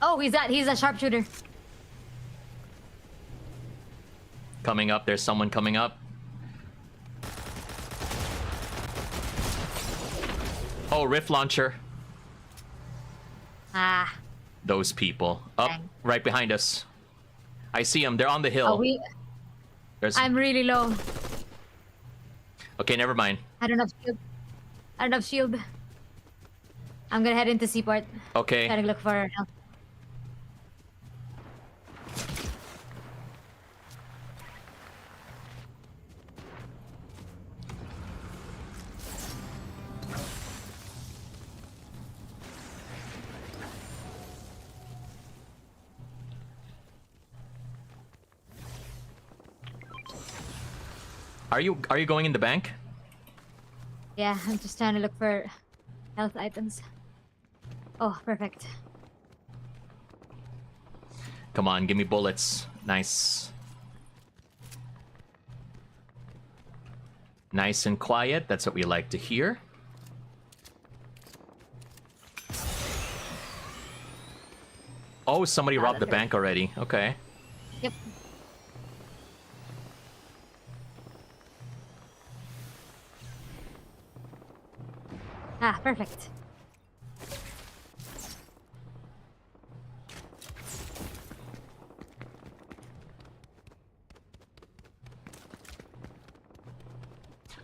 Oh, he's a sharpshooter. Coming up. There's someone coming up. Oh, rift launcher. Ah. Those people. Up, Dang. right behind us. I see them. They're on the hill. Oh, There's... I'm really low. Okay, never mind. I don't have shield. I'm gonna head into Seaport. Okay. Trying to look for help. Are you going in the bank? Yeah, I'm just trying to look for health items. Oh, perfect. Come on, give me bullets. Nice. Nice and quiet. That's what we like to hear. Oh, somebody robbed the that's right. bank already. Okay. Yep. Ah, perfect.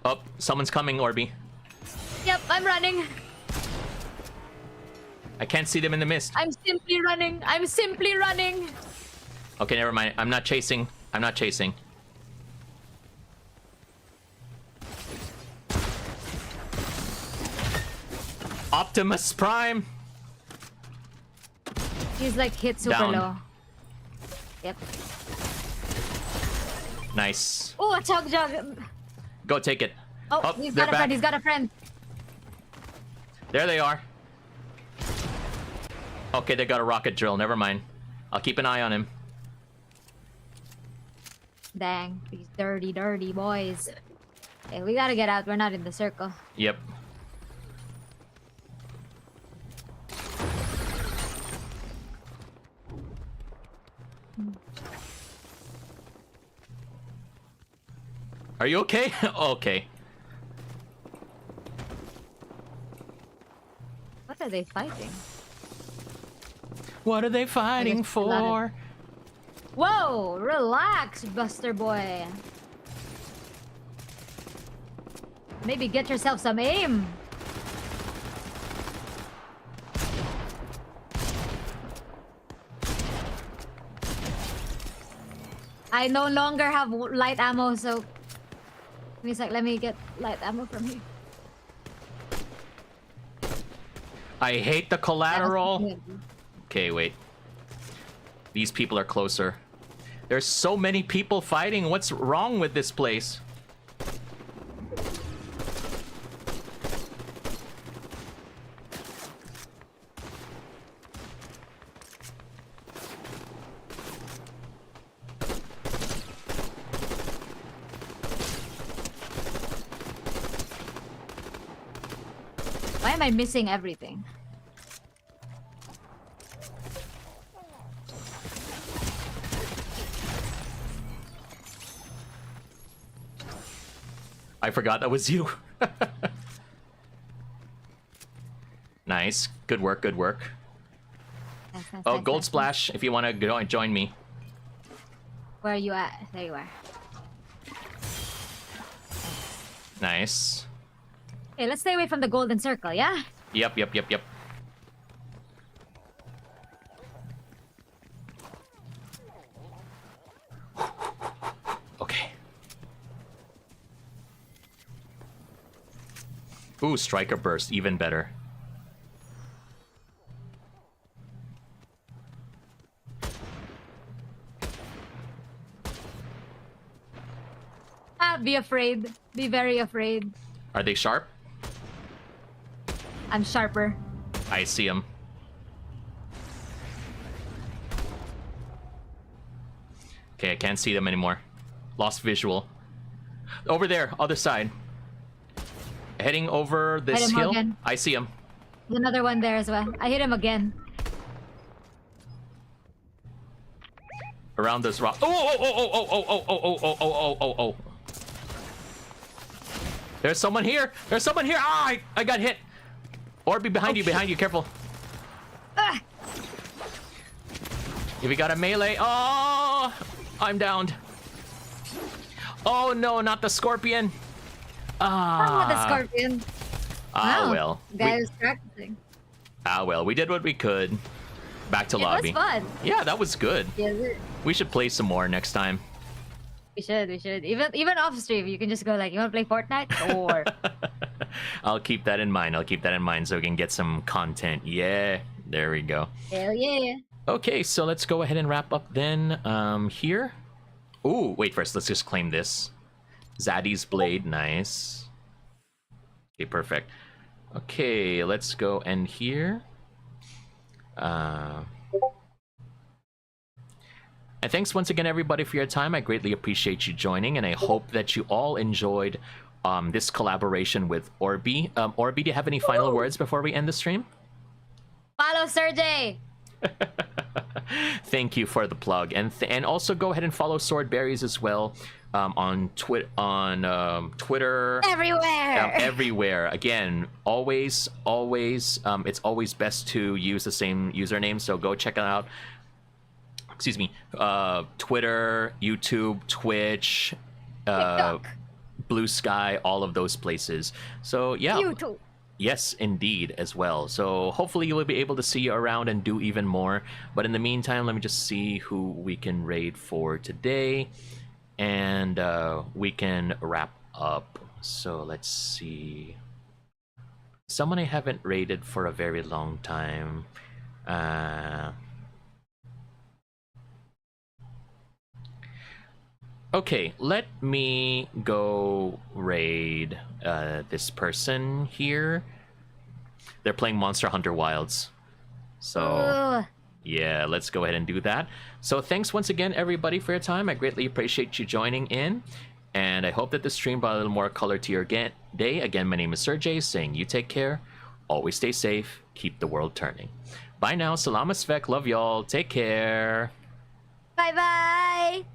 Oh, someone's coming, Orby. Yep, I'm running. I can't see them in the mist. I'm simply running. I'm simply running. Okay, never mind. I'm not chasing. I'm not chasing. Optimus Prime. He's like hit super Down. low. Yep. Nice. Oh, a chug jug. Go take it. Oh, he's got a back. friend. He's got a friend. There they are. Okay, they got a rocket drill. Never mind. I'll keep an eye on him. Dang, these dirty, dirty boys. Hey, we gotta get out. We're not in the circle. Yep. Are you okay? Okay. What are they fighting? What are they fighting guess a lot for? Whoa! Relax, Buster Boy. Maybe get yourself some aim. I no longer have light ammo, so... He's like, let me get light ammo from you. I hate the collateral. Okay, wait. These people are closer. There's so many people fighting. What's wrong with this place? Why am I missing everything? I forgot that was you. Nice. Good work, good work. Oh, Gold Splash, if you want to join me. Where are you at? There you are. Nice. Okay, let's stay away from the golden circle, yeah? Yep, yep, yep, yep. Okay. Ooh, Striker Burst, even better. Ah, be afraid. Be very afraid. Are they sharp? I'm sharper. I see them. Okay, I can't see them anymore. Lost visual. Over there, other side. Heading over this Hit him hill. again. I see him. There's another one there as well. I hit him again. Around this rock. Oh. There's someone here. There's someone here. Ah, I got hit. Orby behind you, careful. Ah! If you got a melee. Oh, I'm downed. Oh no, not the scorpion. Not the scorpion. Ah, Wow, well. Guy was practicing. We did what we could. Back to lobby. It was fun. Yeah, that was good. Yes, We should play some more next time. we should. Even off stream, you can just go like, you want to play Fortnite? Or I'll keep that in mind. So we can get some content. Yeah, there we go. hell yeah. Okay, so let's go ahead and wrap up then. Here. Ooh, wait, first, let's just claim this. Zaddy's Blade, nice. Okay, perfect. Okay, let's go end here. And thanks once again, everybody, for your time. I greatly appreciate you joining, and I hope that you all enjoyed this collaboration with Orby. Orby, do you have any final words before we end the stream? Follow Serjay. Thank you for the plug, and also go ahead and follow Swordberries as well on Twitter. Everywhere. Everywhere. Again, always. It's always best to use the same username. So go check it out. Excuse me. Twitter, YouTube, Twitch, TikTok. Blue Sky, all of those places. So yeah. You too. Yes, indeed, as well. So hopefully you will be able to see you around and do even more. But in the meantime, let me just see who we can raid for today. And we can wrap up. So let's see. Someone I haven't raided for a very long time. Okay, let me go raid this person here. They're playing Monster Hunter Wilds. So, Ugh. yeah, let's go ahead and do that. So thanks once again, everybody, for your time. I greatly appreciate you joining in. And I hope that the stream brought a little more color to your day. Again, my name is Serjay, saying you take care, always stay safe, keep the world turning. Bye now. Salamat Svek. Love y'all. Take care. Bye bye.